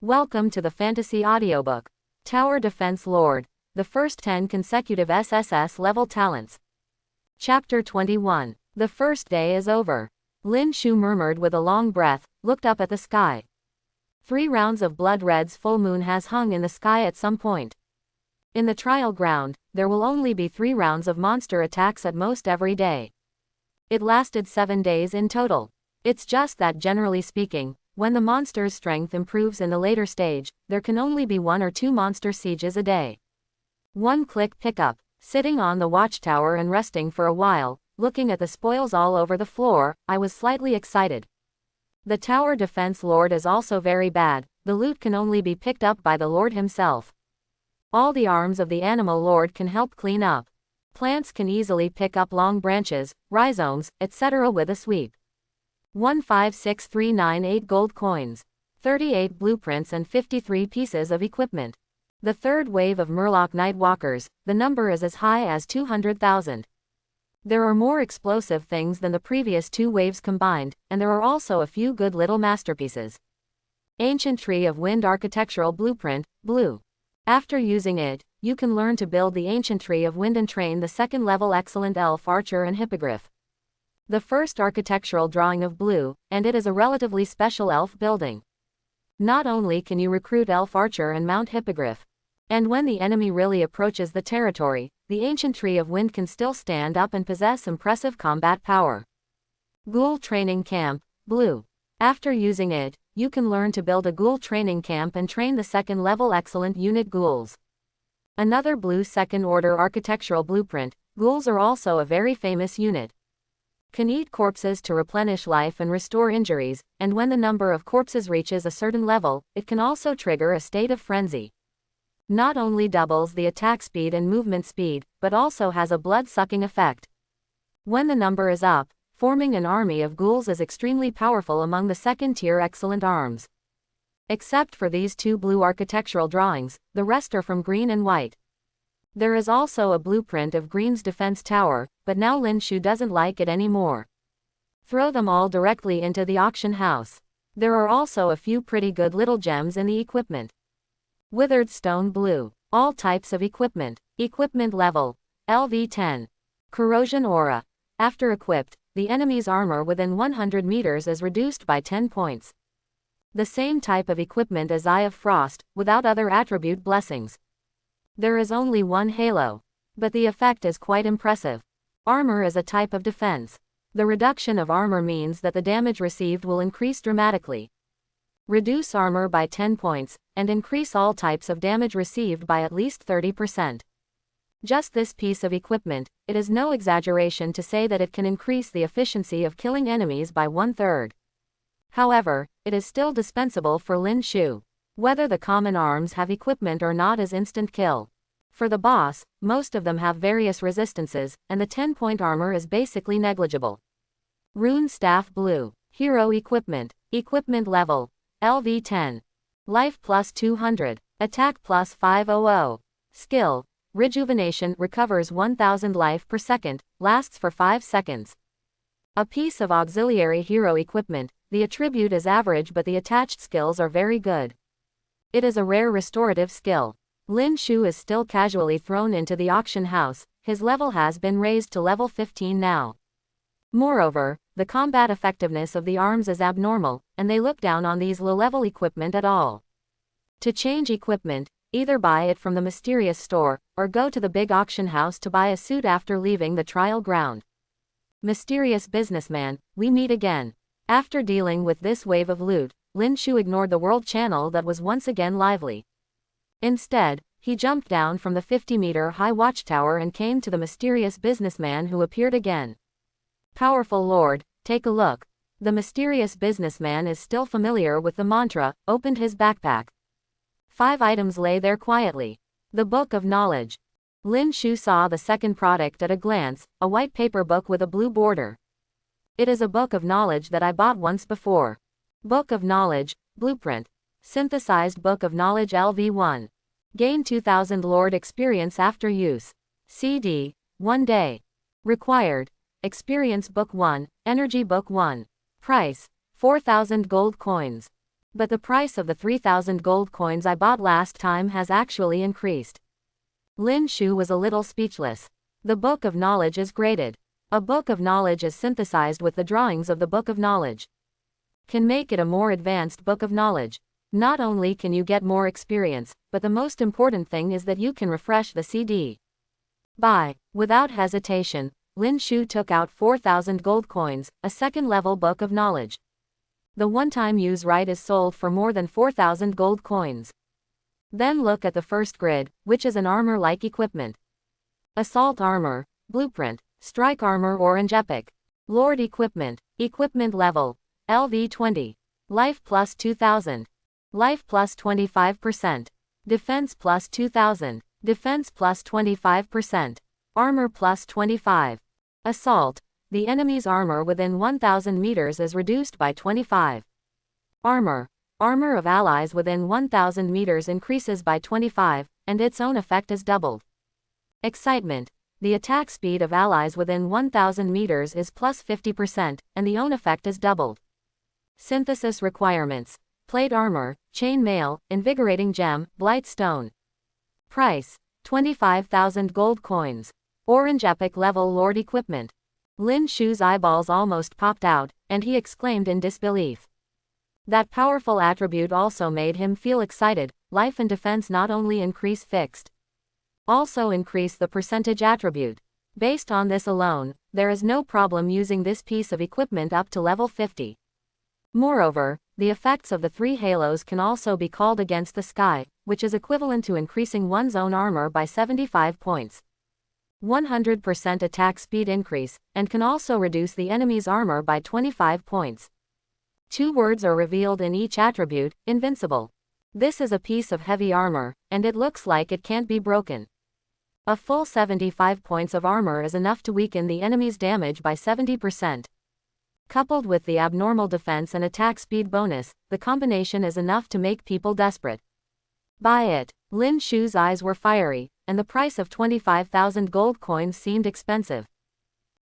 Welcome to the Fantasy Audiobook. Tower Defense Lord. The first 10 consecutive SSS-level talents. Chapter 21. The first day is over. Lin Shu murmured with a long breath, looked up at the sky. 3 rounds of blood red's full moon has hung in the sky at some point. In the trial ground, there will only be 3 rounds of monster attacks at most every day. It lasted 7 days in total. It's just that generally speaking, when the monster's strength improves in the later stage, there can only be 1 or 2 monster sieges a day. One-click pickup. Sitting on the watchtower and resting for a while, looking at the spoils all over the floor, I was slightly excited. The tower defense lord is also very bad. The loot can only be picked up by the lord himself. All the arms of the animal lord can help clean up. Plants can easily pick up long branches, rhizomes, etc. with a sweep. 156398 gold coins, 38 blueprints and 53 pieces of equipment. The third wave of Murloc Nightwalkers, the number is as high as 200,000. There are more explosive things than the previous 2 waves combined, and there are also a few good little masterpieces. Ancient Tree of Wind Architectural Blueprint, Blue. After using it, you can learn to build the Ancient Tree of Wind and train the second-level Excellent Elf Archer and Hippogriff. The first architectural drawing of Blue, and it is a relatively special elf building. Not only can you recruit Elf Archer and mount Hippogriff, and when the enemy really approaches the territory, the Ancient Tree of Wind can still stand up and possess impressive combat power. Ghoul Training Camp, Blue. After using it, you can learn to build a ghoul training camp and train the second-level excellent unit ghouls. Another Blue second-order architectural blueprint, ghouls are also a very famous unit. Can eat corpses to replenish life and restore injuries, and when the number of corpses reaches a certain level, it can also trigger a state of frenzy. Not only doubles the attack speed and movement speed, but also has a blood-sucking effect. When the number is up, forming an army of ghouls is extremely powerful among the second-tier excellent arms. Except for these 2 blue architectural drawings, the rest are from green and white. There is also a blueprint of Green's defense tower, but now Lin Shu doesn't like it anymore. Throw them all directly into the auction house. There are also a few pretty good little gems in the equipment. Withered Stone Blue. All types of equipment. Equipment level. LV10. Corrosion Aura. After equipped, the enemy's armor within 100 meters is reduced by 10 points. The same type of equipment as Eye of Frost, without other attribute blessings. There is only 1 halo, but the effect is quite impressive. Armor is a type of defense. The reduction of armor means that the damage received will increase dramatically. Reduce armor by 10 points, and increase all types of damage received by at least 30%. Just this piece of equipment, it is no exaggeration to say that it can increase the efficiency of killing enemies by 1/3. However, it is still dispensable for Lin Shu. Whether the common arms have equipment or not is instant kill. For the boss, most of them have various resistances, and the 10-point armor is basically negligible. Rune Staff Blue. Hero Equipment. Equipment level. LV10. Life plus 200. Attack plus 500. Skill. Rejuvenation recovers 1000 life per second, lasts for 5 seconds. A piece of auxiliary hero equipment, the attribute is average but the attached skills are very good. It is a rare restorative skill. Lin Shu is still casually thrown into the auction house, his level has been raised to level 15 now. Moreover, the combat effectiveness of the arms is abnormal, and they look down on these low-level equipment at all. To change equipment, either buy it from the mysterious store, or go to the big auction house to buy a suit after leaving the trial ground. Mysterious businessman, we meet again. After dealing with this wave of loot, Lin Shu ignored the world channel that was once again lively. Instead, he jumped down from the 50-meter-high watchtower and came to the mysterious businessman who appeared again. Powerful Lord, take a look. The mysterious businessman is still familiar with the mantra, opened his backpack. 5 items lay there quietly. The Book of Knowledge. Lin Shu saw the second product at a glance, a white paper book with a blue border. It is a book of knowledge that I bought once before. Book of Knowledge, Blueprint. Synthesized Book of Knowledge LV1. Gain 2000 Lord experience after use. CD, 1 day. Required. Experience Book 1, Energy Book 1. Price, 4000 gold coins. But the price of the 3,000 gold coins I bought last time has actually increased. Lin Shu was a little speechless. The Book of Knowledge is graded. A Book of Knowledge is synthesized with the drawings of the Book of Knowledge. Can make it a more advanced Book of Knowledge. Not only can you get more experience, but the most important thing is that you can refresh the CD. Without hesitation, Lin Shu took out 4,000 gold coins, a second-level Book of Knowledge. The one-time use right is sold for more than 4,000 gold coins. Then look at the first grid, which is an armor-like equipment. Assault Armor, Blueprint, Strike Armor Orange Epic. Lord Equipment, Equipment Level, LV20. Life plus 2,000. Life plus 25%. Defense plus 2,000. Defense plus 25%. Armor plus 25. Assault. The enemy's armor within 1,000 meters is reduced by 25. Armor. Armor of allies within 1,000 meters increases by 25, and its own effect is doubled. Excitement. The attack speed of allies within 1,000 meters is plus 50%, and the own effect is doubled. Synthesis requirements. Plate armor, chain mail, invigorating gem, blight stone. Price. 25,000 gold coins. Orange Epic Level Lord Equipment. Lin Shu's eyeballs almost popped out, and he exclaimed in disbelief. That powerful attribute also made him feel excited. Life and defense not only increase fixed, also increase the percentage attribute. Based on this alone, there is no problem using this piece of equipment up to level 50. Moreover, the effects of the 3 halos can also be called against the sky, which is equivalent to increasing one's own armor by 75 points. 100% attack speed increase, and can also reduce the enemy's armor by 25 points. 2 words are revealed in each attribute: invincible. This is a piece of heavy armor, and it looks like it can't be broken. A full 75 points of armor is enough to weaken the enemy's damage by 70%. Coupled with the abnormal defense and attack speed bonus, the combination is enough to make people desperate. Buy it. Lin Shu's eyes were fiery, and the price of 25,000 gold coins seemed expensive.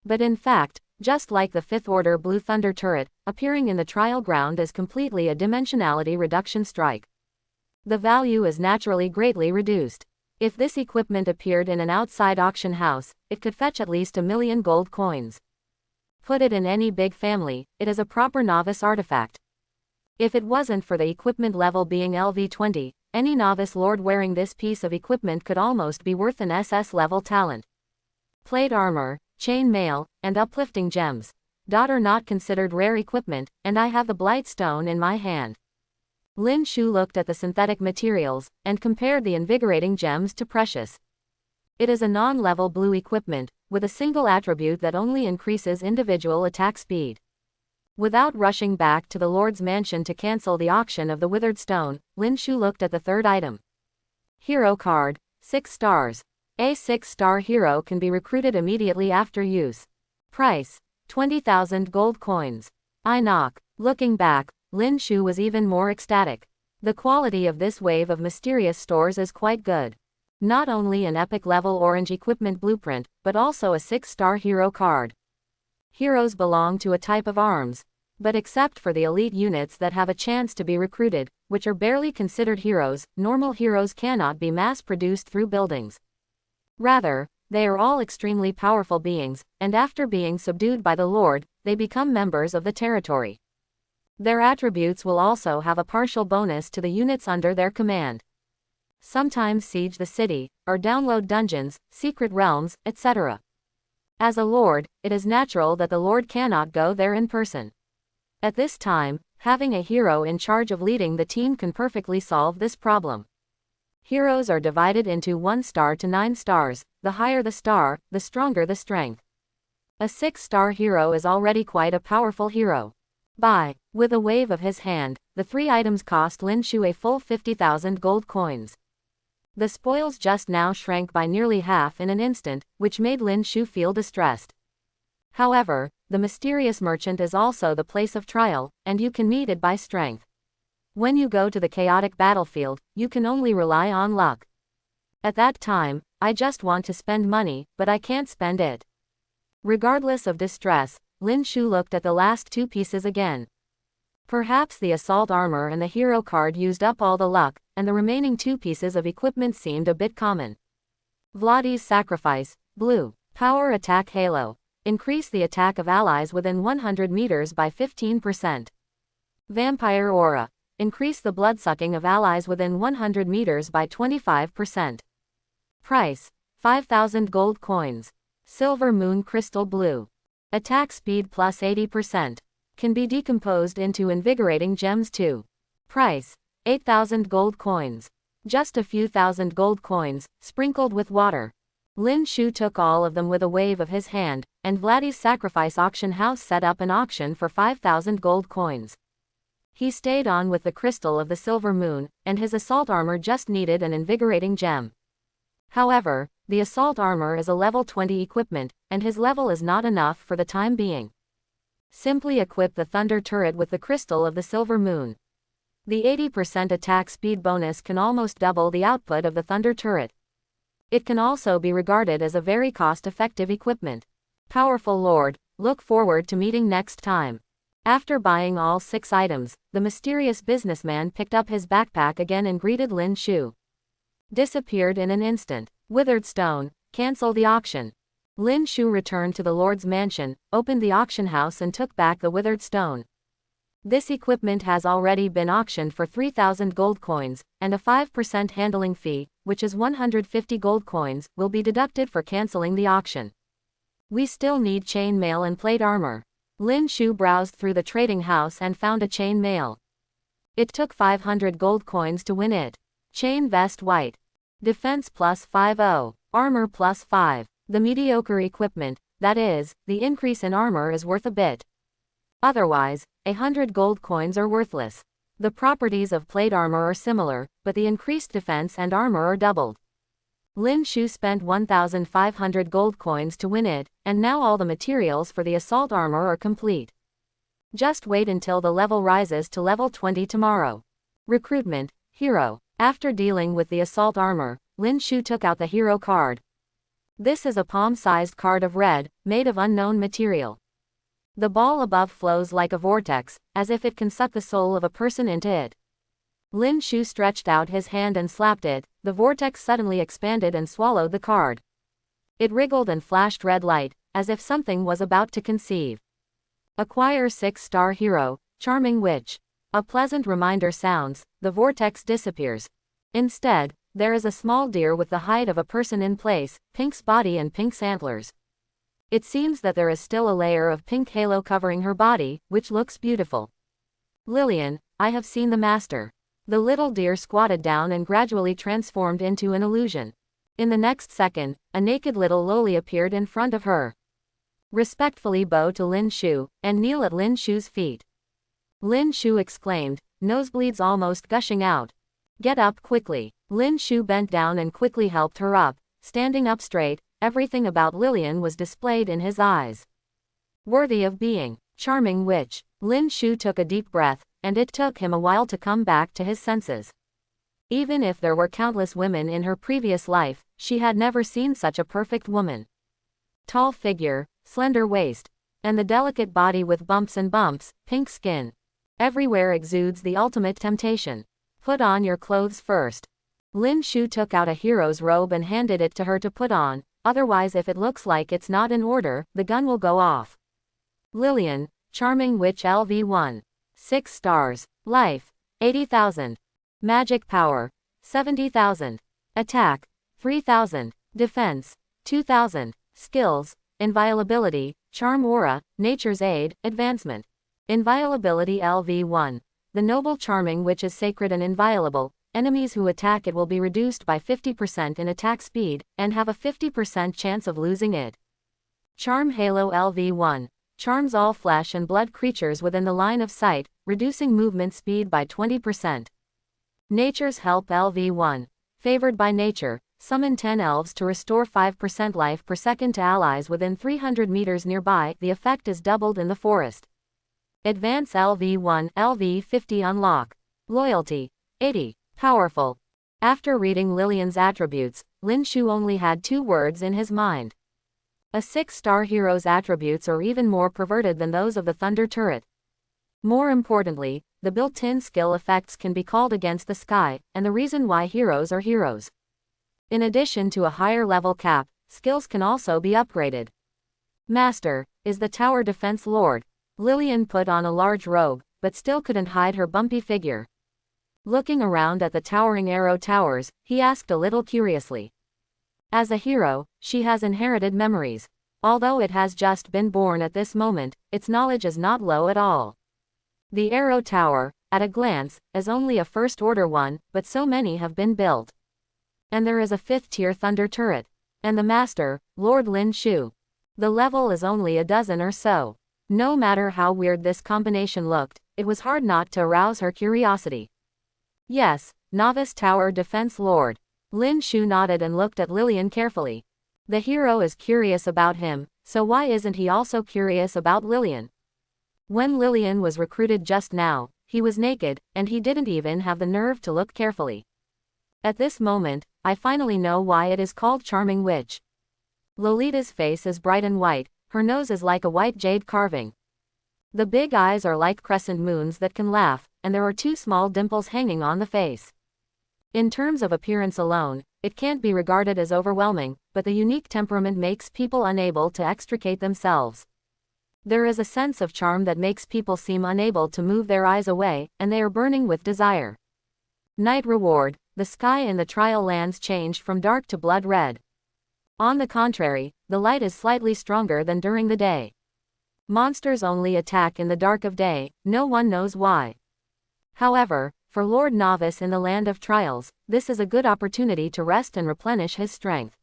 But in fact, just like the 5th Order Blue Thunder turret, appearing in the trial ground is completely a dimensionality reduction strike. The value is naturally greatly reduced. If this equipment appeared in an outside auction house, it could fetch at least 1,000,000 gold coins. Put it in any big family, it is a proper novice artifact. If it wasn't for the equipment level being LV20, any novice lord wearing this piece of equipment could almost be worth an SS level talent. Plate armor, chain mail, and uplifting gems. Are not considered rare equipment, and I have the blight stone in my hand. Lin Shu looked at the synthetic materials, and compared the invigorating gems to precious. It is a non-level blue equipment, with a single attribute that only increases individual attack speed. Without rushing back to the Lord's mansion to cancel the auction of the withered stone, Lin Shu looked at the third item. Hero card, 6 stars. A 6-star hero can be recruited immediately after use. Price, 20,000 gold coins. I knock. Looking back, Lin Shu was even more ecstatic. The quality of this wave of mysterious stores is quite good. Not only an epic level orange equipment blueprint, but also a 6-star hero card. Heroes belong to a type of arms, but except for the elite units that have a chance to be recruited, which are barely considered heroes, normal heroes cannot be mass-produced through buildings. Rather, they are all extremely powerful beings, and after being subdued by the Lord, they become members of the territory. Their attributes will also have a partial bonus to the units under their command. Sometimes siege the city, or download dungeons, secret realms, etc. As a lord, it is natural that the lord cannot go there in person. At this time, having a hero in charge of leading the team can perfectly solve this problem. Heroes are divided into 1 star to 9 stars, the higher the star, the stronger the strength. A 6-star hero is already quite a powerful hero. Buy. With a wave of his hand, the 3 items cost Lin Shu a full 50,000 gold coins. The spoils just now shrank by nearly half in an instant, which made Lin Shu feel distressed. However, the mysterious merchant is also the place of trial, and you can meet it by strength. When you go to the chaotic battlefield, you can only rely on luck. At that time, I just want to spend money, but I can't spend it. Regardless of distress, Lin Shu looked at the last 2 pieces again. Perhaps the assault armor and the hero card used up all the luck, and the remaining 2 pieces of equipment seemed a bit common. Vladi's Sacrifice, Blue. Power Attack Halo. Increase the attack of allies within 100 meters by 15%. Vampire Aura. Increase the bloodsucking of allies within 100 meters by 25%. Price: 5,000 gold coins. Silver Moon Crystal Blue. Attack speed plus 80%. Can be decomposed into invigorating gems too. Price: 8,000 gold coins. Just a few thousand gold coins, sprinkled with water. Lin Shu took all of them with a wave of his hand, and Vladi's Sacrifice auction house set up an auction for 5,000 gold coins. He stayed on with the crystal of the Silver Moon, and his assault armor just needed an invigorating gem. However, the assault armor is a level 20 equipment, and his level is not enough for the time being. Simply equip the Thunder Turret with the crystal of the Silver Moon. The 80% attack speed bonus can almost double the output of the Thunder Turret. It can also be regarded as a very cost-effective equipment. Powerful Lord, look forward to meeting next time. After buying all 6 items, the mysterious businessman picked up his backpack again and greeted Lin Shu. Disappeared in an instant. Withered Stone, cancel the auction. Lin Shu returned to the Lord's mansion, opened the auction house and took back the Withered Stone. This equipment has already been auctioned for 3,000 gold coins, and a 5% handling fee, which is 150 gold coins, will be deducted for canceling the auction. We still need chain mail and plate armor. Lin Shu browsed through the trading house and found a chain mail. It took 500 gold coins to win it. Chain vest white. Defense plus 50. Armor plus 5. The mediocre equipment, that is, the increase in armor is worth a bit. Otherwise, 100 gold coins are worthless. The properties of plate armor are similar, but the increased defense and armor are doubled. Lin Shu spent 1,500 gold coins to win it, and now all the materials for the assault armor are complete. Just wait until the level rises to level 20 tomorrow. Recruitment, Hero. After dealing with the assault armor, Lin Shu took out the hero card. This is a palm-sized card of red, made of unknown material. The ball above flows like a vortex, as if it can suck the soul of a person into it. Lin Shu stretched out his hand and slapped it. The vortex suddenly expanded and swallowed the card. It wriggled and flashed red light, as if something was about to conceive. Acquire 6-star hero, Charming Witch. A pleasant reminder sounds, the vortex disappears. Instead, there is a small deer with the height of a person in place, pink's body and pink's antlers. It seems that there is still a layer of pink halo covering her body, which looks beautiful. Lillian, I have seen the master. The little deer squatted down and gradually transformed into an illusion. In the next second, a naked little loli appeared in front of her. Respectfully bow to Lin Shu, and kneel at Lin Shu's feet. Lin Shu exclaimed, nosebleeds almost gushing out. Get up quickly. Lin Shu bent down and quickly helped her up. Standing up straight, everything about Lillian was displayed in his eyes. Worthy of being. Charming Witch. Lin Shu took a deep breath, and it took him a while to come back to his senses. Even if there were countless women in her previous life, she had never seen such a perfect woman. Tall figure, slender waist, and the delicate body with bumps and bumps, pink skin. Everywhere exudes the ultimate temptation. Put on your clothes first. Lin Shu took out a hero's robe and handed it to her to put on, otherwise if it looks like it's not in order, the gun will go off. Lillian, Charming Witch LV1. 6 stars. Life, 80,000. Magic power, 70,000. Attack, 3,000. Defense, 2,000. Skills, inviolability, charm aura, nature's aid, advancement. Inviolability LV1. The noble Charming Witch is sacred and inviolable. Enemies who attack it will be reduced by 50% in attack speed, and have a 50% chance of losing it. Charm Halo LV1. Charms all flesh and blood creatures within the line of sight, reducing movement speed by 20%. Nature's Help LV1. Favored by nature, summon 10 elves to restore 5% life per second to allies within 300 meters nearby. The effect is doubled in the forest. Advance LV1 LV50 unlock. Loyalty, 80. Powerful. After reading Lillian's attributes, Lin Shu only had 2 words in his mind. A 6-star hero's attributes are even more perverted than those of the Thunder Turret. More importantly, the built-in skill effects can be called against the sky, and the reason why heroes are heroes. In addition to a higher level cap, skills can also be upgraded. Master is the tower defense lord. Lillian put on a large robe, but still couldn't hide her bumpy figure. Looking around at the towering arrow towers, he asked a little curiously. As a hero, she has inherited memories. Although it has just been born at this moment, its knowledge is not low at all. The arrow tower, at a glance, is only a first-order one, but so many have been built. And there is a 5th-tier thunder turret. And the master, Lord Lin Shu. The level is only a dozen or so. No matter how weird this combination looked, it was hard not to arouse her curiosity. Yes, novice tower defense lord. Lin Shu nodded and looked at Lillian carefully. The hero is curious about him, so why isn't he also curious about Lillian? When Lillian was recruited just now, he was naked, and he didn't even have the nerve to look carefully. At this moment, I finally know why it is called Charming Witch. Lolita's face is bright and white, her nose is like a white jade carving. The big eyes are like crescent moons that can laugh, and there are 2 small dimples hanging on the face. In terms of appearance alone, it can't be regarded as overwhelming, but the unique temperament makes people unable to extricate themselves. There is a sense of charm that makes people seem unable to move their eyes away, and they are burning with desire. Night reward, the sky in the trial lands changed from dark to blood red. On the contrary, the light is slightly stronger than during the day. Monsters only attack in the dark of day, no one knows why. However, for Lord Novice in the Land of Trials, this is a good opportunity to rest and replenish his strength.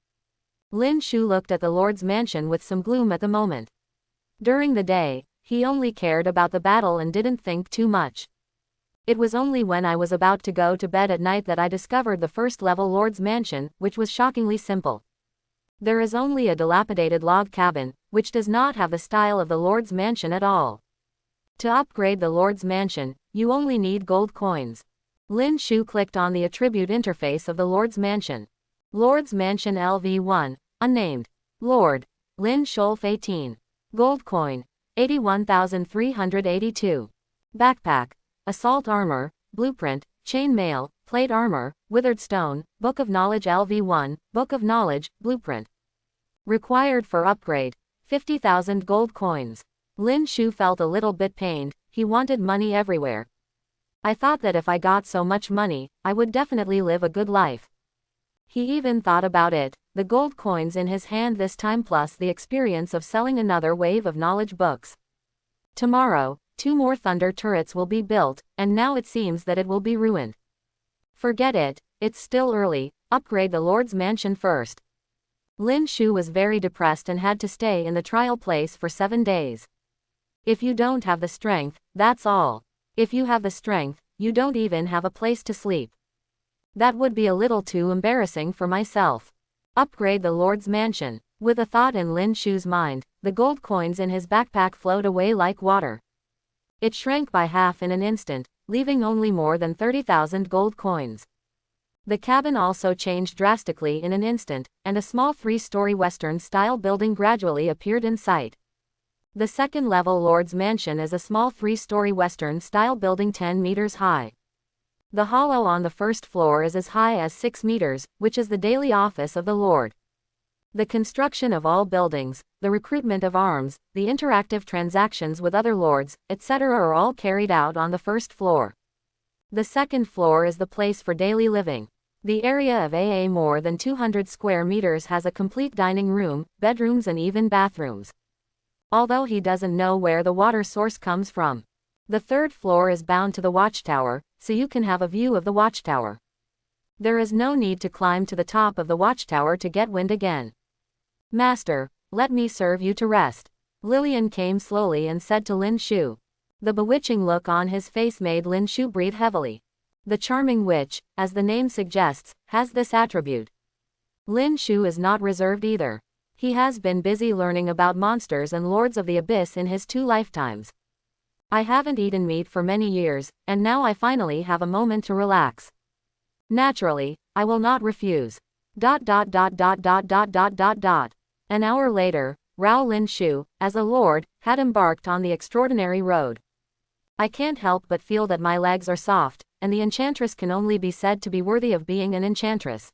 Lin Shu looked at the Lord's mansion with some gloom at the moment. During the day, he only cared about the battle and didn't think too much. It was only when I was about to go to bed at night that I discovered the first-level Lord's mansion, which was shockingly simple. There is only a dilapidated log cabin, which does not have the style of the Lord's mansion at all. To upgrade the Lord's mansion, you only need gold coins. Lin Shu clicked on the attribute interface of the Lord's mansion. Lord's mansion LV1, unnamed. Lord. Lin Sholf 18. Gold coin. 81,382. Backpack. Assault armor, blueprint, chain mail, plate armor, withered stone, Book of Knowledge LV1, Book of Knowledge, blueprint. Required for upgrade. 50,000 gold coins. Lin Shu felt a little bit pained, he wanted money everywhere. I thought that if I got so much money, I would definitely live a good life. He even thought about it, the gold coins in his hand this time plus the experience of selling another wave of knowledge books. Tomorrow, 2 more thunder turrets will be built, and now it seems that it will be ruined. Forget it, it's still early, upgrade the Lord's mansion first. Lin Shu was very depressed and had to stay in the trial place for 7 days. If you don't have the strength, that's all. If you have the strength, you don't even have a place to sleep. That would be a little too embarrassing for myself. Upgrade the Lord's mansion. With a thought in Lin Shu's mind, the gold coins in his backpack flowed away like water. It shrank by half in an instant, leaving only more than 30,000 gold coins. The cabin also changed drastically in an instant, and a small 3-story Western-style building gradually appeared in sight. The second-level Lord's Mansion is a small 3-story Western-style building 10 meters high. The hollow on the first floor is as high as 6 meters, which is the daily office of the Lord. The construction of all buildings, the recruitment of arms, the interactive transactions with other lords, etc. are all carried out on the first floor. The second floor is the place for daily living. The area of more than 200 square meters has a complete dining room, bedrooms and even bathrooms. Although he doesn't know where the water source comes from. The third floor is bound to the watchtower, so you can have a view of the watchtower. There is no need to climb to the top of the watchtower to get wind again. Master, let me serve you to rest. Lillian came slowly and said to Lin Shu. The bewitching look on his face made Lin Shu breathe heavily. The charming witch, as the name suggests, has this attribute. Lin Shu is not reserved either. He has been busy learning about monsters and lords of the abyss in his 2 lifetimes. I haven't eaten meat for many years, and now I finally have a moment to relax. Naturally, I will not refuse. An hour later, Rao Lin Shu, as a lord, had embarked on the extraordinary road. I can't help but feel that my legs are soft, and the enchantress can only be said to be worthy of being an enchantress.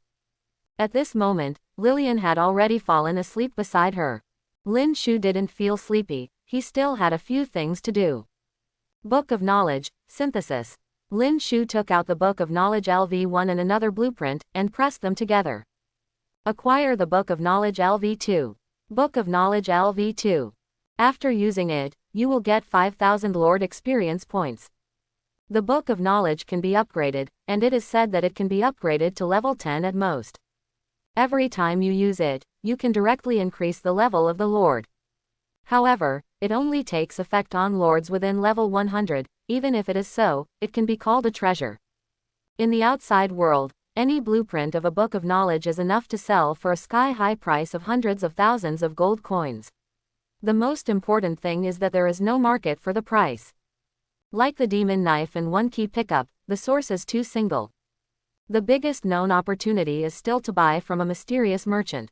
At this moment, Lillian had already fallen asleep beside her. Lin Shu didn't feel sleepy, he still had a few things to do. Book of Knowledge, Synthesis. Lin Shu took out the Book of Knowledge LV1 and another blueprint, and pressed them together. Acquire the Book of Knowledge LV2. Book of Knowledge LV2. After using it, you will get 5,000 Lord experience points. The Book of Knowledge can be upgraded, and it is said that it can be upgraded to level 10 at most. Every time you use it, you can directly increase the level of the Lord. However, it only takes effect on lords within level 100, even if it is so, it can be called a treasure. In the outside world, any blueprint of a Book of Knowledge is enough to sell for a sky-high price of hundreds of thousands of gold coins. The most important thing is that there is no market for the price. Like the demon knife and one key pickup, the source is too single. The biggest known opportunity is still to buy from a mysterious merchant.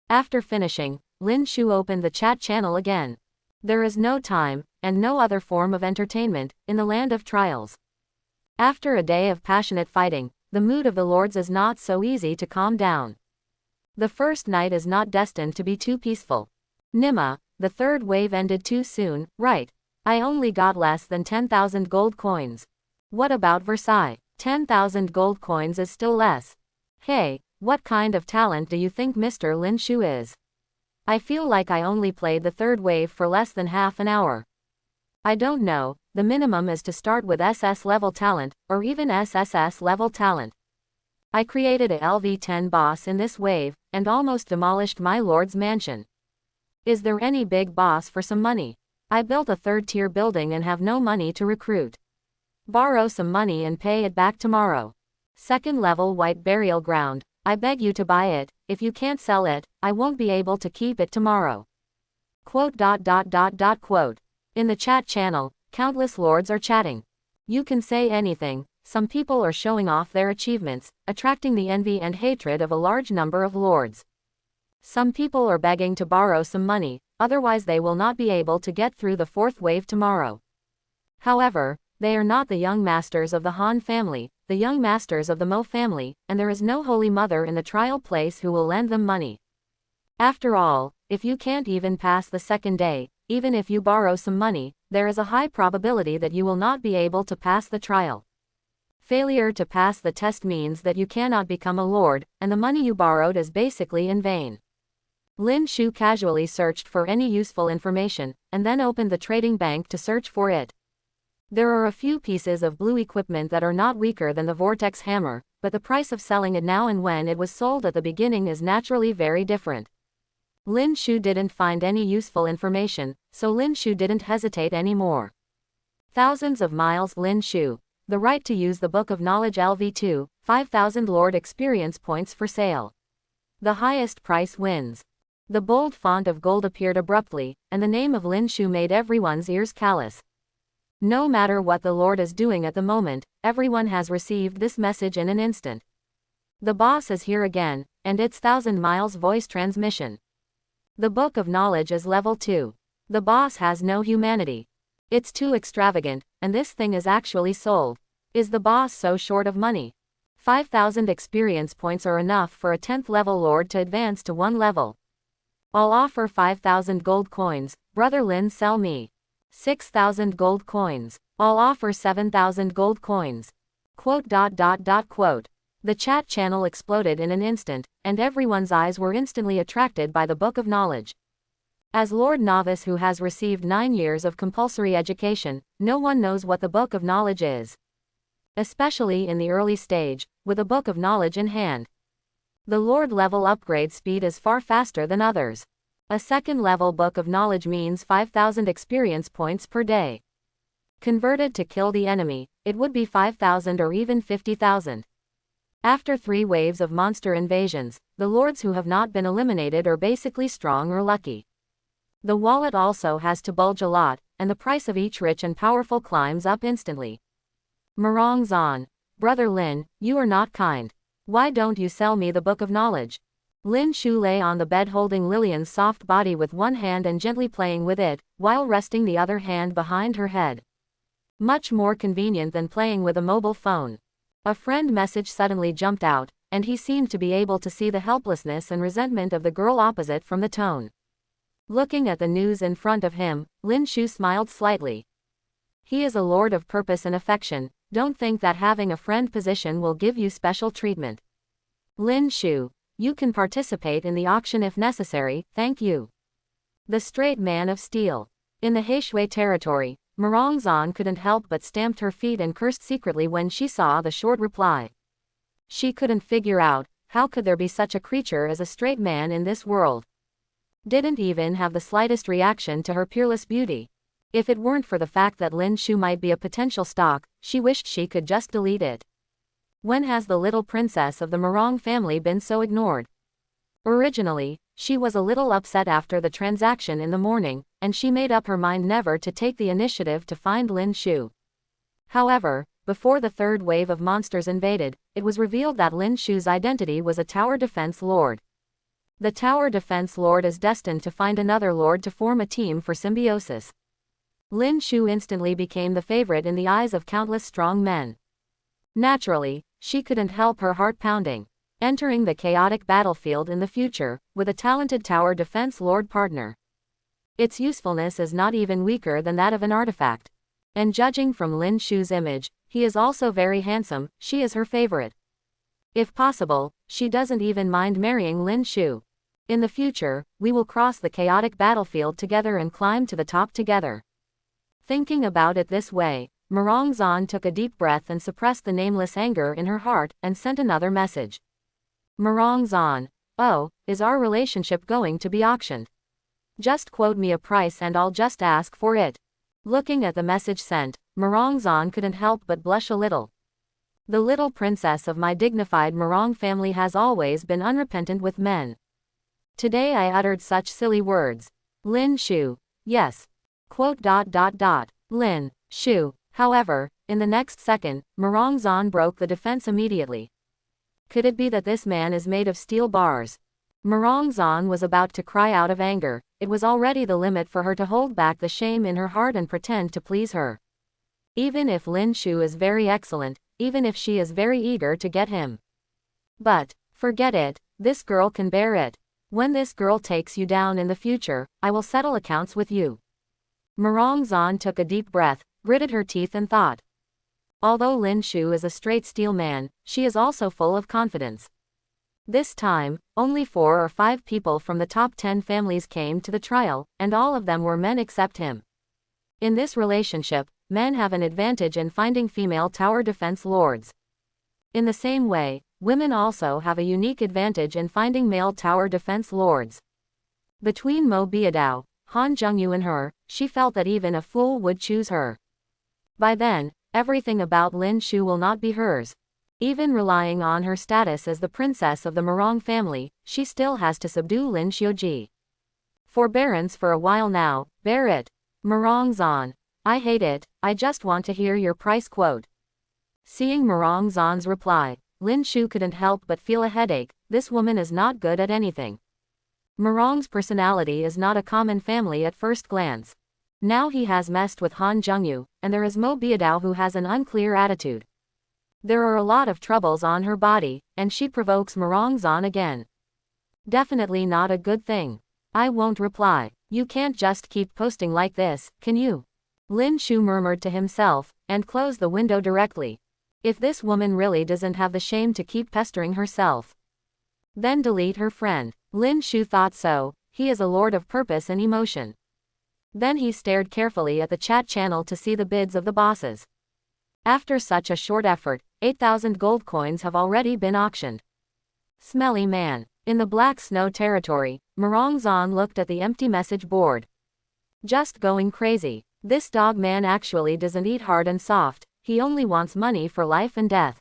After finishing, Lin Shu opened the chat channel again. There is no time, and no other form of entertainment, in the land of trials. After a day of passionate fighting, the mood of the lords is not so easy to calm down. The first night is not destined to be too peaceful. Nima, the third wave ended too soon, right? I only got less than 10,000 gold coins. What about Versailles? 10,000 gold coins is still less. Hey, what kind of talent do you think Mr. Lin Shu is? I feel like I only played the third wave for less than half an hour. I don't know, the minimum is to start with SS-level talent, or even SSS-level talent. I created a LV10 boss in this wave, and almost demolished my lord's mansion. Is there any big boss for some money? I built a third-tier building and have no money to recruit. Borrow some money and pay it back tomorrow. Second level white burial ground, I beg you to buy it, if you can't sell it, I won't be able to keep it tomorrow. Quote. In the chat channel, countless lords are chatting. You can say anything, some people are showing off their achievements, attracting the envy and hatred of a large number of lords. Some people are begging to borrow some money, otherwise they will not be able to get through the fourth wave tomorrow. However, they are not the young masters of the Han family, the young masters of the Mo family, and there is no holy mother in the trial place who will lend them money. After all, if you can't even pass the second day, even if you borrow some money, there is a high probability that you will not be able to pass the trial. Failure to pass the test means that you cannot become a lord, and the money you borrowed is basically in vain. Lin Shu casually searched for any useful information, and then opened the trading bank to search for it. There are a few pieces of blue equipment that are not weaker than the vortex hammer, but the price of selling it now and when it was sold at the beginning is naturally very different. Lin Shu didn't find any useful information, so Lin Shu didn't hesitate anymore. Thousands of miles. Lin Shu. The right to use the Book of Knowledge LV2, 5,000 Lord experience points for sale. The highest price wins. The bold font of gold appeared abruptly, and the name of Lin Shu made everyone's ears callous. No matter what the Lord is doing at the moment, everyone has received this message in an instant. The boss is here again, and it's 1,000 miles voice transmission. The Book of Knowledge is level 2. The boss has no humanity. It's too extravagant, and this thing is actually sold. Is the boss so short of money? 5,000 experience points are enough for a 10th level Lord to advance to 1 level. I'll offer 5,000 gold coins, Brother Lin, sell me. 6,000 gold coins. I'll offer 7,000 gold coins. Quote. The chat channel exploded in an instant, and everyone's eyes were instantly attracted by the Book of Knowledge. As Lord Novice who has received 9 years of compulsory education, no one knows what the Book of Knowledge is. Especially in the early stage, with a Book of Knowledge in hand. The Lord level upgrade speed is far faster than others. A second level Book of Knowledge means 5,000 experience points per day. Converted to kill the enemy, it would be 5,000 or even 50,000. After 3 waves of monster invasions, the lords who have not been eliminated are basically strong or lucky. The wallet also has to bulge a lot, and the price of each rich and powerful climbs up instantly. Marong Zan. Brother Lin, you are not kind. Why don't you sell me the Book of Knowledge? Lin Shu lay on the bed holding Lillian's soft body with one hand and gently playing with it, while resting the other hand behind her head. Much more convenient than playing with a mobile phone. A friend message suddenly jumped out, and he seemed to be able to see the helplessness and resentment of the girl opposite from the tone. Looking at the news in front of him, Lin Shu smiled slightly. He is a lord of purpose and affection. Don't think that having a friend position will give you special treatment. Lin Shu, you can participate in the auction if necessary, thank you. The straight man of steel. In the Heishui territory, Murong Zan couldn't help but stamped her feet and cursed secretly when she saw the short reply. She couldn't figure out, how could there be such a creature as a straight man in this world? Didn't even have the slightest reaction to her peerless beauty. If it weren't for the fact that Lin Shu might be a potential stalk, she wished she could just delete it. When has the little princess of the Murong family been so ignored? Originally, she was a little upset after the transaction in the morning, and she made up her mind never to take the initiative to find Lin Shu. However, before the third wave of monsters invaded, it was revealed that Lin Shu's identity was a tower defense lord. The tower defense lord is destined to find another lord to form a team for symbiosis. Lin Shu instantly became the favorite in the eyes of countless strong men. Naturally, she couldn't help her heart pounding. Entering the chaotic battlefield in the future, with a talented tower defense lord partner. Its usefulness is not even weaker than that of an artifact. And judging from Lin Shu's image, he is also very handsome, she is her favorite. If possible, she doesn't even mind marrying Lin Shu. In the future, we will cross the chaotic battlefield together and climb to the top together. Thinking about it this way, Murong Zan took a deep breath and suppressed the nameless anger in her heart, and sent another message. Murong Zan, oh, is our relationship going to be auctioned? Just quote me a price and I'll just ask for it. Looking at the message sent, Murong Zan couldn't help but blush a little. The little princess of my dignified Murong family has always been unrepentant with men. Today I uttered such silly words. Lin Shu, yes. Quote. Lin Shu. However, in the next second, Murong Zan broke the defense immediately. Could it be that this man is made of steel bars? Murong Zan was about to cry out of anger. It was already the limit for her to hold back the shame in her heart and pretend to please her. Even if Lin Shu is very excellent, even if she is very eager to get him. But, forget it, this girl can bear it. When this girl takes you down in the future, I will settle accounts with you. Murong Zan took a deep breath, gritted her teeth and thought. Although Lin Shu is a straight steel man, she is also full of confidence. This time, only 4 or 5 people from the top 10 families came to the trial, and all of them were men except him. In this relationship, men have an advantage in finding female tower defense lords. In the same way, women also have a unique advantage in finding male tower defense lords. Between Mo Biadao, Han Zhengyu and her, she felt that even a fool would choose her. By then, everything about Lin Shu will not be hers. Even relying on her status as the princess of the Murong family, she still has to subdue Lin Xiuji. Forbearance for a while now, bear it. Murong Zan. I hate it, I just want to hear your price quote. Seeing Murong Zan's reply, Lin Shu couldn't help but feel a headache. This woman is not good at anything. Murong's personality is not a common family at first glance. Now he has messed with Han Zhengyu, and there is Mo Biadao who has an unclear attitude. There are a lot of troubles on her body, and she provokes Murong Zan again. Definitely not a good thing. I won't reply. You can't just keep posting like this, can you? Lin Shu murmured to himself, and closed the window directly. If this woman really doesn't have the shame to keep pestering herself, then delete her friend. Lin Shu thought so, he is a lord of purpose and emotion. Then he stared carefully at the chat channel to see the bids of the bosses. After such a short effort, 8,000 gold coins have already been auctioned. Smelly man. In the Black Snow territory, Murong Zan looked at the empty message board. Just going crazy. This dog man actually doesn't eat hard and soft, he only wants money for life and death.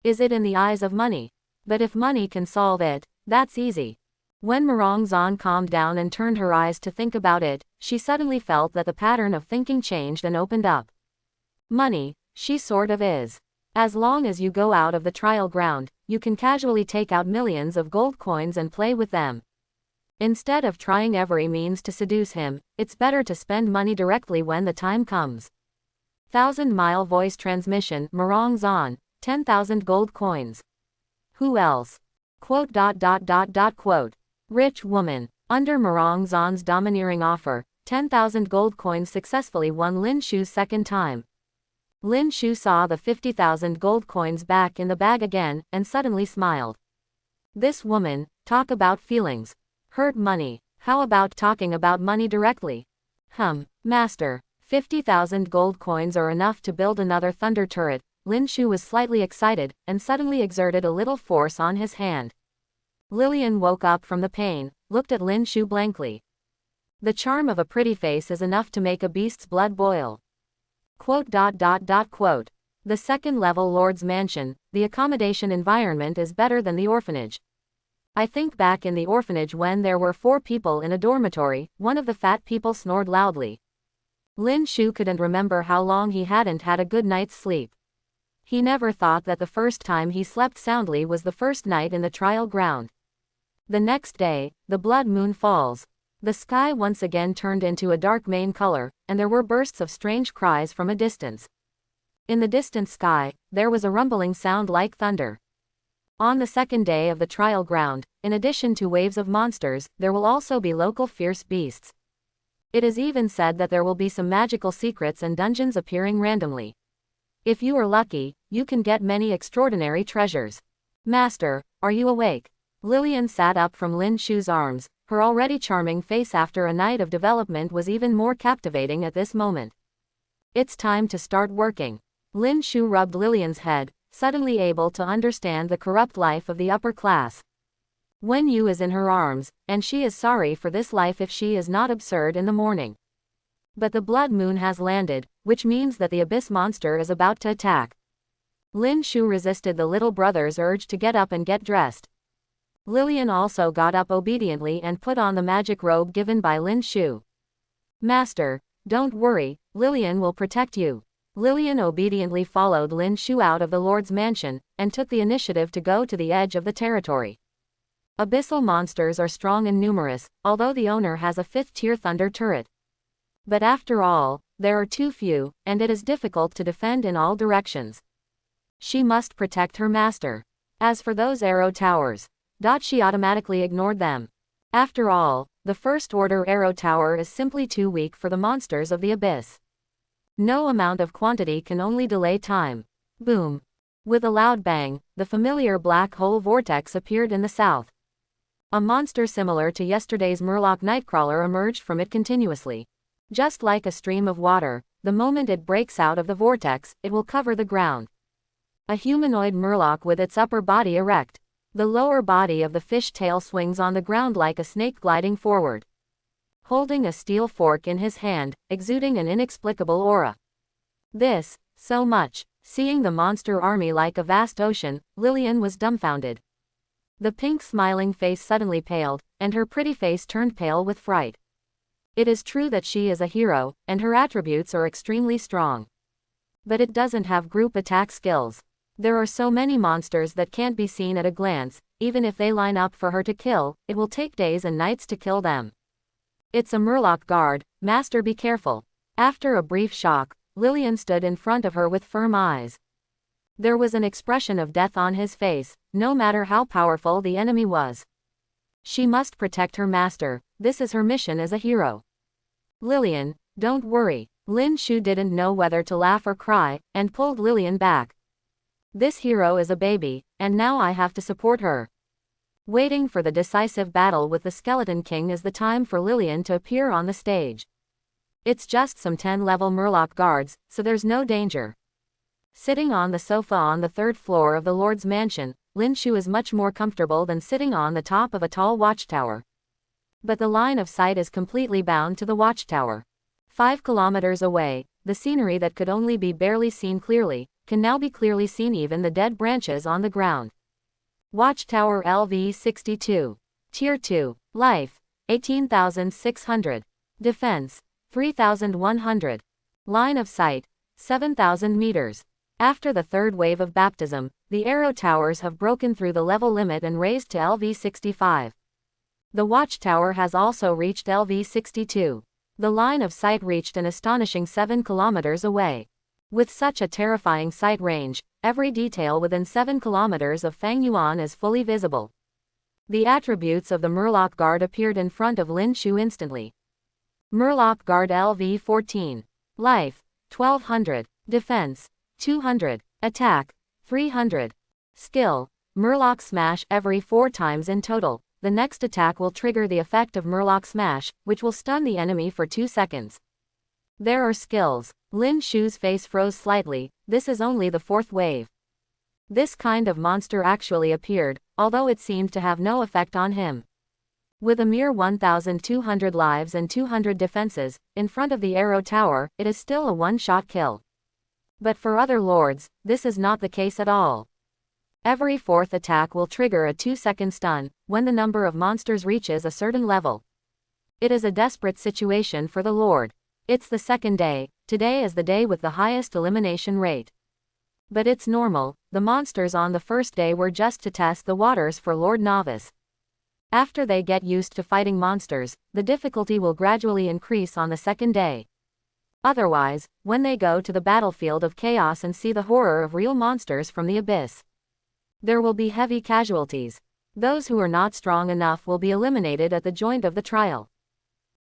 Is it in the eyes of money? But if money can solve it, that's easy. When Murong Zan calmed down and turned her eyes to think about it, she suddenly felt that the pattern of thinking changed and opened up. Money, she sort of is. As long as you go out of the trial ground, you can casually take out millions of gold coins and play with them. Instead of trying every means to seduce him, it's better to spend money directly when the time comes. 1,000-mile voice transmission, Murong Zon, 10,000 gold coins. Who else? Quote. Rich woman. Under Murong Zon's domineering offer, 10,000 gold coins successfully won Lin Shu's second time. Lin Shu saw the 50,000 gold coins back in the bag again, and suddenly smiled. This woman, talk about feelings. Hurt money. How about talking about money directly? Master. 50,000 gold coins are enough to build another thunder turret. Lin Shu was slightly excited, and suddenly exerted a little force on his hand. Lillian woke up from the pain, looked at Lin Shu blankly. The charm of a pretty face is enough to make a beast's blood boil. Quote. The second-level Lord's Mansion, the accommodation environment is better than the orphanage. I think back in the orphanage when there were 4 people in a dormitory, one of the fat people snored loudly. Lin Shu couldn't remember how long he hadn't had a good night's sleep. He never thought that the first time he slept soundly was the first night in the trial ground. The next day, the blood moon falls. The sky once again turned into a dark mane color, and there were bursts of strange cries from a distance. In the distant sky, there was a rumbling sound like thunder. On the second day of the trial ground, in addition to waves of monsters, there will also be local fierce beasts. It is even said that there will be some magical secrets and dungeons appearing randomly. If you are lucky, you can get many extraordinary treasures. Master, are you awake? Lillian sat up from Lin Shu's arms. Her already charming face after a night of development was even more captivating at this moment. It's time to start working. Lin Shu rubbed Lillian's head, suddenly able to understand the corrupt life of the upper class. Wen Yu is in her arms, and she is sorry for this life if she is not absurd in the morning. But the blood moon has landed, which means that the abyss monster is about to attack. Lin Shu resisted the little brother's urge to get up and get dressed. Lillian also got up obediently and put on the magic robe given by Lin Shu. Master, don't worry, Lillian will protect you. Lillian obediently followed Lin Shu out of the Lord's mansion, and took the initiative to go to the edge of the territory. Abyssal monsters are strong and numerous, although the owner has a 5th-tier thunder turret. But after all, there are too few, and it is difficult to defend in all directions. She must protect her master. As for those arrow towers, she automatically ignored them. After all, the first-order arrow tower is simply too weak for the monsters of the abyss. No amount of quantity can only delay time. Boom. With a loud bang, the familiar black hole vortex appeared in the south. A monster similar to yesterday's Murloc Nightcrawler emerged from it continuously. Just like a stream of water, the moment it breaks out of the vortex, it will cover the ground. A humanoid Murloc with its upper body erect. The lower body of the fish tail swings on the ground like a snake gliding forward. Holding a steel fork in his hand, exuding an inexplicable aura. So much. Seeing the monster army like a vast ocean, Lillian was dumbfounded. The pink smiling face suddenly paled, and her pretty face turned pale with fright. It is true that she is a hero, and her attributes are extremely strong. But it doesn't have group attack skills. There are so many monsters that can't be seen at a glance. Even if they line up for her to kill, it will take days and nights to kill them. It's a Murloc guard, master, be careful. After a brief shock, Lillian stood in front of her with firm eyes. There was an expression of death on his face, no matter how powerful the enemy was. She must protect her master, this is her mission as a hero. Lillian, don't worry. Lin Shu didn't know whether to laugh or cry, and pulled Lillian back. This hero is a baby, and now I have to support her. Waiting for the decisive battle with the Skeleton King is the time for Lillian to appear on the stage. It's just some 10-level Murloc guards, so there's no danger. Sitting on the sofa on the 3rd floor of the Lord's mansion, Lin Shu is much more comfortable than sitting on the top of a tall watchtower. But the line of sight is completely bound to the watchtower. 5 kilometers away, the scenery that could only be barely seen clearly, can now be clearly seen, even the dead branches on the ground. Watchtower LV-62. Tier 2. Life, 18,600. Defense, 3,100. Line of sight, 7,000 meters. After the 3rd wave of baptism, the arrow towers have broken through the level limit and raised to LV-65. The watchtower has also reached LV-62. The line of sight reached an astonishing 7 kilometers away. With such a terrifying sight range, every detail within 7 kilometers of Fang Yuan is fully visible. The attributes of the Murloc Guard appeared in front of Lin Shu instantly. Murloc Guard LV-14. Life, 1200. Defense, 200. Attack, 300. Skill, Murloc Smash every 4 times in total. The next attack will trigger the effect of Murloc Smash, which will stun the enemy for 2 seconds. There are skills. Lin Shu's face froze slightly. This is only the 4th wave. This kind of monster actually appeared, although it seemed to have no effect on him. With a mere 1,200 lives and 200 defenses, in front of the Arrow Tower, it is still a one-shot kill. But for other lords, this is not the case at all. Every 4th attack will trigger a 2-second stun, when the number of monsters reaches a certain level. It is a desperate situation for the lord. It's the 2nd day, today is the day with the highest elimination rate. But it's normal, the monsters on the 1st day were just to test the waters for Lord Novice. After they get used to fighting monsters, the difficulty will gradually increase on the 2nd day. Otherwise, when they go to the battlefield of chaos and see the horror of real monsters from the abyss, there will be heavy casualties. Those who are not strong enough will be eliminated at the joint of the trial.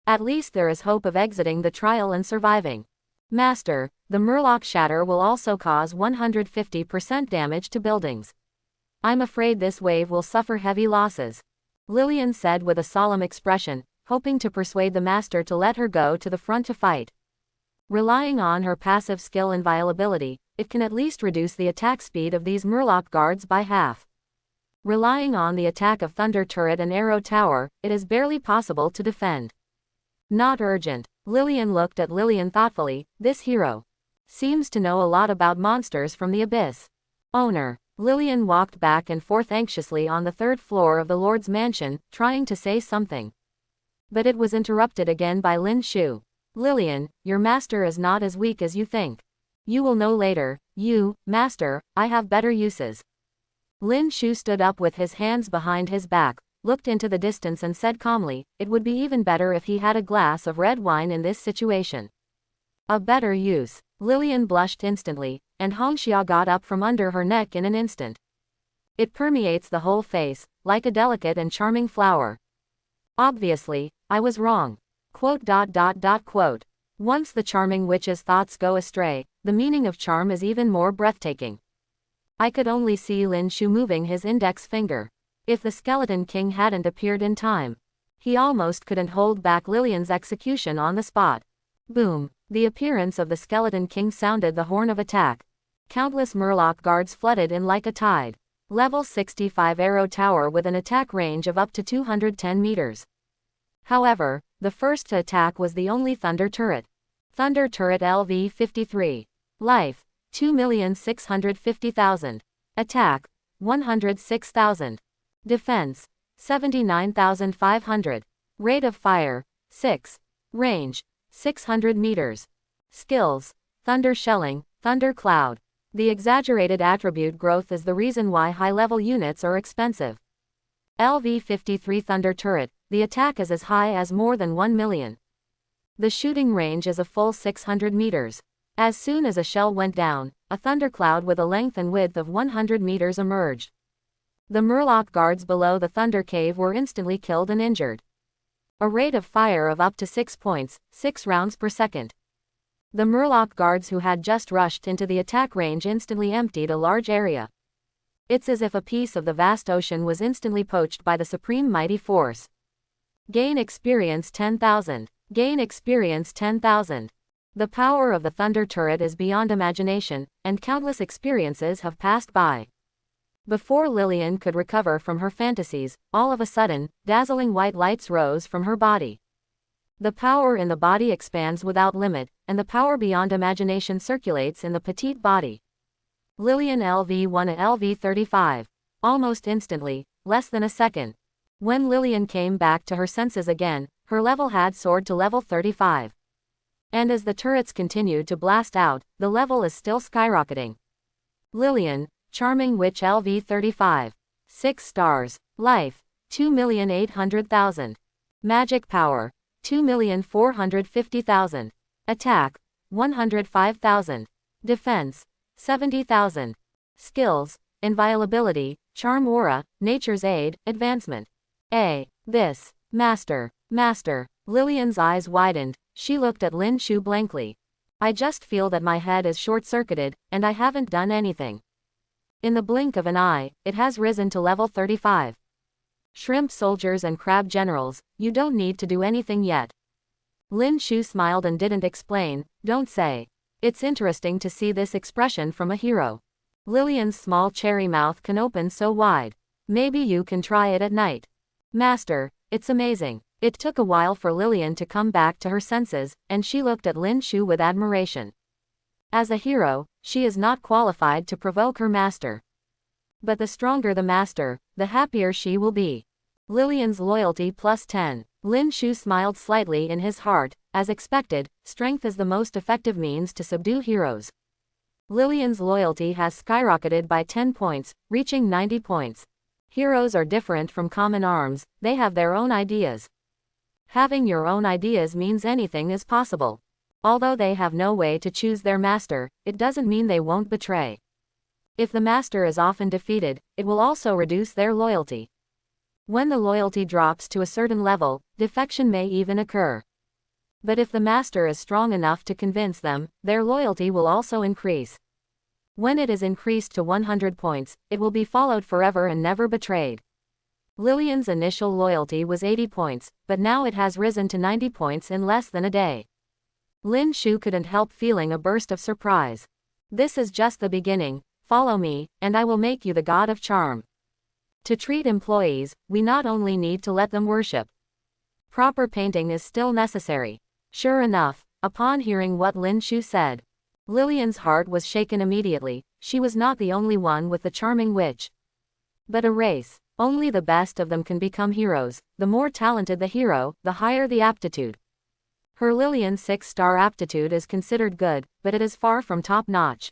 At least there is hope of exiting the trial and surviving. Master, the Murloc Shatter will also cause 150% damage to buildings. I'm afraid this wave will suffer heavy losses, Lillian said with a solemn expression, hoping to persuade the master to let her go to the front to fight. Relying on her passive skill inviolability, it can at least reduce the attack speed of these Murloc guards by half. Relying on the attack of Thunder Turret and Arrow Tower, it is barely possible to defend. Not urgent. Lillian looked at Lillian thoughtfully. This hero seems to know a lot about monsters from the abyss. Owner. Lillian walked back and forth anxiously on the 3rd floor of the Lord's mansion, trying to say something. But it was interrupted again by Lin Shu. Lillian, your master is not as weak as you think. You will know later. Master, I have better uses. Lin Shu stood up with his hands behind his back, looked into the distance and said calmly, it would be even better if he had a glass of red wine in this situation. A better use. Lillian blushed instantly, and Hongxia got up from under her neck in an instant. It permeates the whole face, like a delicate and charming flower. Obviously, I was wrong. Once the charming witch's thoughts go astray, the meaning of charm is even more breathtaking. I could only see Lin Shu moving his index finger. If the Skeleton King hadn't appeared in time, he almost couldn't hold back Lillian's execution on the spot. Boom! The appearance of the Skeleton King sounded the horn of attack. Countless Murloc guards flooded in like a tide. Level 65 Arrow Tower with an attack range of up to 210 meters. However, the first to attack was the only Thunder Turret. Thunder Turret LV-53. Life, 2,650,000. Attack, 106,000. Defense, 79,500. Rate of fire, 6. Range, 600 meters. Skills, Thunder Shelling, Thunder Cloud. The exaggerated attribute growth is the reason why high-level units are expensive. LV-53 Thunder Turret, the attack is as high as more than 1 million. The shooting range is a full 600 meters. As soon as a shell went down, a thundercloud with a length and width of 100 meters emerged. The Murloc guards below the Thunder Cave were instantly killed and injured. A rate of fire of up to 6 points, 6 rounds per second. The Murloc guards who had just rushed into the attack range instantly emptied a large area. It's as if a piece of the vast ocean was instantly poached by the supreme mighty force. Gain experience 10,000. Gain experience 10,000. The power of the Thunder Turret is beyond imagination, and countless experiences have passed by. Before Lillian could recover from her fantasies, all of a sudden, dazzling white lights rose from her body. The power in the body expands without limit, and the power beyond imagination circulates in the petite body. Lillian LV-1 a LV-35. Almost instantly, less than a second. When Lillian came back to her senses again, her level had soared to level 35. And as the turrets continued to blast out, the level is still skyrocketing. Lillian, Charming Witch LV-35. 6 stars. Life, 2,800,000. Magic power, 2,450,000. Attack, 105,000. Defense, 70,000. Skills, inviolability, charm aura, nature's aid, advancement. This. Master. Master. Lillian's eyes widened. She looked at Lin Shu blankly. I just feel that my head is short-circuited, and I haven't done anything. In the blink of an eye, it has risen to level 35. Shrimp soldiers and crab generals, you don't need to do anything yet. Lin Shu smiled and didn't explain. Don't say. It's interesting to see this expression from a hero. Lillian's small cherry mouth can open so wide. Maybe you can try it at night. Master, it's amazing. It took a while for Lillian to come back to her senses, and she looked at Lin Shu with admiration. As a hero, she is not qualified to provoke her master. But the stronger the master, the happier she will be. Lillian's loyalty plus 10. Lin Shu smiled slightly in his heart. As expected, strength is the most effective means to subdue heroes. Lillian's loyalty has skyrocketed by 10 points, reaching 90 points. Heroes are different from common arms, they have their own ideas. Having your own ideas means anything is possible. Although they have no way to choose their master, it doesn't mean they won't betray. If the master is often defeated, it will also reduce their loyalty. When the loyalty drops to a certain level, defection may even occur. But if the master is strong enough to convince them, their loyalty will also increase. When it is increased to 100 points, it will be followed forever and never betrayed. Lillian's initial loyalty was 80 points, but now it has risen to 90 points in less than a day. Lin Shu couldn't help feeling a burst of surprise. This is just the beginning. Follow me, and I will make you the god of charm. To treat employees, we not only need to let them worship. Proper painting is still necessary. Sure enough, upon hearing what Lin Shu said, Lillian's heart was shaken immediately. She was not the only one with the charming witch. But a race. Only the best of them can become heroes. The more talented the hero, the higher the aptitude. Her Lillian's 6-star aptitude is considered good, but it is far from top-notch.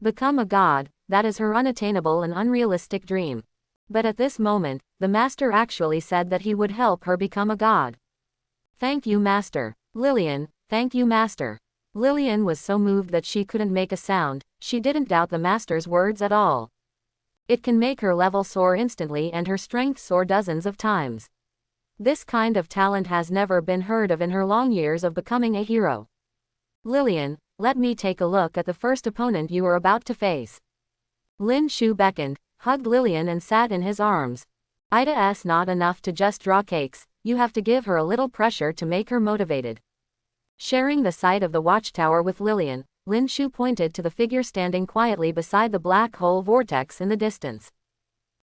Become a god, that is her unattainable and unrealistic dream. But at this moment, the master actually said that he would help her become a god. Thank you, master. Lillian, thank you, master. Lillian was so moved that she couldn't make a sound. She didn't doubt the master's words at all. It can make her level soar instantly and her strength soar dozens of times. This kind of talent has never been heard of in her long years of becoming a hero. Lillian, let me take a look at the first opponent you are about to face. Lin Shu beckoned, hugged Lillian and sat in his arms. It's not enough to just draw cakes, you have to give her a little pressure to make her motivated. Sharing the sight of the watchtower with Lillian, Lin Shu pointed to the figure standing quietly beside the black hole vortex in the distance.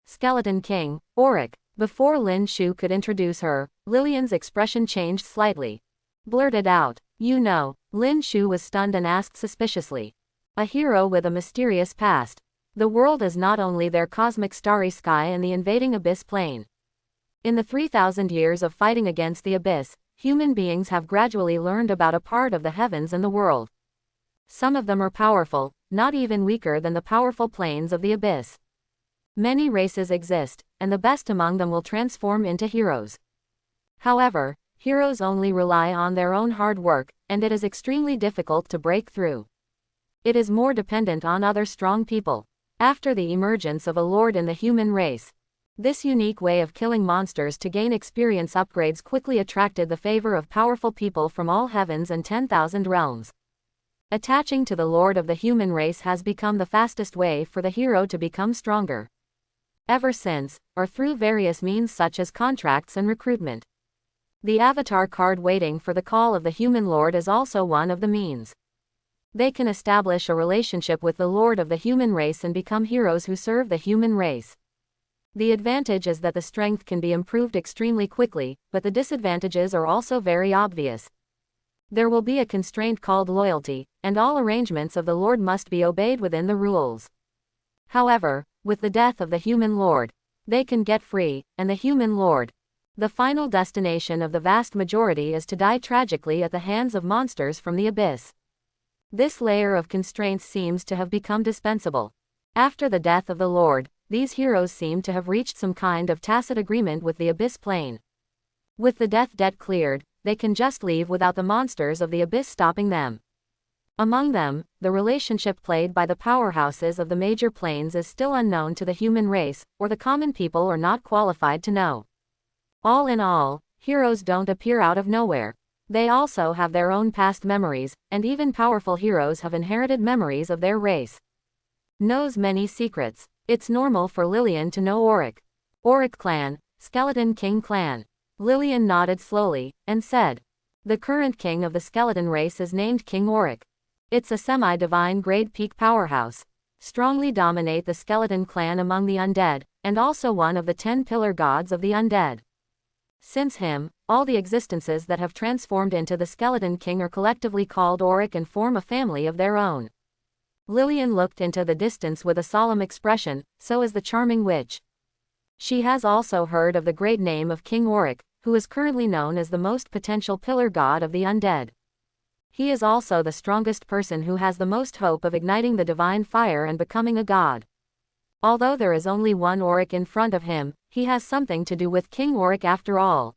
Skeleton King, Auric. Before Lin Shu could introduce her, Lillian's expression changed slightly. Blurted out, you know. Lin Shu was stunned and asked suspiciously. A hero with a mysterious past. The world is not only their cosmic starry sky and the invading abyss plane. In the 3,000 years of fighting against the abyss, human beings have gradually learned about a part of the heavens and the world. Some of them are powerful, not even weaker than the powerful planes of the abyss. Many races exist, and the best among them will transform into heroes. However, heroes only rely on their own hard work, and it is extremely difficult to break through. It is more dependent on other strong people. After the emergence of a lord in the human race, this unique way of killing monsters to gain experience upgrades quickly attracted the favor of powerful people from all heavens and 10,000 realms. Attaching to the lord of the human race has become the fastest way for the hero to become stronger. Ever since, or through various means such as contracts and recruitment. The avatar card waiting for the call of the human lord is also one of the means. They can establish a relationship with the lord of the human race and become heroes who serve the human race. The advantage is that the strength can be improved extremely quickly, but the disadvantages are also very obvious. There will be a constraint called loyalty, and all arrangements of the lord must be obeyed within the rules. However, with the death of the human lord, they can get free, and the human lord, the final destination of the vast majority, is to die tragically at the hands of monsters from the abyss. This layer of constraints seems to have become dispensable. After the death of the lord, these heroes seem to have reached some kind of tacit agreement with the abyss plane. With the death debt cleared, they can just leave without the monsters of the abyss stopping them. Among them, the relationship played by the powerhouses of the major planes is still unknown to the human race, or the common people are not qualified to know. All in all, heroes don't appear out of nowhere. They also have their own past memories, and even powerful heroes have inherited memories of their race. Knows many secrets. It's normal for Lillian to know Auric. Auric clan, Skeleton King clan. Lillian nodded slowly, and said, the current king of the skeleton race is named King Auric. It's a semi-divine grade peak powerhouse. Strongly dominate the skeleton clan among the undead, and also one of the 10 pillar gods of the undead. Since him, all the existences that have transformed into the Skeleton King are collectively called Auric and form a family of their own. Lillian looked into the distance with a solemn expression, so is the charming witch. She has also heard of the great name of King Auric, who is currently known as the most potential pillar god of the undead. He is also the strongest person who has the most hope of igniting the divine fire and becoming a god. Although there is only one Auric in front of him, he has something to do with King Auric after all.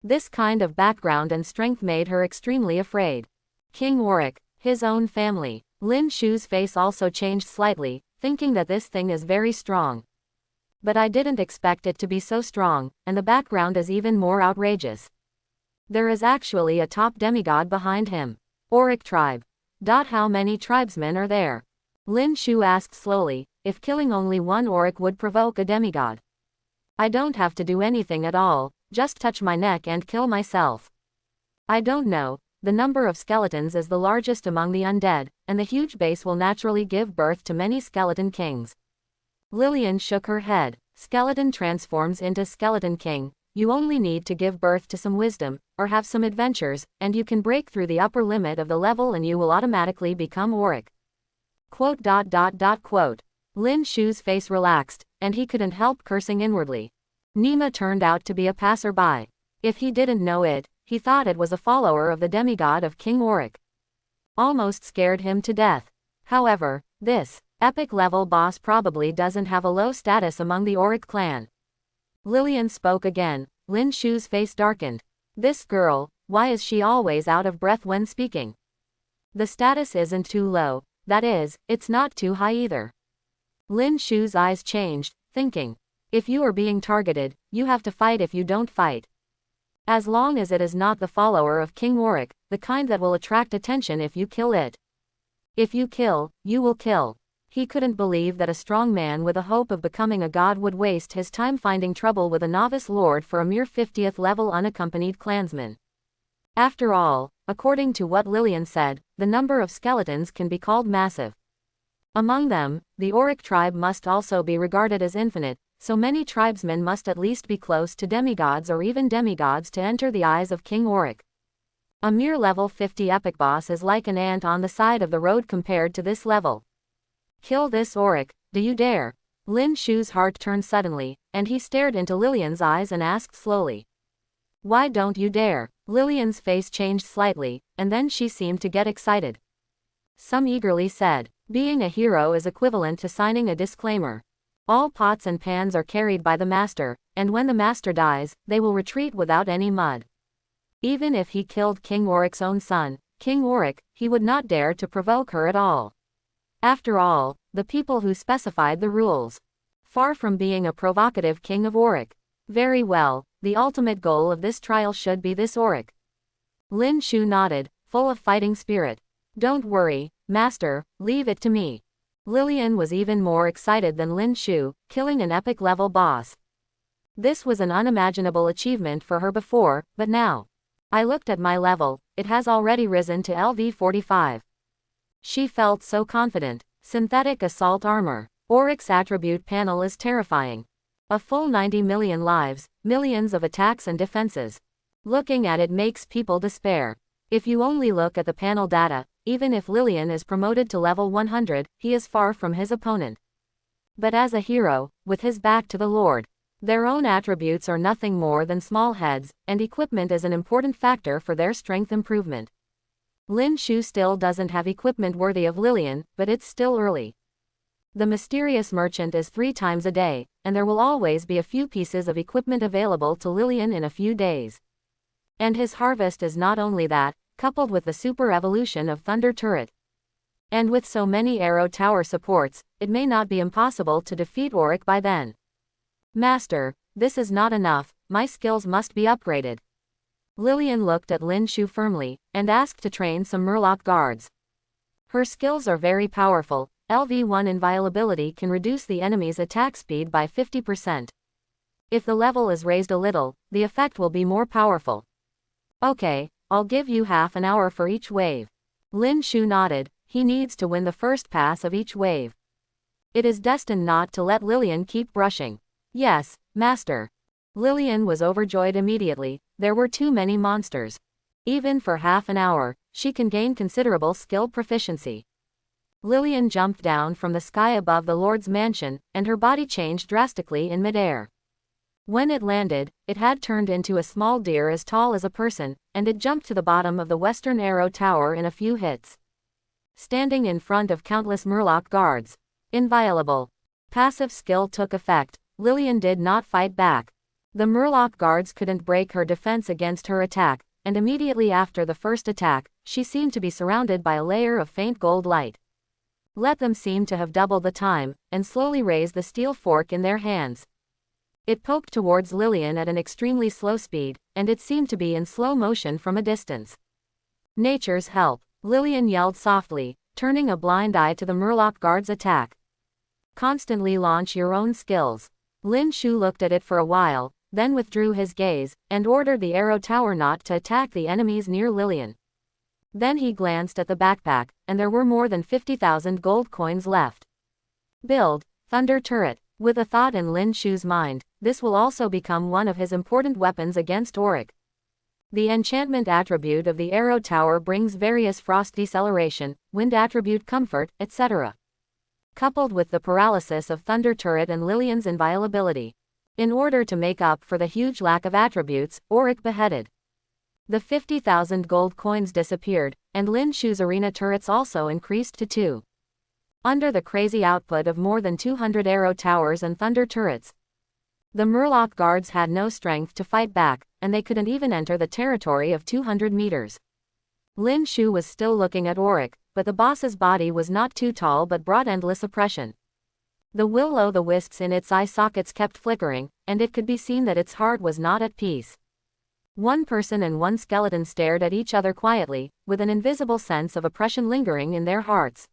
This kind of background and strength made her extremely afraid. King Auric, his own family. Lin Shu's face also changed slightly, thinking that this thing is very strong. But I didn't expect it to be so strong, and the background is even more outrageous. There is actually a top demigod behind him. Auric tribe. How many tribesmen are there? Lin Shu asked slowly, if killing only one Auric would provoke a demigod. I don't have to do anything at all, just touch my neck and kill myself. I don't know, the number of skeletons is the largest among the undead, and the huge base will naturally give birth to many skeleton kings. Lillian shook her head. Skeleton transforms into Skeleton King. You only need to give birth to some wisdom, or have some adventures, and you can break through the upper limit of the level and you will automatically become Auric. Quote. Lin Shu's face relaxed, and he couldn't help cursing inwardly. Nima turned out to be a passerby. If he didn't know it, he thought it was a follower of the demigod of King Auric. Almost scared him to death. However, this epic level boss probably doesn't have a low status among the Auric clan. Lillian spoke again. Lin Shu's face darkened. This girl, why is she always out of breath when speaking? The status isn't too low, that is, it's not too high either. Lin Shu's eyes changed, thinking. If you are being targeted, you have to fight if you don't fight. As long as it is not the follower of King Auric, the kind that will attract attention if you kill it. If you kill, you will kill. He couldn't believe that a strong man with a hope of becoming a god would waste his time finding trouble with a novice lord for a mere 50th level unaccompanied clansman. After all, according to what Lillian said, the number of skeletons can be called massive. Among them, the Auric tribe must also be regarded as infinite, so many tribesmen must at least be close to demigods or even demigods to enter the eyes of King Auric. A mere level 50 epic boss is like an ant on the side of the road compared to this level. Kill this Auric, do you dare? Lin Shu's heart turned suddenly, and he stared into Lillian's eyes and asked slowly. Why don't you dare? Lillian's face changed slightly, and then she seemed to get excited. Some eagerly said, being a hero is equivalent to signing a disclaimer. All pots and pans are carried by the master, and when the master dies, they will retreat without any mud. Even if he killed King Auric's own son, King Auric, he would not dare to provoke her at all. After all, the people who specified the rules. Far from being a provocative King of Auric. Very well, the ultimate goal of this trial should be this Auric. Lin Shu nodded, full of fighting spirit. Don't worry, master, leave it to me. Lillian was even more excited than Lin Shu, killing an epic level boss. This was an unimaginable achievement for her before, but now. I looked at my level, it has already risen to LV 45. She felt so confident. Synthetic assault armor. Auric's attribute panel is terrifying. A full 90 million lives, millions of attacks and defenses. Looking at it makes people despair. If you only look at the panel data, even if Lillian is promoted to level 100, he is far from his opponent. But as a hero, with his back to the Lord, their own attributes are nothing more than small heads, and equipment is an important factor for their strength improvement. Lin Shu still doesn't have equipment worthy of Lillian, but it's still early. The mysterious merchant is 3 times a day, and there will always be a few pieces of equipment available to Lillian in a few days. And his harvest is not only that, coupled with the super evolution of Thunder Turret. And with so many arrow tower supports, it may not be impossible to defeat Auric by then. Master, this is not enough, my skills must be upgraded. Lillian looked at Lin Shu firmly, and asked to train some Murloc guards. Her skills are very powerful. LV1 inviolability can reduce the enemy's attack speed by 50%. If the level is raised a little, the effect will be more powerful. Okay, I'll give you half an hour for each wave. Lin Shu nodded. He needs to win the first pass of each wave. It is destined not to let Lillian keep brushing. Yes, Master. Lillian was overjoyed immediately. There were too many monsters. Even for half an hour, she can gain considerable skill proficiency. Lillian jumped down from the sky above the Lord's mansion, and her body changed drastically in midair. When it landed, it had turned into a small deer as tall as a person, and it jumped to the bottom of the Western Arrow Tower in a few hits. Standing in front of countless Murloc guards. Inviolable. Passive skill took effect. Lillian did not fight back. The Murloc guards couldn't break her defense against her attack, and immediately after the first attack, she seemed to be surrounded by a layer of faint gold light. Let them seem to have doubled the time, and slowly raised the steel fork in their hands. It poked towards Lillian at an extremely slow speed, and it seemed to be in slow motion from a distance. Nature's help. Lillian yelled softly, turning a blind eye to the Murloc guard's attack. Constantly launch your own skills. Lin Shu looked at it for a while, then withdrew his gaze, and ordered the arrow tower not to attack the enemies near Lillian. Then he glanced at the backpack, and there were more than 50,000 gold coins left. Build, Thunder Turret. With a thought in Lin Shu's mind, this will also become one of his important weapons against Auric. The enchantment attribute of the arrow tower brings various frost deceleration, wind attribute comfort, etc. Coupled with the paralysis of Thunder Turret and Lillian's inviolability. In order to make up for the huge lack of attributes, Auric beheaded. The 50,000 gold coins disappeared, and Lin Shu's arena turrets also increased to 2. Under the crazy output of more than 200 arrow towers and thunder turrets, the Murloc guards had no strength to fight back, and they couldn't even enter the territory of 200 meters. Lin Shu was still looking at Auric, but the boss's body was not too tall but brought endless oppression. The will-o'-the-wisps in its eye sockets kept flickering, and it could be seen that its heart was not at peace. One person and one skeleton stared at each other quietly, with an invisible sense of oppression lingering in their hearts.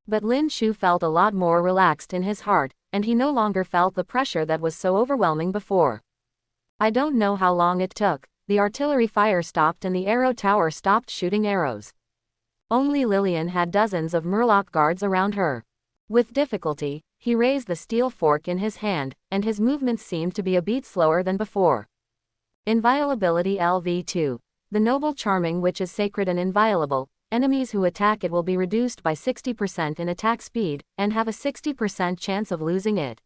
But Lin Shu felt a lot more relaxed in his heart, and he no longer felt the pressure that was so overwhelming before. I don't know how long it took. The artillery fire stopped and the arrow tower stopped shooting arrows. Only Lillian had dozens of Murloc guards around her. With difficulty, he raised the steel fork in his hand, and his movements seemed to be a beat slower than before. Inviolability LV2. The noble charming which is sacred and inviolable. Enemies who attack it will be reduced by 60% in attack speed, and have a 60% chance of losing it.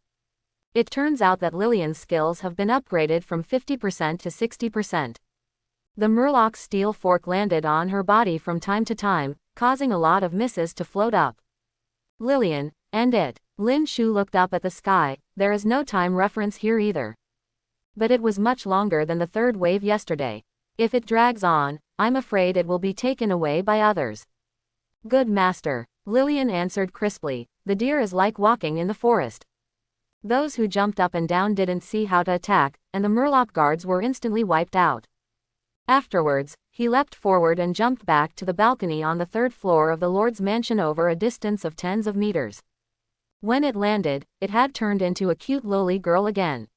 It turns out that Lillian's skills have been upgraded from 50% to 60%. The Murloc's steel fork landed on her body from time to time, causing a lot of misses to float up. Lillian, and it. Lin Shu looked up at the sky. There is no time reference here either. But it was much longer than the third wave yesterday. If it drags on, I'm afraid it will be taken away by others. Good master. Lillian answered crisply. The deer is like walking in the forest. Those who jumped up and down didn't see how to attack, and the Murloc guards were instantly wiped out. Afterwards, he leapt forward and jumped back to the balcony on the third floor of the Lord's mansion over a distance of tens of meters. When it landed, it had turned into a cute lowly girl again.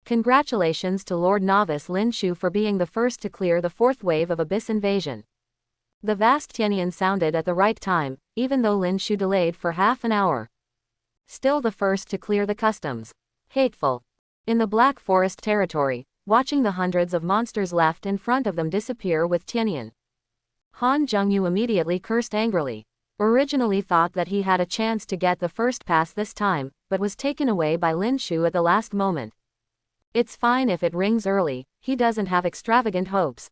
Congratulations to Lord Novice Lin Shu for being the first to clear the fourth wave of Abyss invasion. The vast Tianian sounded at the right time, even though Lin Shu delayed for half an hour. Still the first to clear the customs. Hateful. In the Black Forest territory, watching the hundreds of monsters left in front of them disappear with Tianian, Han Zhengyu immediately cursed angrily. Originally thought that he had a chance to get the first pass this time, but was taken away by Lin Shu at the last moment. It's fine if it rings early, he doesn't have extravagant hopes.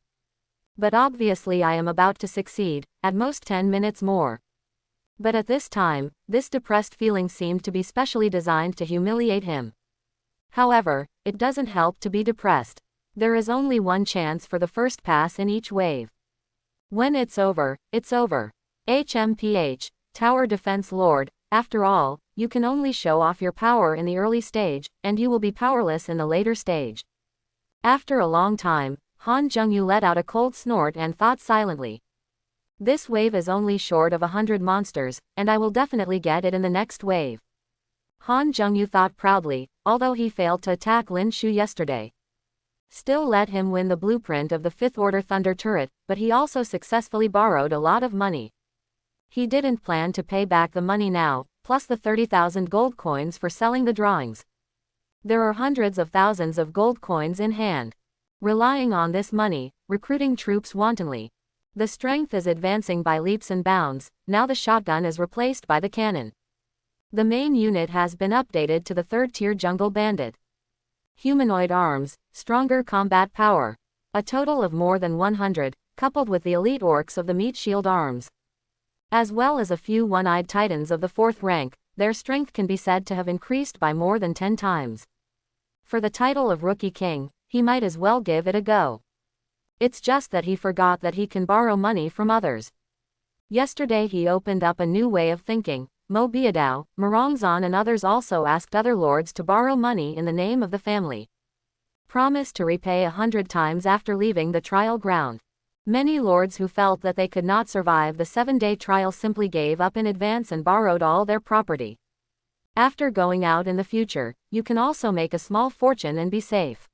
But obviously I am about to succeed, at most 10 minutes more. But at this time, this depressed feeling seemed to be specially designed to humiliate him. However, it doesn't help to be depressed. There is only one chance for the first pass in each wave. When it's over, it's over. HMPH, Tower Defense Lord, after all, you can only show off your power in the early stage, and you will be powerless in the later stage. After a long time, Han Jungyu let out a cold snort and thought silently. This wave is only short of 100 monsters, and I will definitely get it in the next wave. Han Jungyu thought proudly, although he failed to attack Lin Shu yesterday. Still let him win the blueprint of the 5th Order Thunder Turret, but he also successfully borrowed a lot of money. He didn't plan to pay back the money now, plus the 30,000 gold coins for selling the drawings. There are hundreds of thousands of gold coins in hand. Relying on this money, recruiting troops wantonly. The strength is advancing by leaps and bounds, now the shotgun is replaced by the cannon. The main unit has been updated to the 3rd-tier Jungle Bandit. Humanoid arms, stronger combat power. A total of more than 100, coupled with the elite orcs of the Meat Shield arms. As well as a few one-eyed titans of the 4th rank, their strength can be said to have increased by more than 10 times. For the title of Rookie King, he might as well give it a go. It's just that he forgot that he can borrow money from others. Yesterday he opened up a new way of thinking. Mo Biadao, Marongzon and others also asked other lords to borrow money in the name of the family. Promised to repay 100 times after leaving the trial ground. Many lords who felt that they could not survive the 7-day trial simply gave up in advance and borrowed all their property. After going out in the future, you can also make a small fortune and be safe.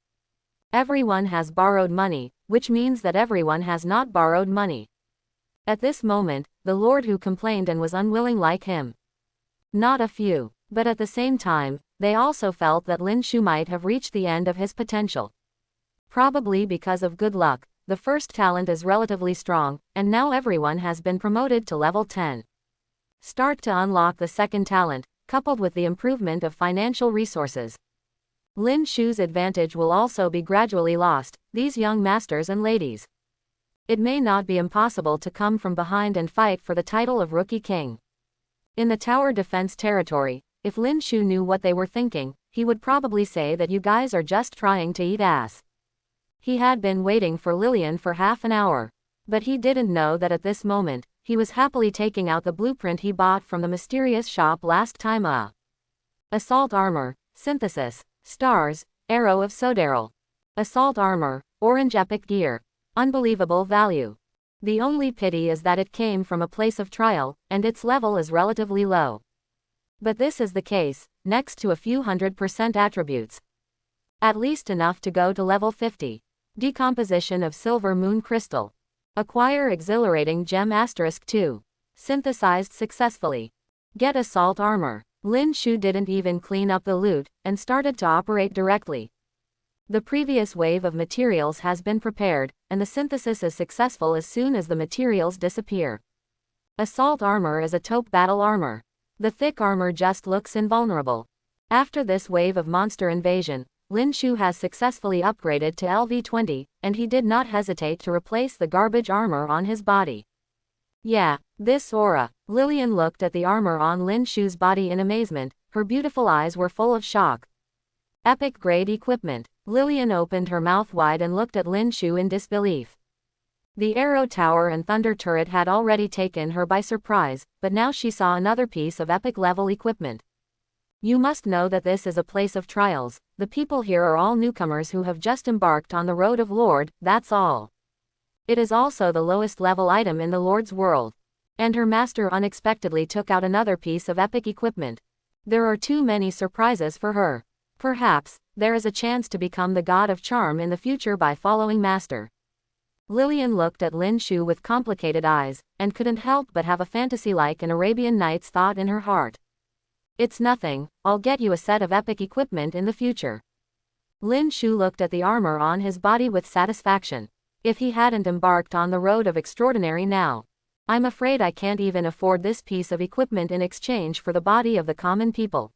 Everyone has borrowed money, which means that everyone has not borrowed money. At this moment, the lord who complained and was unwilling like him. Not a few, but at the same time, they also felt that Lin Shu might have reached the end of his potential. Probably because of good luck, the first talent is relatively strong, and now everyone has been promoted to level 10. Start to unlock the second talent, coupled with the improvement of financial resources. Lin Shu's advantage will also be gradually lost, these young masters and ladies. It may not be impossible to come from behind and fight for the title of Rookie King. In the tower defense territory, if Lin Shu knew what they were thinking, he would probably say that you guys are just trying to eat ass. He had been waiting for Lillian for half an hour. But he didn't know that at this moment, he was happily taking out the blueprint he bought from the mysterious shop last time. Assault armor, synthesis, stars, arrow of Sodaryl. Assault armor, orange epic gear. Unbelievable value. The only pity is that it came from a place of trial, and its level is relatively low. But this is the case, next to a few 100% attributes. At least enough to go to level 50. Decomposition of silver moon crystal. Acquire exhilarating gem *2. Synthesized successfully. Get assault armor. Lin Shu didn't even clean up the loot, and started to operate directly. The previous wave of materials has been prepared, and the synthesis is successful as soon as the materials disappear. Assault armor is a taupe battle armor. The thick armor just looks invulnerable. After this wave of monster invasion, Lin Shu has successfully upgraded to LV-20, and he did not hesitate to replace the garbage armor on his body. Yeah, this aura. Lillian looked at the armor on Lin Shu's body in amazement, her beautiful eyes were full of shock. Epic grade equipment. Lillian opened her mouth wide and looked at Lin Shu in disbelief. The arrow tower and thunder turret had already taken her by surprise, but now she saw another piece of epic level equipment. You must know that this is a place of trials. The people here are all newcomers who have just embarked on the road of Lord, that's all. It is also the lowest level item in the Lord's world. And her master unexpectedly took out another piece of epic equipment. There are too many surprises for her. Perhaps, there is a chance to become the god of charm in the future by following master. Lillian looked at Lin Shu with complicated eyes, and couldn't help but have a fantasy like an Arabian Nights thought in her heart. It's nothing, I'll get you a set of epic equipment in the future. Lin Shu looked at the armor on his body with satisfaction. If he hadn't embarked on the road of extraordinary now. I'm afraid I can't even afford this piece of equipment in exchange for the body of the common people.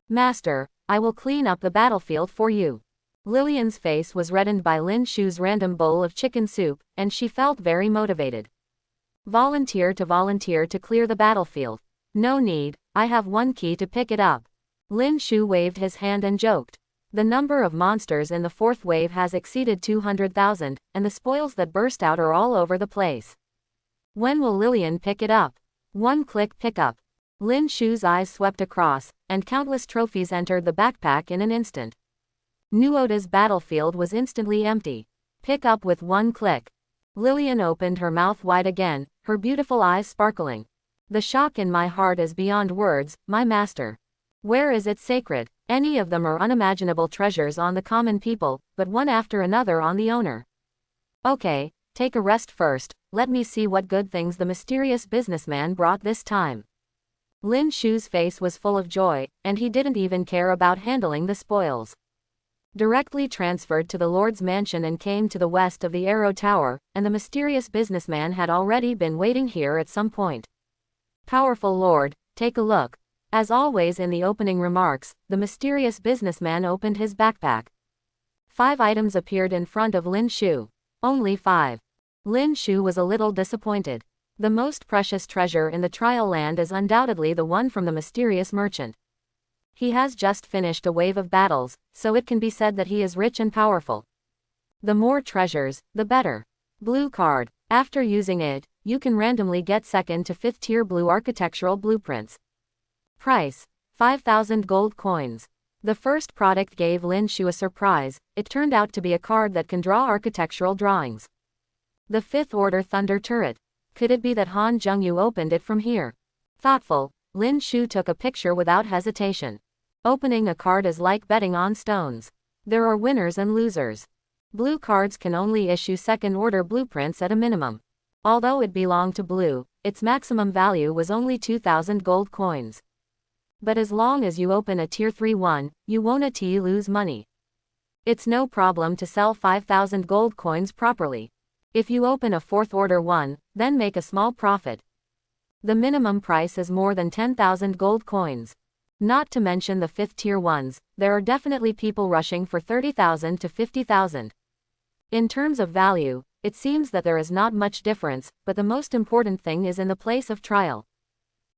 Master, I will clean up the battlefield for you. Lillian's face was reddened by Lin Shu's random bowl of chicken soup, and she felt very motivated. Volunteer to clear the battlefield. No need, I have one key to pick it up. Lin Shu waved his hand and joked. The number of monsters in the fourth wave has exceeded 200,000, and the spoils that burst out are all over the place. When will Lillian pick it up? One-click pickup. Lin Shu's eyes swept across, and countless trophies entered the backpack in an instant. Nuoda's battlefield was instantly empty. Pick up with one click. Lillian opened her mouth wide again, her beautiful eyes sparkling. The shock in my heart is beyond words, my master. Where is it sacred? Any of them are unimaginable treasures on the common people, but one after another on the owner. Okay, take a rest first, let me see what good things the mysterious businessman brought this time. Lin Shu's face was full of joy, and he didn't even care about handling the spoils. Directly transferred to the Lord's mansion and came to the west of the Arrow Tower, and the mysterious businessman had already been waiting here at some point. Powerful Lord, take a look. As always in the opening remarks, the mysterious businessman opened his backpack. 5 items appeared in front of Lin Shu. Only 5. Lin Shu was a little disappointed. The most precious treasure in the trial land is undoubtedly the one from the mysterious merchant. He has just finished a wave of battles, so it can be said that he is rich and powerful. The more treasures, the better. Blue card. After using it, you can randomly get 2nd to 5th tier blue architectural blueprints. Price: 5,000 gold coins. The first product gave Lin Shu a surprise. It turned out to be a card that can draw architectural drawings. The 5th order thunder turret. Could it be that Han Zhengyu opened it from here? Thoughtful, Lin Shu took a picture without hesitation. Opening a card is like betting on stones. There are winners and losers. Blue cards can only issue 2nd order blueprints at a minimum. Although it belonged to blue, its maximum value was only 2,000 gold coins. But as long as you open a tier 3 one, you won't lose money. It's no problem to sell 5,000 gold coins properly. If you open a 4th order one, then make a small profit. The minimum price is more than 10,000 gold coins. Not to mention the 5th tier ones, there are definitely people rushing for 30,000 to 50,000. In terms of value, it seems that there is not much difference, but the most important thing is in the place of trial.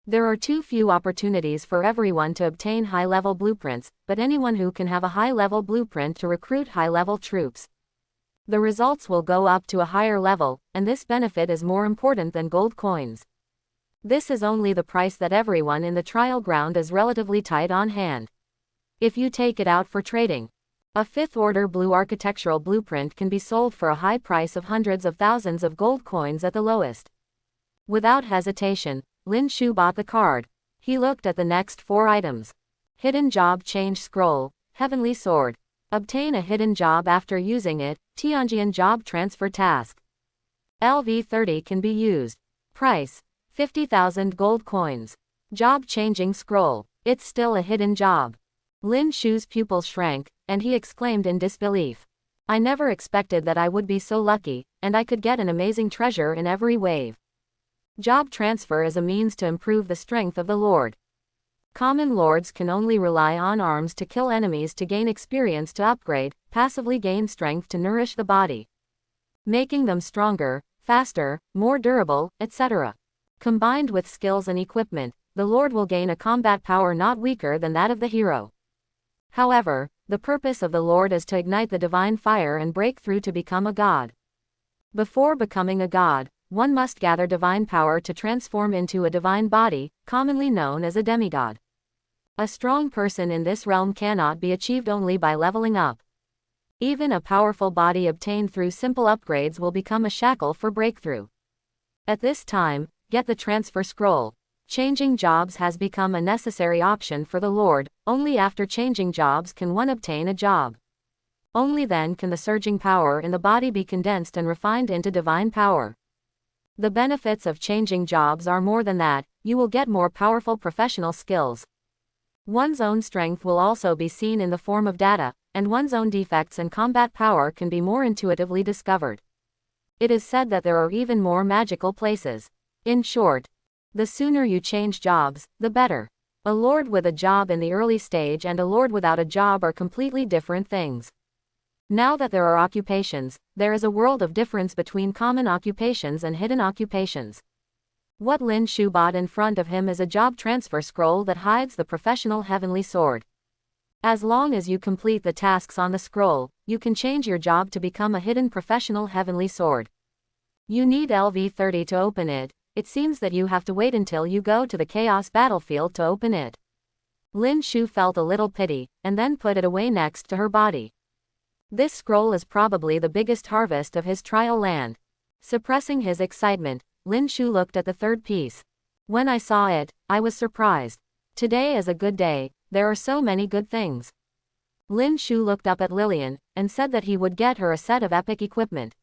There are too few opportunities for everyone to obtain high-level blueprints, but anyone who can have a high-level blueprint to recruit high-level troops. The results will go up to a higher level, and this benefit is more important than gold coins. This is only the price that everyone in the trial ground is relatively tight on hand. If you take it out for trading, a 5th order blue architectural blueprint can be sold for a high price of hundreds of thousands of gold coins at the lowest. Without hesitation, Lin Shu bought the card. He looked at the next 4 items. Hidden Job Change Scroll, Heavenly Sword. Obtain a hidden job after using it, Tianjian Job Transfer Task. LV30 can be used. Price: 50,000 gold coins. Job Changing Scroll. It's still a hidden job. Lin Shu's pupils shrank, and he exclaimed in disbelief. I never expected that I would be so lucky, and I could get an amazing treasure in every wave. Job transfer is a means to improve the strength of the Lord. Common lords can only rely on arms to kill enemies to gain experience to upgrade, passively gain strength to nourish the body, making them stronger, faster, more durable, etc. Combined with skills and equipment, the Lord will gain a combat power not weaker than that of the hero. However, the purpose of the Lord is to ignite the divine fire and break through to become a god. Before becoming a god, one must gather divine power to transform into a divine body, commonly known as a demigod. A strong person in this realm cannot be achieved only by leveling up. Even a powerful body obtained through simple upgrades will become a shackle for breakthrough. At this time, get the transfer scroll. Changing jobs has become a necessary option for the Lord. Only after changing jobs can one obtain a job. Only then can the surging power in the body be condensed and refined into divine power. The benefits of changing jobs are more than that. You will get more powerful professional skills. One's own strength will also be seen in the form of data, and one's own defects and combat power can be more intuitively discovered. It is said that there are even more magical places. In short, the sooner you change jobs, the better. A lord with a job in the early stage and a lord without a job are completely different things. Now that there are occupations, there is a world of difference between common occupations and hidden occupations. What Lin Shu bought in front of him is a job transfer scroll that hides the professional heavenly sword. As long as you complete the tasks on the scroll, you can change your job to become a hidden professional heavenly sword. You need LV30 to open it. it seems that you have to wait until you go to the Chaos Battlefield to open it. Lin Shu felt a little pity, and then put it away next to her body. This scroll is probably the biggest harvest of his trial land. Suppressing his excitement, Lin Shu looked at the third piece. When I saw it, I was surprised. Today is a good day, there are so many good things. Lin Shu looked up at Lillian, and said that he would get her a set of epic equipment.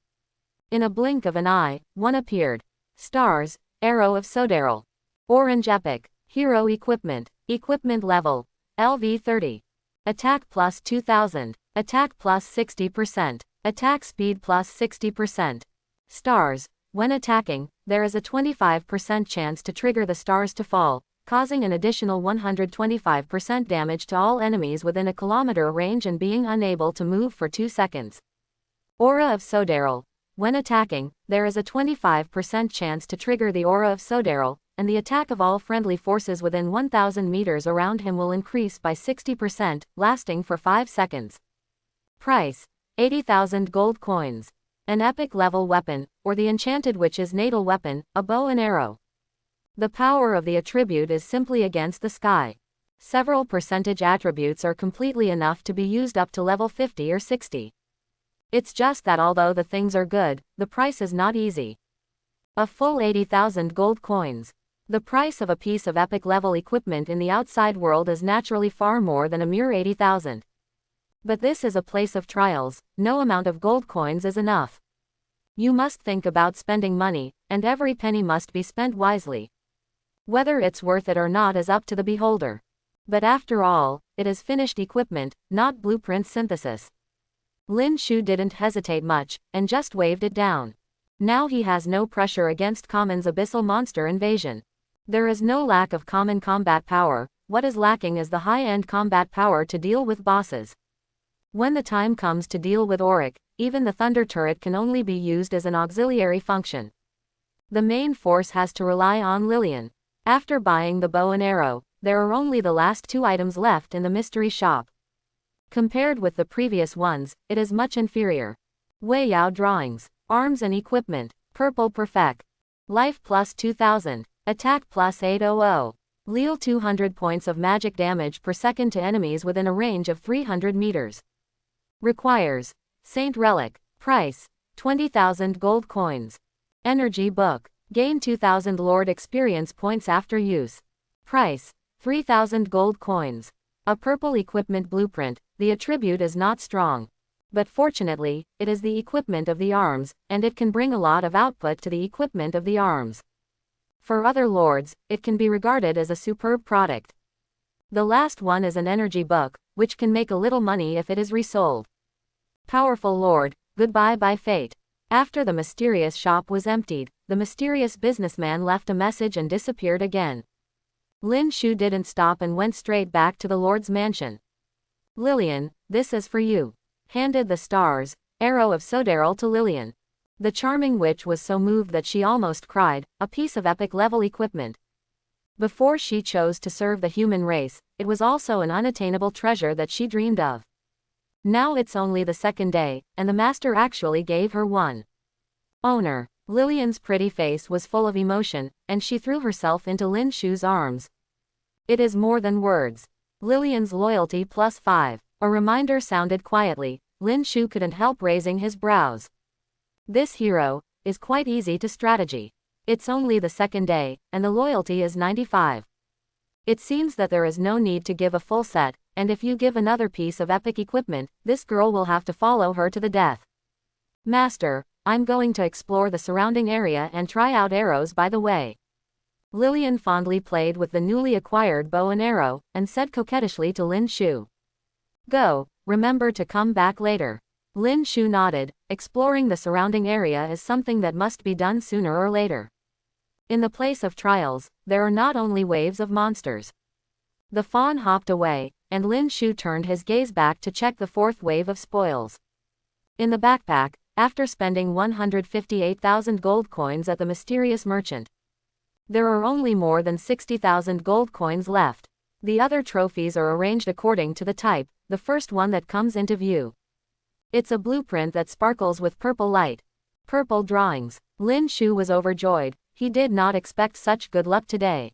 In a blink of an eye, one appeared. Stars, Arrow of Sodaryl. Orange Epic, Hero Equipment, Equipment Level, LV30. Attack plus 2000, Attack plus 60%, Attack Speed plus 60%. Stars, when attacking, there is a 25% chance to trigger the stars to fall, causing an additional 125% damage to all enemies within a kilometer range and being unable to move for 2 seconds. Aura of Sodaryl. When attacking, there is a 25% chance to trigger the Aura of Sodaryl, and the attack of all friendly forces within 1000 meters around him will increase by 60%, lasting for 5 seconds. Price: 80,000 gold coins. An epic level weapon, or the Enchanted Witch's natal weapon, a bow and arrow. The power of the attribute is simply against the sky. Several percentage attributes are completely enough to be used up to level 50 or 60. It's just that although the things are good, the price is not easy. A full 80,000 gold coins. The price of a piece of epic level equipment in the outside world is naturally far more than a mere 80,000. But this is a place of trials, no amount of gold coins is enough. You must think about spending money, and every penny must be spent wisely. Whether it's worth it or not is up to the beholder. But after all, it is finished equipment, not blueprint synthesis. Lin Shu didn't hesitate much, and just waved it down. Now he has no pressure against Common's abyssal monster invasion. There is no lack of common combat power, what is lacking is the high-end combat power to deal with bosses. When the time comes to deal with Auric, even the Thunder Turret can only be used as an auxiliary function. The main force has to rely on Lillian. After buying the bow and arrow, there are only the last 2 items left in the mystery shop. Compared with the previous ones, it is much inferior. Wei Yao drawings, arms and equipment, purple perfect. Life plus 2000, attack plus 800. Deal 200 points of magic damage per second to enemies within a range of 300 meters. Requires Saint Relic. Price: 20,000 gold coins. Energy Book. Gain 2,000 Lord experience points after use. Price: 3,000 gold coins. A purple equipment blueprint. The attribute is not strong. But fortunately, it is the equipment of the arms, and it can bring a lot of output to the equipment of the arms. For other lords, it can be regarded as a superb product. The last one is an energy book, which can make a little money if it is resold. Powerful lord, goodbye by fate. After the mysterious shop was emptied, the mysterious businessman left a message and disappeared again. Lin Shu didn't stop and went straight back to the lord's mansion. Lillian, this is for you. Handed the stars, Arrow of Sodaryl to Lillian. The charming witch was so moved that she almost cried, a piece of epic level equipment. Before she chose to serve the human race, it was also an unattainable treasure that she dreamed of. Now it's only the second day, and the master actually gave her one. Owner. Lillian's pretty face was full of emotion, and she threw herself into Lin Shu's arms. It is more than words. Lillian's loyalty plus 5. A reminder sounded quietly. Lin Shu couldn't help raising his brows. This hero is quite easy to strategy. It's only the second day, and the loyalty is 95. It seems that there is no need to give a full set, and if you give another piece of epic equipment, this girl will have to follow her to the death. Master, I'm going to explore the surrounding area and try out arrows by the way. Lillian fondly played with the newly acquired bow and arrow, and said coquettishly to Lin Shu. Go, remember to come back later. Lin Shu nodded. Exploring the surrounding area is something that must be done sooner or later. In the place of trials, there are not only waves of monsters. The fawn hopped away, and Lin Shu turned his gaze back to check the 4th wave of spoils. In the backpack, after spending 158,000 gold coins at the mysterious merchant, there are only more than 60,000 gold coins left. The other trophies are arranged according to the type, the first one that comes into view. It's a blueprint that sparkles with purple light. Purple drawings. Lin Shu was overjoyed. he did not expect such good luck today.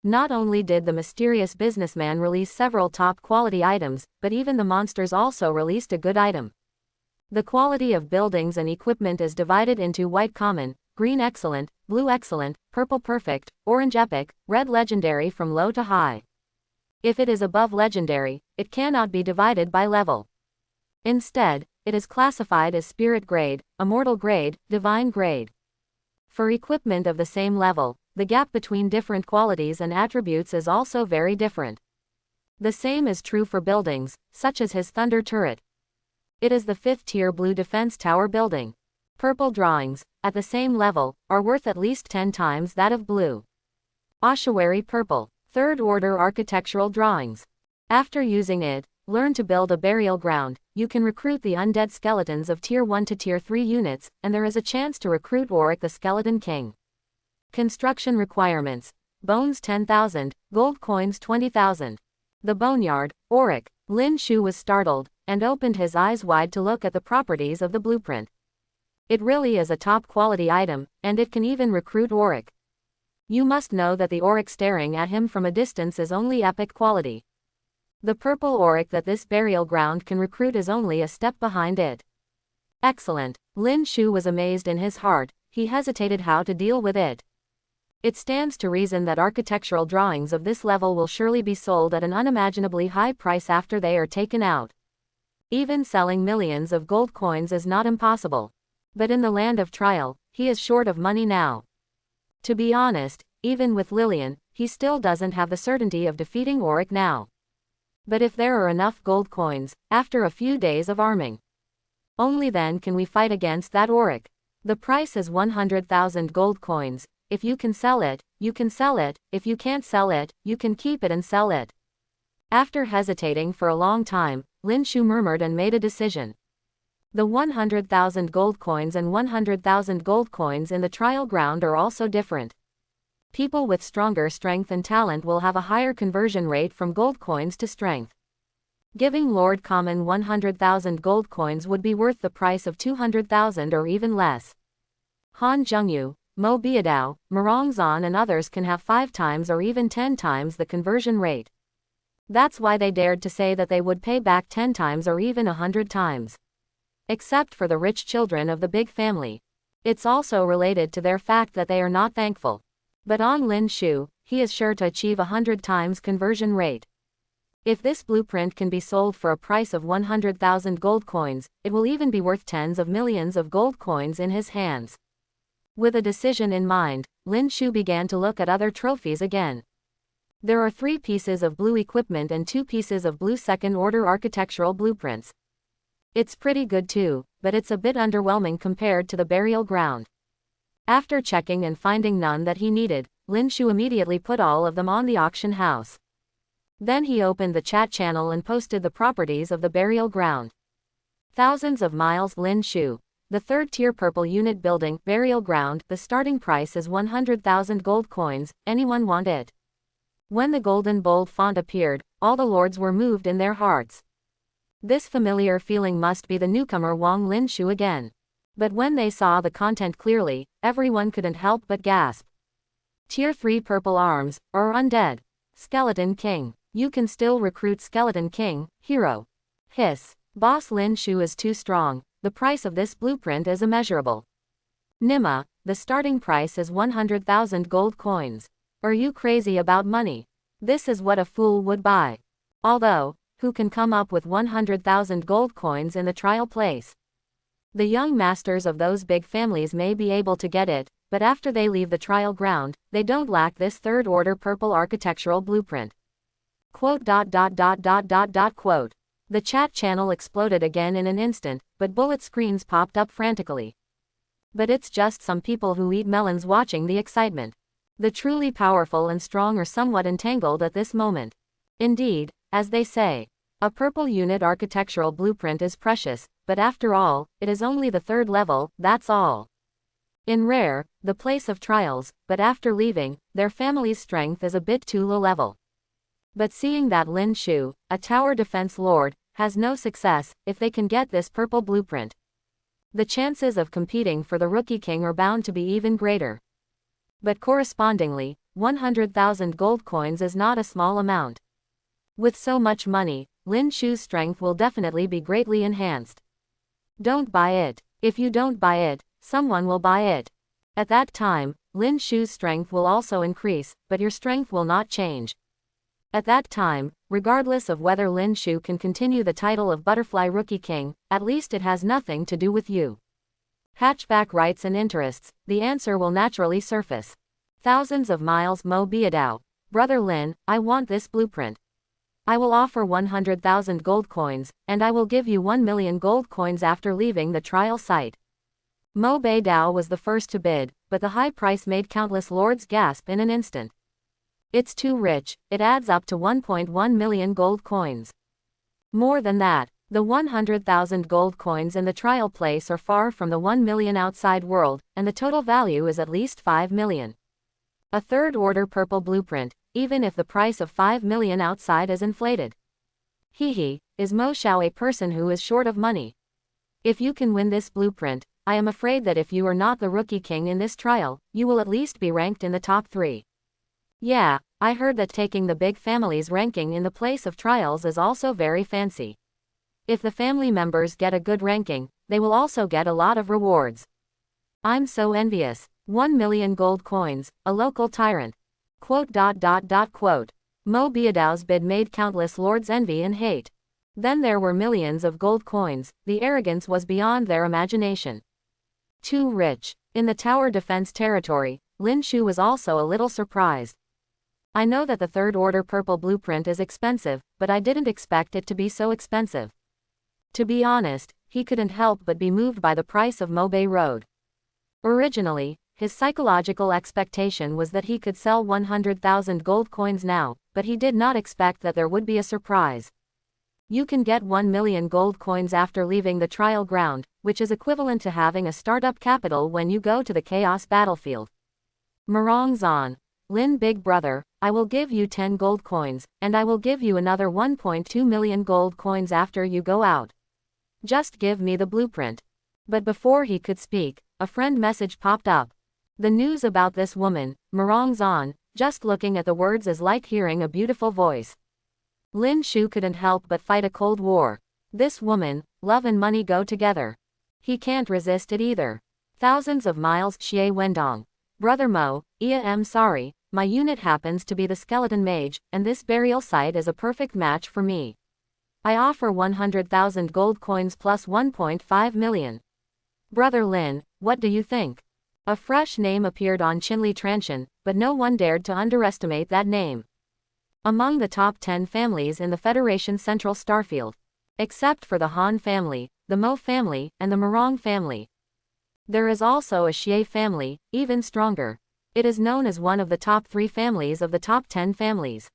Not only did the mysterious businessman release several top-quality items, but even the monsters also released a good item. The quality of buildings and equipment is divided into white common, green excellent, blue excellent, purple perfect, orange epic, red legendary from low to high. If it is above legendary, it cannot be divided by level. Instead, it is classified as spirit grade, immortal grade, divine grade. For equipment of the same level, the gap between different qualities and attributes is also very different. The same is true for buildings, such as his thunder turret. It is the 5th tier blue defense tower building. Purple drawings, at the same level, are worth at least 10 times that of blue. Ossuary purple, 3rd order architectural drawings. After using it, learn to build a burial ground. You can recruit the undead skeletons of tier 1 to tier 3 units, and there is a chance to recruit Auric the Skeleton King. Construction requirements: bones 10,000, gold coins 20,000. The Boneyard, Auric. Lin Shu was startled, and opened his eyes wide to look at the properties of the blueprint. It really is a top-quality item, and it can even recruit Auric. You must know that the Auric staring at him from a distance is only epic quality. The purple Auric that this burial ground can recruit is only a step behind it. Excellent. Lin Shu was amazed in his heart. He hesitated how to deal with it. It stands to reason that architectural drawings of this level will surely be sold at an unimaginably high price after they are taken out. Even selling millions of gold coins is not impossible. But in the land of trial, he is short of money now. To be honest, even with Lillian, he still doesn't have the certainty of defeating Auric now. But if there are enough gold coins, after a few days of arming, only then can we fight against that Auric. The price is 100,000 gold coins. If you can sell it, you can sell it. If you can't sell it, you can keep it and sell it. After hesitating for a long time, Lin Shu murmured and made a decision. The 100,000 gold coins and 100,000 gold coins in the trial ground are also different. People with stronger strength and talent will have a higher conversion rate from gold coins to strength. Giving Lord Common 100,000 gold coins would be worth the price of 200,000 or even less. Han Zhengyu, Mo Biadao, Murong Zan and others can have 5 times or even 10 times the conversion rate. That's why they dared to say that they would pay back 10 times or even 100 times. Except for the rich children of the big family. It's also related to their fact that they are not thankful. But on Lin Shu, he is sure to achieve 100 times conversion rate. If this blueprint can be sold for a price of 100,000 gold coins, it will even be worth tens of millions of gold coins in his hands. With a decision in mind, Lin Shu began to look at other trophies again. There are 3 pieces of blue equipment and 2 pieces of blue second-order architectural blueprints. It's pretty good too, but it's a bit underwhelming compared to the burial ground. After checking and finding none that he needed, Lin Shu immediately put all of them on the auction house. Then he opened the chat channel and posted the properties of the burial ground. Thousands of miles. Lin Shu. The 3rd tier purple unit building, burial ground. The starting price is 100,000 gold coins. Anyone want it? When the golden bold font appeared, all the lords were moved in their hearts. This familiar feeling must be the newcomer Wang Lin Shu again. But when they saw the content clearly, everyone couldn't help but gasp. Tier 3 purple arms, or undead. Skeleton King. You can still recruit Skeleton King, hero. Hiss. Boss Lin Shu is too strong. The price of this blueprint is immeasurable. Nima, the starting price is 100,000 gold coins. Are you crazy about money? This is what a fool would buy. Although, who can come up with 100,000 gold coins in the trial place? The young masters of those big families may be able to get it, but after they leave the trial ground, they don't lack this 3rd order purple architectural blueprint. Quote. The chat channel exploded again in an instant, but bullet screens popped up frantically. But it's just some people who eat melons watching the excitement. The truly powerful and strong are somewhat entangled at this moment. Indeed, as they say, a purple unit architectural blueprint is precious, but after all, it is only the 3rd level, that's all. In rare, the place of trials, but after leaving, their family's strength is a bit too low level. But seeing that Lin Shu, a tower defense lord, has no success, if they can get this purple blueprint, the chances of competing for the Rookie King are bound to be even greater. But correspondingly, 100,000 gold coins is not a small amount. With so much money, Lin Shu's strength will definitely be greatly enhanced. Don't buy it. If you don't buy it, someone will buy it. At that time, Lin Shu's strength will also increase, but your strength will not change. At that time, regardless of whether Lin Shu can continue the title of Butterfly Rookie King, at least it has nothing to do with you. Hatchback rights and interests, the answer will naturally surface. Thousands of miles Mo Biadao. Brother Lin, I want this blueprint. I will offer 100,000 gold coins, and I will give you 1 million gold coins after leaving the trial site. Mo Biadao was the first to bid, but the high price made countless lords gasp in an instant. It's too rich, it adds up to 1.1 million gold coins. More than that, the 100,000 gold coins in the trial place are far from the 1 million outside world, and the total value is at least 5 million. A third-order purple blueprint, even if the price of 5 million outside is inflated. Is Mo Xiao a person who is short of money? If you can win this blueprint, I am afraid that if you are not the Rookie King in this trial, you will at least be ranked in the top 3. Yeah, I heard that taking the big family's ranking in the place of trials is also very fancy. If the family members get a good ranking, they will also get a lot of rewards. I'm so envious. 1 million gold coins, a local tyrant. Quote. Mo Biadao's bid made countless lords envy and hate. Then there were millions of gold coins, the arrogance was beyond their imagination. Too rich. In the tower defense territory, Lin Shu was also a little surprised. I know that the third-order purple blueprint is expensive, but I didn't expect it to be so expensive. To be honest, he couldn't help but be moved by the price of Mo Bei Road. Originally, his psychological expectation was that he could sell 100,000 gold coins now, but he did not expect that there would be a surprise. You can get 1 million gold coins after leaving the trial ground, which is equivalent to having a startup capital when you go to the chaos battlefield. Murong Zan. Lin Big Brother, I will give you 10 gold coins, and I will give you another 1.2 million gold coins after you go out. Just give me the blueprint. But before he could speak, a friend message popped up. The news about this woman, Murong Zan, just looking at the words is like hearing a beautiful voice. Lin Shu couldn't help but fight a cold war. This woman, love and money go together. He can't resist it either. Thousands of miles Xie Wendong. Brother Mo, I'm sorry, my unit happens to be the skeleton mage, and this burial site is a perfect match for me. I offer 100,000 gold coins plus 1.5 million. Brother Lin, what do you think? A fresh name appeared on Qinli Transhan, but no one dared to underestimate that name. Among the top 10 families in the Federation Central Starfield. Except for the Han family, the Mo family, and the Murong family. There is also a Xie family, even stronger. It is known as one of the top 3 families of the top 10 families.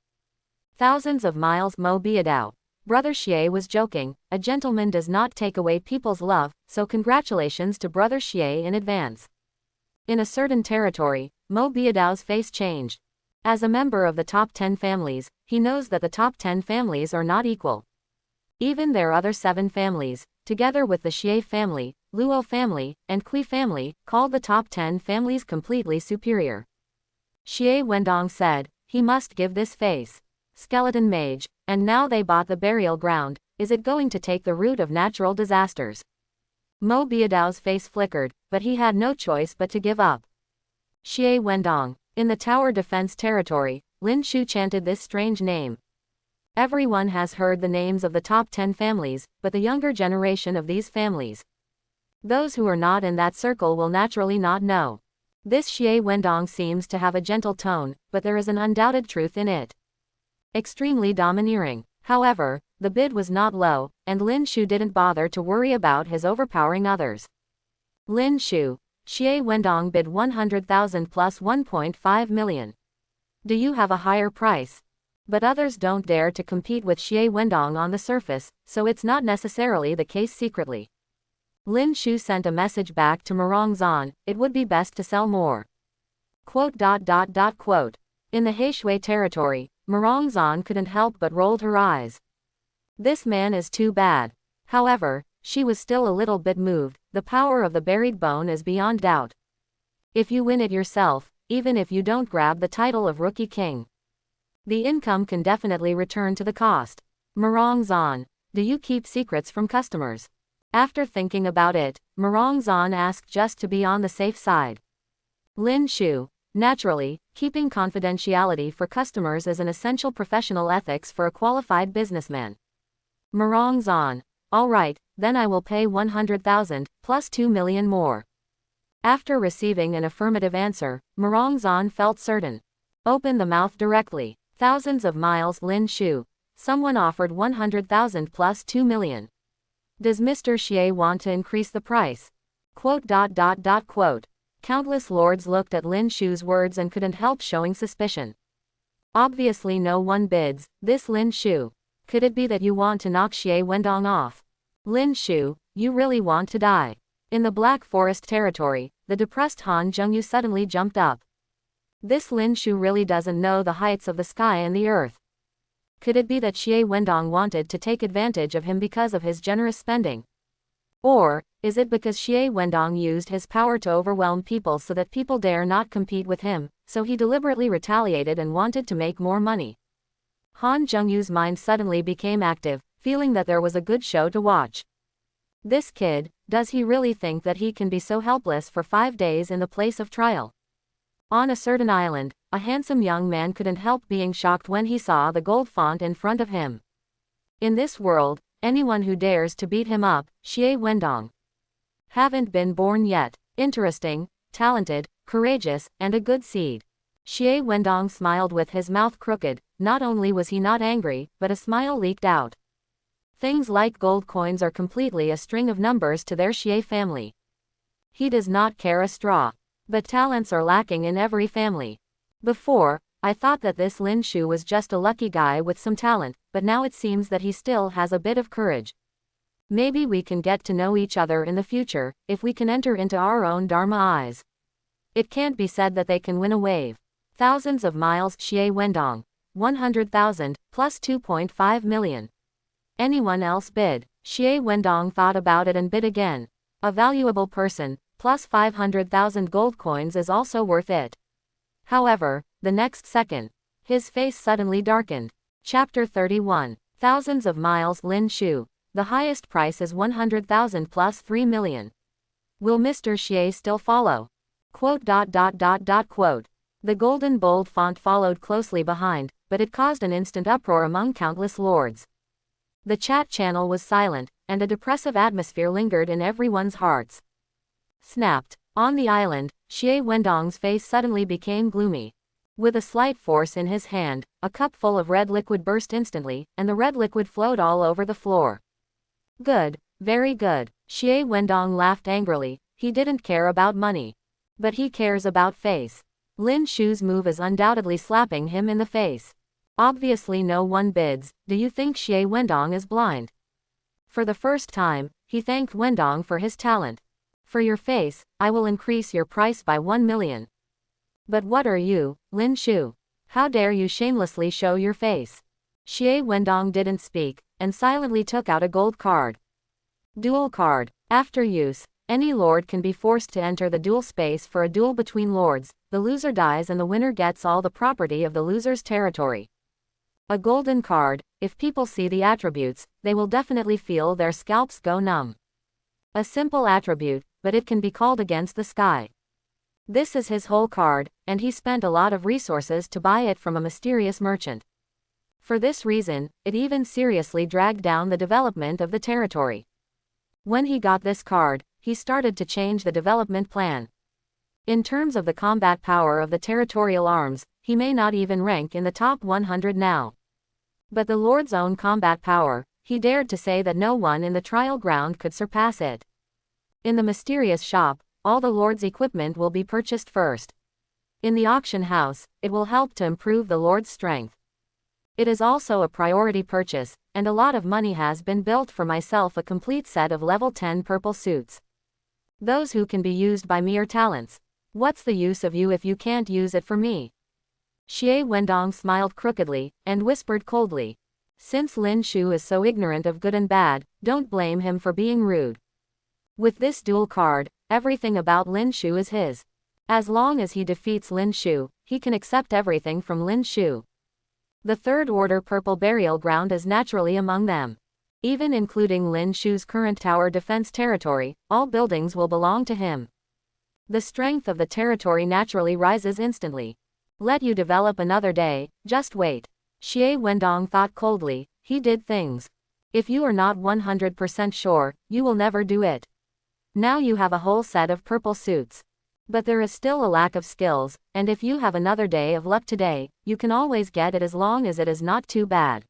Thousands of miles Mo Biadao. Brother Xie was joking, a gentleman does not take away people's love, so congratulations to Brother Xie in advance. In a certain territory, Mo Biadao's face changed. As a member of the top 10 families, he knows that the top 10 families are not equal. Even their other 7 families, together with the Xie family, Luo family, and Kui family, called the top 10 families completely superior. Xie Wendong said, he must give this face. Skeleton mage, and now they bought the burial ground, is it going to take the route of natural disasters? Mo Biadao's face flickered, but he had no choice but to give up. Xie Wendong. In the tower defense territory, Lin Shu chanted this strange name. Everyone has heard the names of the top 10 families, but the younger generation of these families. Those who are not in that circle will naturally not know. This Xie Wendong seems to have a gentle tone, but there is an undoubted truth in it. Extremely domineering. However, the bid was not low, and Lin Shu didn't bother to worry about his overpowering others. Lin Shu. Xie Wendong bid 100,000 plus 1.5 million. Do you have a higher price? But others don't dare to compete with Xie Wendong on the surface, so it's not necessarily the case secretly. Lin Shu sent a message back to Murong Zan, it would be best to sell more. Quote. In the Heishui territory, Murong Zan couldn't help but rolled her eyes. This man is too bad. However, she was still a little bit moved, the power of the buried bone is beyond doubt. If you win it yourself, even if you don't grab the title of Rookie King. The income can definitely return to the cost. Murong Zan, do you keep secrets from customers? After thinking about it, Murong Zan asked just to be on the safe side. Lin Shu, naturally, keeping confidentiality for customers is an essential professional ethics for a qualified businessman. Murong Zan, alright, then I will pay 100,000, plus 2 million more. After receiving an affirmative answer, Murong Zan felt certain. Open the mouth directly. Thousands of miles. Lin Shu. Someone offered 100,000 plus 2 million. Does Mr. Xie want to increase the price? Quote. Countless lords looked at Lin Shu's words and couldn't help showing suspicion. Obviously no one bids. This Lin Shu. Could it be that you want to knock Xie Wendong off? Lin Shu, you really want to die? In the Black Forest territory, the depressed Han Zhengyu suddenly jumped up. This Lin Shu really doesn't know the heights of the sky and the earth. Could it be that Xie Wendong wanted to take advantage of him because of his generous spending? Or, is it because Xie Wendong used his power to overwhelm people so that people dare not compete with him, so he deliberately retaliated and wanted to make more money? Han Zhengyu's mind suddenly became active, feeling that there was a good show to watch. This kid, does he really think that he can be so helpless for 5 days in the place of trial? On a certain island, a handsome young man couldn't help being shocked when he saw the gold font in front of him. In this world, anyone who dares to beat him up, Xie Wendong. Haven't been born yet. Interesting, talented, courageous, and a good seed. Xie Wendong smiled with his mouth crooked. Not only was he not angry, but a smile leaked out. Things like gold coins are completely a string of numbers to their Xie family. He does not care a straw. But talents are lacking in every family. Before, I thought that this Lin Shu was just a lucky guy with some talent, but now it seems that he still has a bit of courage. Maybe we can get to know each other in the future, if we can enter into our own Dharma eyes. It can't be said that they can win a wave. Thousands of miles. Xie Wendong. 100,000, plus 2.5 million. Anyone else bid? Xie Wendong thought about it and bid again. A valuable person, plus 500,000 gold coins is also worth it. However, the next second, his face suddenly darkened. Chapter 31. Thousands of miles. Lin Shu. The highest price is 100,000 plus 3 million. Will Mr. Xie still follow? Quote. The golden bold font followed closely behind, but it caused an instant uproar among countless lords. The chat channel was silent, and a depressive atmosphere lingered in everyone's hearts. Snapped. On the island, Xie Wendong's face suddenly became gloomy. With a slight force in his hand, a cup full of red liquid burst instantly, and the red liquid flowed all over the floor. Good, very good. Xie Wendong laughed angrily. He didn't care about money. But he cares about face. Lin Shu's move is undoubtedly slapping him in the face. Obviously no one bids. Do you think Xie Wendong is blind? For the first time, he thanked Wendong for his talent. For your face, I will increase your price by 1 million. But what are you, Lin Shu? How dare you shamelessly show your face? Xie Wendong didn't speak, and silently took out a gold card. Duel card. After use, any lord can be forced to enter the duel space for a duel between lords. The loser dies and the winner gets all the property of the loser's territory. A golden card. If people see the attributes, they will definitely feel their scalps go numb. A simple attribute, but it can be called against the sky. This is his whole card, and he spent a lot of resources to buy it from a mysterious merchant. For this reason, it even seriously dragged down the development of the territory. When he got this card, he started to change the development plan. In terms of the combat power of the territorial arms, he may not even rank in the top 100 now. But the Lord's own combat power, he dared to say that no one in the trial ground could surpass it. In the mysterious shop, all the Lord's equipment will be purchased first. In the auction house, it will help to improve the Lord's strength. It is also a priority purchase, and a lot of money has been built for myself, a complete set of level 10 purple suits. Those who can be used by mere talents. What's the use of you if you can't use it for me? Xie Wendong smiled crookedly, and whispered coldly. Since Lin Shu is so ignorant of good and bad, don't blame him for being rude. With this dual card, everything about Lin Shu is his. As long as he defeats Lin Shu, he can accept everything from Lin Shu. The Third Order Purple Burial Ground is naturally among them. Even including Lin Shu's current tower defense territory, all buildings will belong to him. The strength of the territory naturally rises instantly. Let you develop another day, just wait. Xie Wendong thought coldly, he did things. If you are not 100% sure, you will never do it. Now you have a whole set of purple suits. But there is still a lack of skills, and if you have another day of luck today, you can always get it as long as it is not too bad.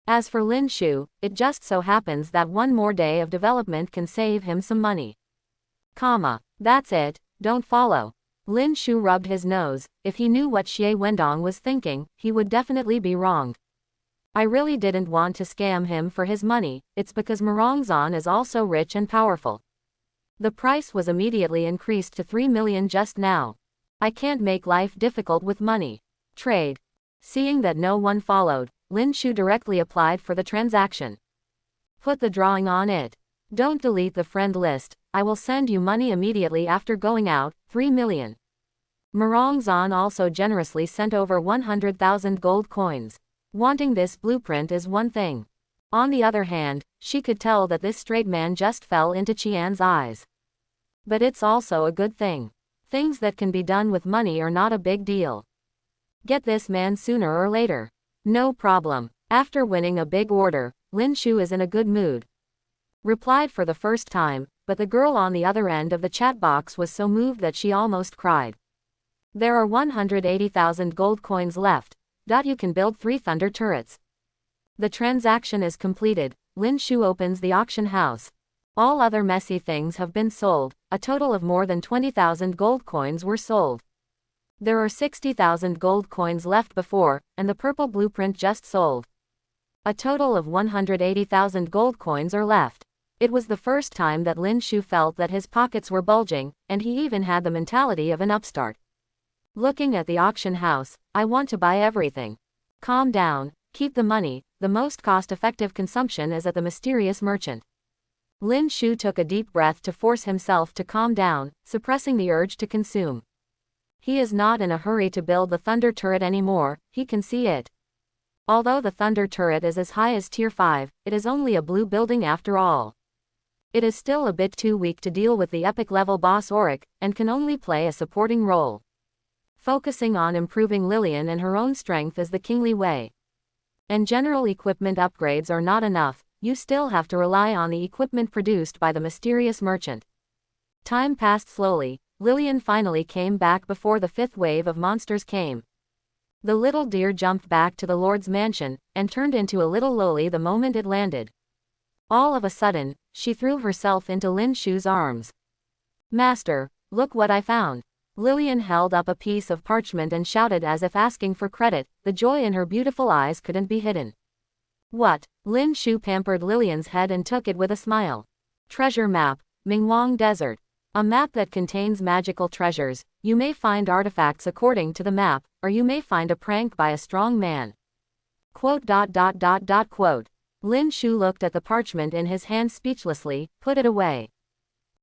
As for Lin Shu, it just so happens that one more day of development can save him some money. That's it, don't follow. Lin Shu rubbed his nose. If he knew what Xie Wendong was thinking, he would definitely be wronged. I really didn't want to scam him for his money, it's because Murongzan is also rich and powerful. The price was immediately increased to 3 million just now. I can't make life difficult with money. Trade. Seeing that no one followed, Lin Shu directly applied for the transaction. Put the drawing on it. Don't delete the friend list, I will send you money immediately after going out, 3 million. Murongzan also generously sent over 100,000 gold coins. Wanting this blueprint is one thing. On the other hand, she could tell that this straight man just fell into Qian's eyes. But it's also a good thing. Things that can be done with money are not a big deal. Get this man sooner or later. No problem. After winning a big order, Lin Shu is in a good mood. Replied for the first time, but the girl on the other end of the chat box was so moved that she almost cried. There are 180,000 gold coins left. You can build 3 thunder turrets. The transaction is completed. Lin Shu opens the auction house. All other messy things have been sold. A total of more than 20,000 gold coins were sold. There are 60,000 gold coins left before, and the purple blueprint just sold. A total of 180,000 gold coins are left. It was the first time that Lin Shu felt that his pockets were bulging, and he even had the mentality of an upstart. Looking at the auction house, I want to buy everything. Calm down, keep the money, the most cost-effective consumption is at the mysterious merchant. Lin Shu took a deep breath to force himself to calm down, suppressing the urge to consume. He is not in a hurry to build the thunder turret anymore, he can see it. Although the thunder turret is as high as tier 5, it is only a blue building after all. It is still a bit too weak to deal with the epic level boss Auric, and can only play a supporting role. Focusing on improving Lillian and her own strength is the kingly way. And general equipment upgrades are not enough, you still have to rely on the equipment produced by the mysterious merchant. Time passed slowly. Lillian finally came back before the 5th wave of monsters came. The little deer jumped back to the Lord's mansion, and turned into a little loli the moment it landed. All of a sudden, she threw herself into Lin Shu's arms. Master, look what I found. Lillian held up a piece of parchment and shouted as if asking for credit, the joy in her beautiful eyes couldn't be hidden. What? Lin Shu pampered Lillian's head and took it with a smile. Treasure map, Mingwang Desert. A map that contains magical treasures. You may find artifacts according to the map, or you may find a prank by a strong man. Quote. Lin Shu looked at the parchment in his hand speechlessly, put it away.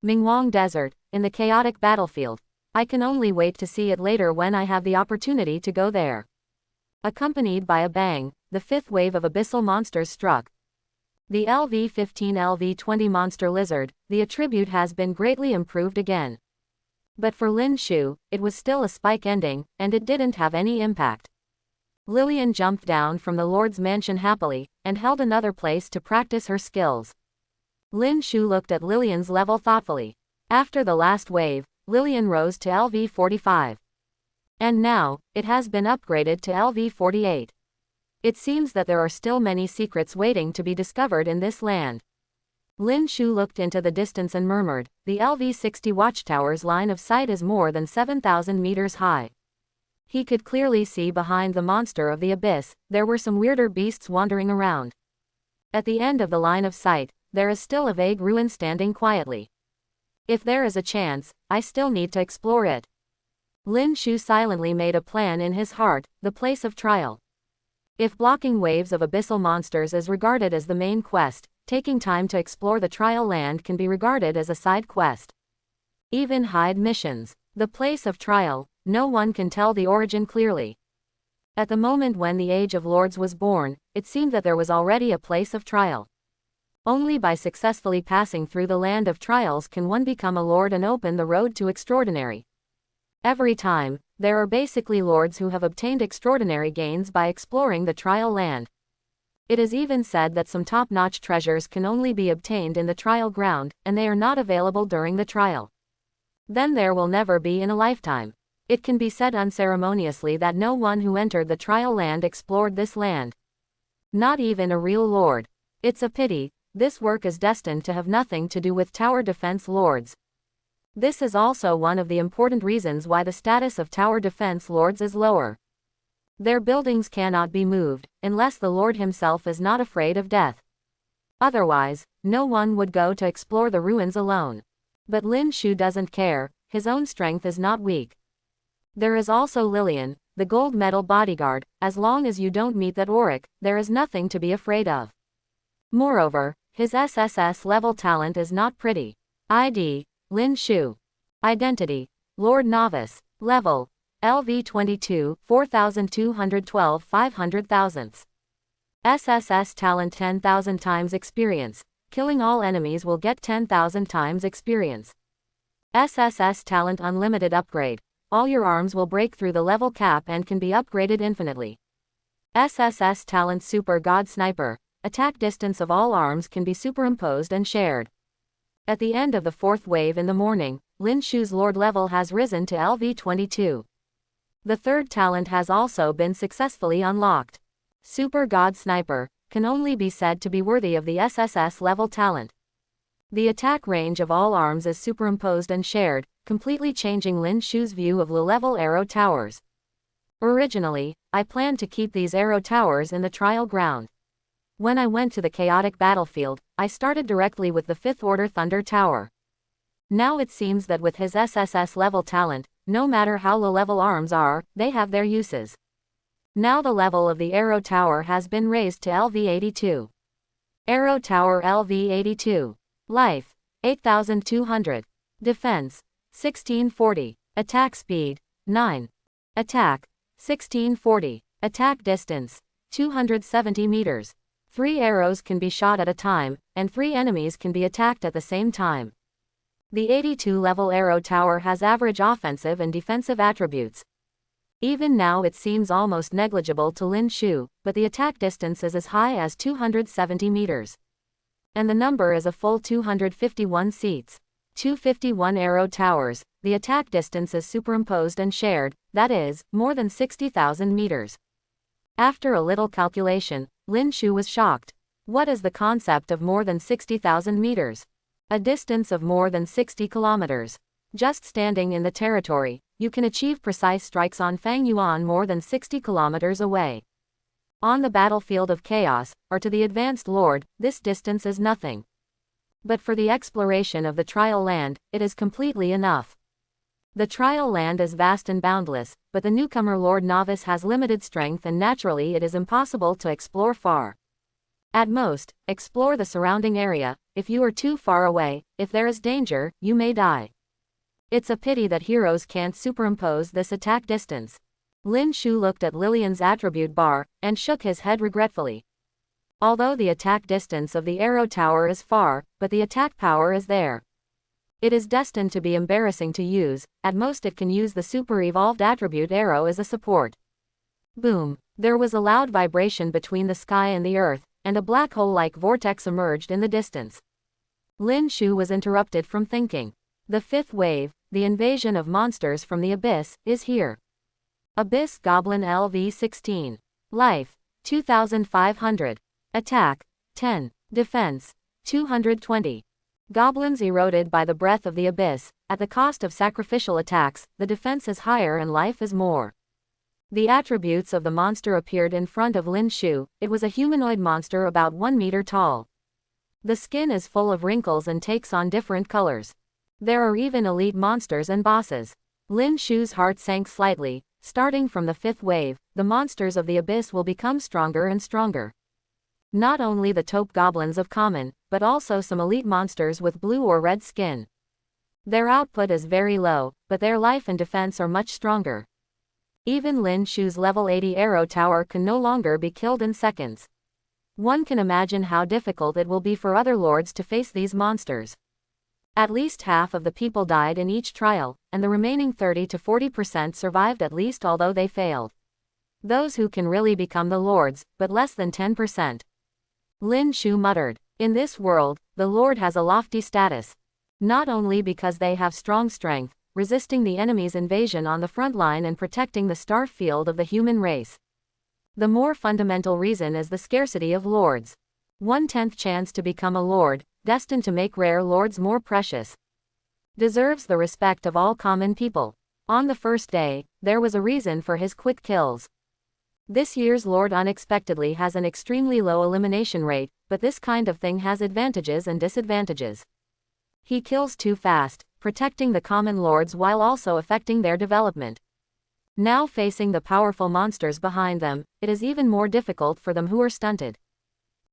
Mingwang Desert, in the chaotic battlefield. I can only wait to see it later when I have the opportunity to go there. Accompanied by a bang, the 5th wave of abyssal monsters struck. The LV-15-LV-20 monster lizard, the attribute has been greatly improved again. But for Lin Shu, it was still a spike ending, and it didn't have any impact. Lillian jumped down from the Lord's mansion happily, and held another place to practice her skills. Lin Shu looked at Lillian's level thoughtfully. After the last wave, Lillian rose to LV-45. And now, it has been upgraded to LV-48. It seems that there are still many secrets waiting to be discovered in this land. Lin Shu looked into the distance and murmured, the LV-60 watchtower's line of sight is more than 7,000 meters high. He could clearly see behind the monster of the abyss, there were some weirder beasts wandering around. At the end of the line of sight, there is still a vague ruin standing quietly. If there is a chance, I still need to explore it. Lin Shu silently made a plan in his heart, the place of trial. If blocking waves of abyssal monsters is regarded as the main quest, taking time to explore the trial land can be regarded as a side quest. Even hide missions. The place of trial, no one can tell the origin clearly. At the moment when the Age of Lords was born, it seemed that there was already a place of trial. Only by successfully passing through the land of trials can one become a lord and open the road to extraordinary. Every time, there are basically lords who have obtained extraordinary gains by exploring the trial land. It is even said that some top-notch treasures can only be obtained in the trial ground, and they are not available during the trial. Then there will never be in a lifetime. It can be said unceremoniously that no one who entered the trial land explored this land. Not even a real lord. It's a pity. This work is destined to have nothing to do with tower defense lords. This is also one of the important reasons why the status of tower defense lords is lower. Their buildings cannot be moved, unless the lord himself is not afraid of death. Otherwise, no one would go to explore the ruins alone. But Lin Shu doesn't care, his own strength is not weak. There is also Lillian, the gold medal bodyguard. As long as you don't meet that Auric, there is nothing to be afraid of. Moreover, his SSS-level talent is not pretty. ID, Lin Shu. Identity, Lord Novice. Level, LV22, 4212 500,000. SSS talent 10,000 times experience. Killing all enemies will get 10,000 times experience. SSS talent unlimited upgrade. All your arms will break through the level cap and can be upgraded infinitely. SSS talent Super God Sniper. Attack distance of all arms can be superimposed and shared. At the end of the fourth wave in the morning, Lin Shu's Lord level has risen to LV22. The third talent has also been successfully unlocked. Super God Sniper can only be said to be worthy of the SSS level talent. The attack range of all arms is superimposed and shared, completely changing Lin Shu's view of low-level arrow towers. Originally, I planned to keep these arrow towers in the trial ground. When I went to the chaotic battlefield, I started directly with the 5th Order Thunder Tower. Now it seems that with his SSS level talent, no matter how low-level arms are, they have their uses. Now the level of the arrow tower has been raised to LV82. Arrow Tower LV82. Life, 8,200. Defense, 1640. Attack speed, 9. Attack, 1640. Attack distance, 270 meters. 3 arrows can be shot at a time, and 3 enemies can be attacked at the same time. The 82-level arrow tower has average offensive and defensive attributes. Even now it seems almost negligible to Lin Shu, but the attack distance is as high as 270 meters. And the number is a full 251 seats. 251 arrow towers, the attack distance is superimposed and shared, that is, more than 60,000 meters. After a little calculation, Lin Shu was shocked. What is the concept of more than 60,000 meters? A distance of more than 60 kilometers. Just standing in the territory, you can achieve precise strikes on Fang Yuan more than 60 kilometers away. On the battlefield of chaos, or to the advanced lord, this distance is nothing. But for the exploration of the trial land, it is completely enough. The trial land is vast and boundless, but the newcomer Lord Novice has limited strength and naturally it is impossible to explore far. At most, explore the surrounding area. If you are too far away, if there is danger, you may die. It's a pity that heroes can't superimpose this attack distance. Lin Shu looked at Lillian's attribute bar, and shook his head regretfully. Although the attack distance of the arrow tower is far, but the attack power is there. It is destined to be embarrassing to use. At most it can use the super-evolved attribute arrow as a support. Boom! There was a loud vibration between the sky and the earth, and a black hole-like vortex emerged in the distance. Lin Shu was interrupted from thinking. The 5th wave, the invasion of monsters from the abyss, is here. Abyss Goblin LV16. Life, 2,500. Attack, 10. Defense, 220. Goblins eroded by the breath of the abyss. At the cost of sacrificial attacks, the defense is higher and life is more. The attributes of the monster appeared in front of Lin Shu. It was a humanoid monster about 1 meter tall. The skin is full of wrinkles and takes on different colors. There are even elite monsters and bosses. Lin Shu's heart sank slightly. Starting from the 5th wave, the monsters of the abyss will become stronger and stronger. Not only the taupe goblins of common, but also some elite monsters with blue or red skin. Their output is very low, but their life and defense are much stronger. Even Lin Shu's level 80 arrow tower can no longer be killed in seconds. One can imagine how difficult it will be for other lords to face these monsters. At least half of the people died in each trial, and the remaining 30 to 40% survived at least, although they failed. Those who can really become the lords, but less than 10%. Lin Shu muttered. In this world, the lord has a lofty status. Not only because they have strong strength, resisting the enemy's invasion on the front line and protecting the star field of the human race. The more fundamental reason is the scarcity of lords. 1/10 chance to become a lord, destined to make rare lords more precious. Deserves the respect of all common people. On the first day, there was a reason for his quick kills. This year's lord unexpectedly has an extremely low elimination rate, but this kind of thing has advantages and disadvantages. He kills too fast, protecting the common lords while also affecting their development. Now facing the powerful monsters behind them, it is even more difficult for them who are stunted.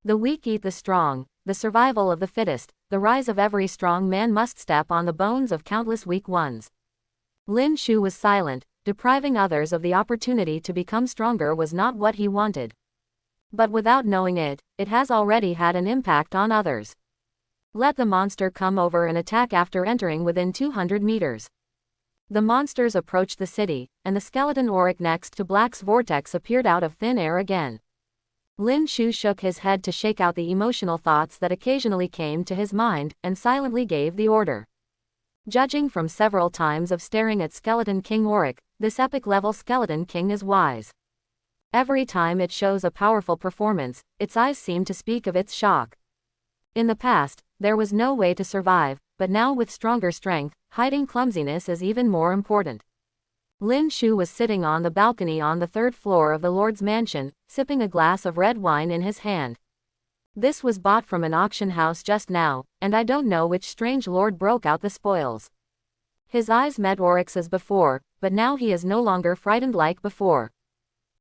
The weak eat the strong, the survival of the fittest, the rise of every strong man must step on the bones of countless weak ones. Lin Shu was silent. Depriving others of the opportunity to become stronger was not what he wanted. But without knowing it, it has already had an impact on others. Let the monster come over and attack after entering within 200 meters. The monsters approached the city, and the skeleton auric next to Black's vortex appeared out of thin air again. Lin Shu shook his head to shake out the emotional thoughts that occasionally came to his mind, and silently gave the order. Judging from several times of staring at Skeleton King Auric, this epic level Skeleton King is wise. Every time it shows a powerful performance, its eyes seem to speak of its shock. In the past, there was no way to survive, but now with stronger strength, hiding clumsiness is even more important. Lin Shu was sitting on the balcony on the 3rd floor of the Lord's mansion, sipping a glass of red wine in his hand. This was bought from an auction house just now, and I don't know which strange lord broke out the spoils. His eyes met Auric's as before, but now he is no longer frightened like before.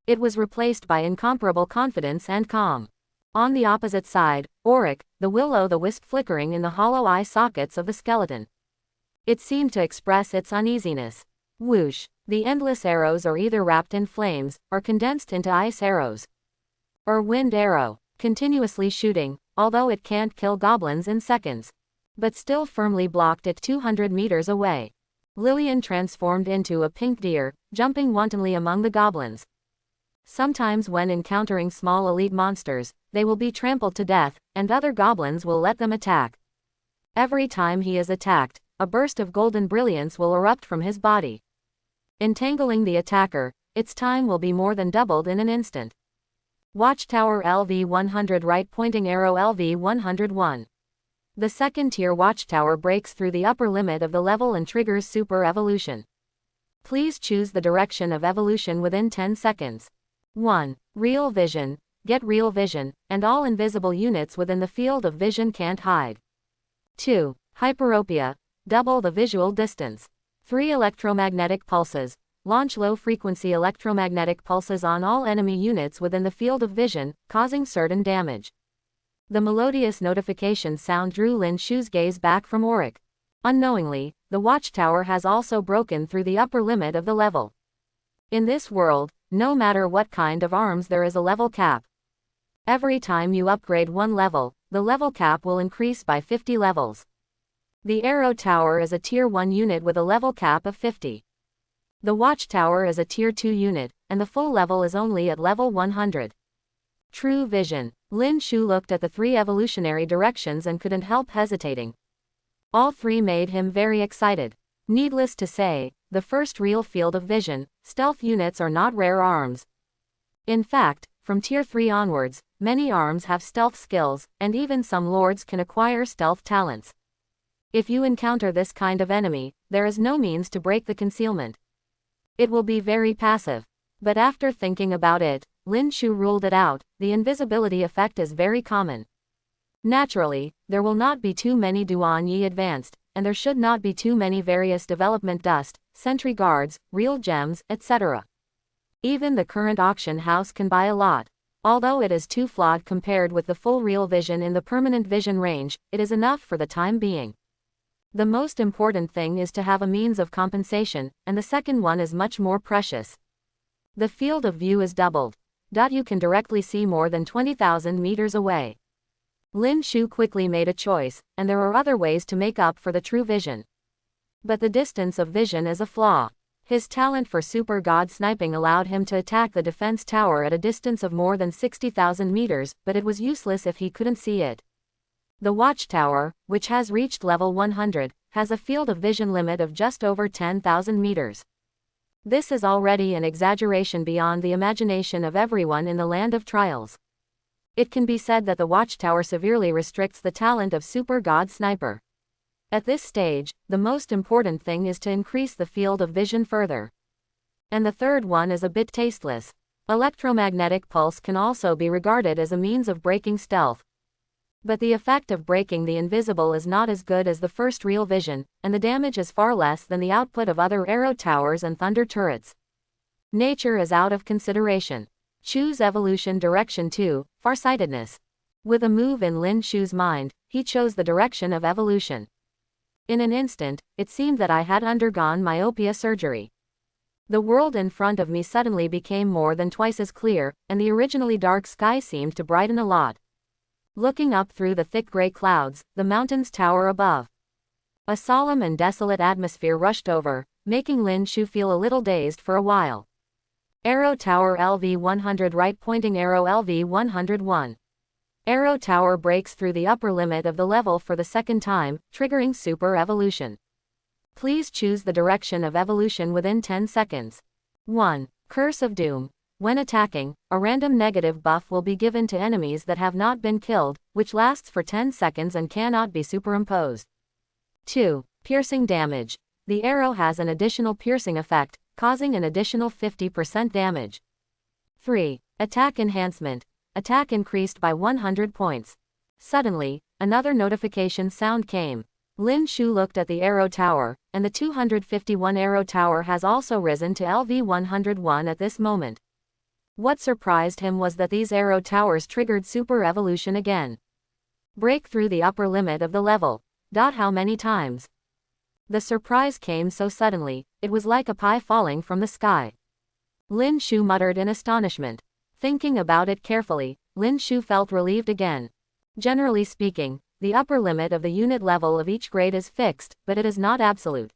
It was replaced by incomparable confidence and calm. On the opposite side, Auric, the will-o'-the-wisp flickering in the hollow eye sockets of the skeleton. It seemed to express its uneasiness. Whoosh! The endless arrows are either wrapped in flames, or condensed into ice arrows. Or wind arrow. Continuously shooting, although it can't kill goblins in seconds. But still firmly blocked at 200 meters away. Lillian transformed into a pink deer, jumping wantonly among the goblins. Sometimes when encountering small elite monsters, they will be trampled to death, and other goblins will let them attack. Every time he is attacked, a burst of golden brilliance will erupt from his body. Entangling the attacker, its time will be more than doubled in an instant. Watchtower LV-100 right pointing arrow LV-101. The second tier watchtower breaks through the upper limit of the level and triggers super evolution. Please choose the direction of evolution within 10 seconds. 1. Real vision. Get real vision, and all invisible units within the field of vision can't hide. 2. Hyperopia. Double the visual distance. 3. Electromagnetic pulses. Launch low-frequency electromagnetic pulses on all enemy units within the field of vision, causing certain damage. The melodious notification sound drew Lin Shu's gaze back from Auric. Unknowingly, the watchtower has also broken through the upper limit of the level. In this world, no matter what kind of arms, there is a level cap. Every time you upgrade one level, the level cap will increase by 50 levels. The arrow tower is a tier 1 unit with a level cap of 50. The watchtower is a tier 2 unit, and the full level is only at level 100. True vision. Lin Shu looked at the 3 evolutionary directions and couldn't help hesitating. All 3 made him very excited. Needless to say, the first real field of vision, stealth units are not rare arms. In fact, from tier 3 onwards, many arms have stealth skills, and even some lords can acquire stealth talents. If you encounter this kind of enemy, there is no means to break the concealment. It will be very passive. But after thinking about it, Lin Shu ruled it out. The invisibility effect is very common. Naturally, there will not be too many Duan Yi advanced, and there should not be too many various development dust, sentry guards, real gems, etc. Even the current auction house can buy a lot. Although it is too flawed compared with the full real vision in the permanent vision range, it is enough for the time being. The most important thing is to have a means of compensation, and the second one is much more precious. The field of view is doubled. You can directly see more than 20,000 meters away. Lin Shu quickly made a choice, and there are other ways to make up for the true vision. But the distance of vision is a flaw. His talent for super god sniping allowed him to attack the defense tower at a distance of more than 60,000 meters, but it was useless if he couldn't see it. The watchtower, which has reached level 100, has a field of vision limit of just over 10,000 meters. This is already an exaggeration beyond the imagination of everyone in the land of trials. It can be said that the watchtower severely restricts the talent of super god sniper. At this stage, the most important thing is to increase the field of vision further. And the third one is a bit tasteless. Electromagnetic pulse can also be regarded as a means of breaking stealth. But the effect of breaking the invisible is not as good as the first real vision, and the damage is far less than the output of other arrow towers and thunder turrets. Nature is out of consideration. Choose evolution direction 2, farsightedness. With a move in Lin Shu's mind, he chose the direction of evolution. In an instant, it seemed that I had undergone myopia surgery. The world in front of me suddenly became more than twice as clear, and the originally dark sky seemed to brighten a lot. Looking up through the thick gray clouds, the mountains tower above. A solemn and desolate atmosphere rushed over, making Lin Shu feel a little dazed for a while. Arrow Tower LV-100 right pointing arrow LV-101. Arrow Tower breaks through the upper limit of the level for the second time, triggering super evolution. Please choose the direction of evolution within 10 seconds. 1. Curse of Doom. When attacking, a random negative buff will be given to enemies that have not been killed, which lasts for 10 seconds and cannot be superimposed. 2. Piercing damage. The arrow has an additional piercing effect, causing an additional 50% damage. 3. Attack enhancement. Attack increased by 100 points. Suddenly, another notification sound came. Lin Shu looked at the arrow tower, and the 251 arrow tower has also risen to LV-101 at this moment. What surprised him was that these arrow towers triggered super evolution again. Break through the upper limit of the level. How many times? The surprise came so suddenly, it was like a pie falling from the sky. Lin Shu muttered in astonishment. Thinking about it carefully, Lin Shu felt relieved again. Generally speaking, the upper limit of the unit level of each grade is fixed, but it is not absolute.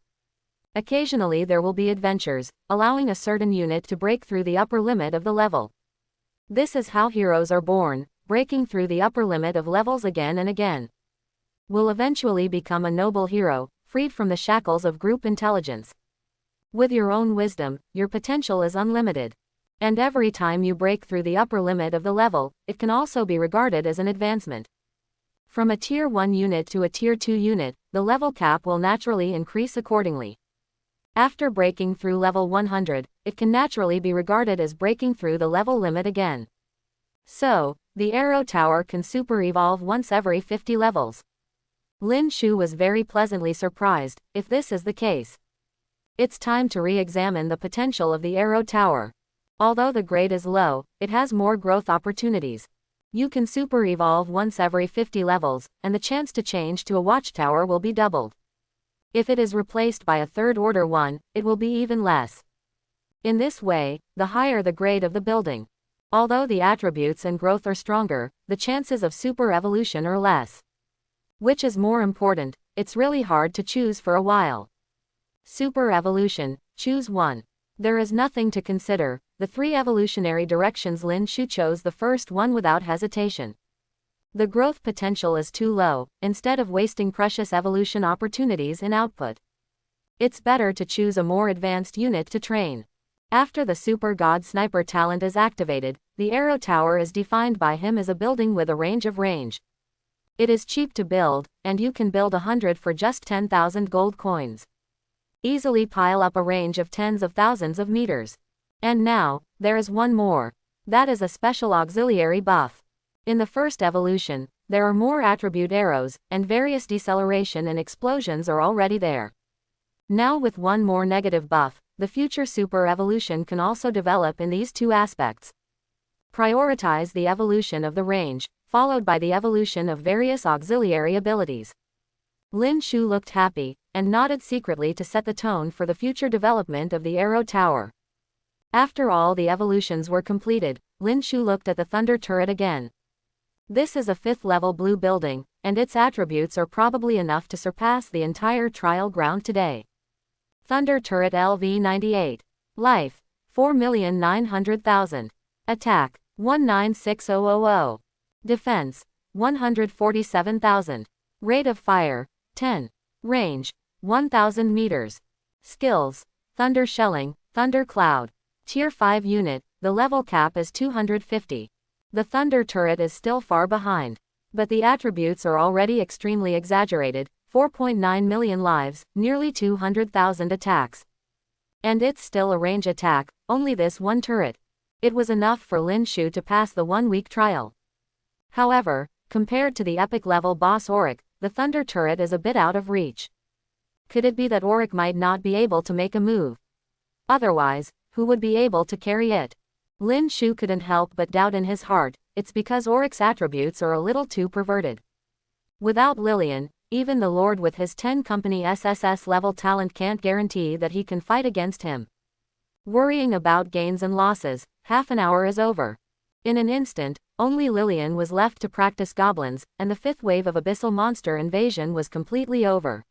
Occasionally there will be adventures, allowing a certain unit to break through the upper limit of the level. This is how heroes are born, breaking through the upper limit of levels again and again. Will eventually become a noble hero, freed from the shackles of group intelligence. With your own wisdom, your potential is unlimited. And every time you break through the upper limit of the level, it can also be regarded as an advancement. From a Tier 1 unit to a Tier 2 unit, the level cap will naturally increase accordingly. After breaking through level 100, it can naturally be regarded as breaking through the level limit again. So, the arrow tower can super evolve once every 50 levels. Lin Shu was very pleasantly surprised, if this is the case. It's time to re-examine the potential of the arrow tower. Although the grade is low, it has more growth opportunities. You can super evolve once every 50 levels, and the chance to change to a watchtower will be doubled. If it is replaced by a third order one, it will be even less. In this way, the higher the grade of the building. Although the attributes and growth are stronger, the chances of super evolution are less. Which is more important? It's really hard to choose for a while. Super evolution, choose one. There is nothing to consider. The three evolutionary directions Lin Shu chose the first one without hesitation. The growth potential is too low, instead of wasting precious evolution opportunities in output. It's better to choose a more advanced unit to train. After the Super God Sniper talent is activated, the arrow tower is defined by him as a building with a range of range. It is cheap to build, and you can build 100 for just 10,000 gold coins. Easily pile up a range of tens of thousands of meters. And now, there is one more. That is a special auxiliary buff. In the first evolution, there are more attribute arrows, and various deceleration and explosions are already there. Now with one more negative buff, the future super evolution can also develop in these two aspects. Prioritize the evolution of the range, followed by the evolution of various auxiliary abilities. Lin Shu looked happy, and nodded secretly to set the tone for the future development of the Arrow Tower. After all the evolutions were completed, Lin Shu looked at the Thunder Turret again. This is a 5th level blue building, and its attributes are probably enough to surpass the entire trial ground today. Thunder Turret LV-98. Life, 4,900,000. Attack, 196000. Defense, 147,000. Rate of fire, 10. Range, 1,000 meters. Skills, Thunder Shelling, Thunder Cloud. Tier 5 unit, the level cap is 250. The Thunder Turret is still far behind. But the attributes are already extremely exaggerated, 4.9 million lives, nearly 200,000 attacks. And it's still a range attack, only this one turret. It was enough for Lin Shu to pass the 1-week trial. However, compared to the epic level boss Auric, the Thunder Turret is a bit out of reach. Could it be that Auric might not be able to make a move? Otherwise, who would be able to carry it? Lin Shu couldn't help but doubt in his heart, it's because Auric's attributes are a little too perverted. Without Lillian, even the Lord with his 10 company SSS-level talent can't guarantee that he can fight against him. Worrying about gains and losses, half an hour is over. In an instant, only Lillian was left to practice goblins, and the 5th wave of abyssal monster invasion was completely over.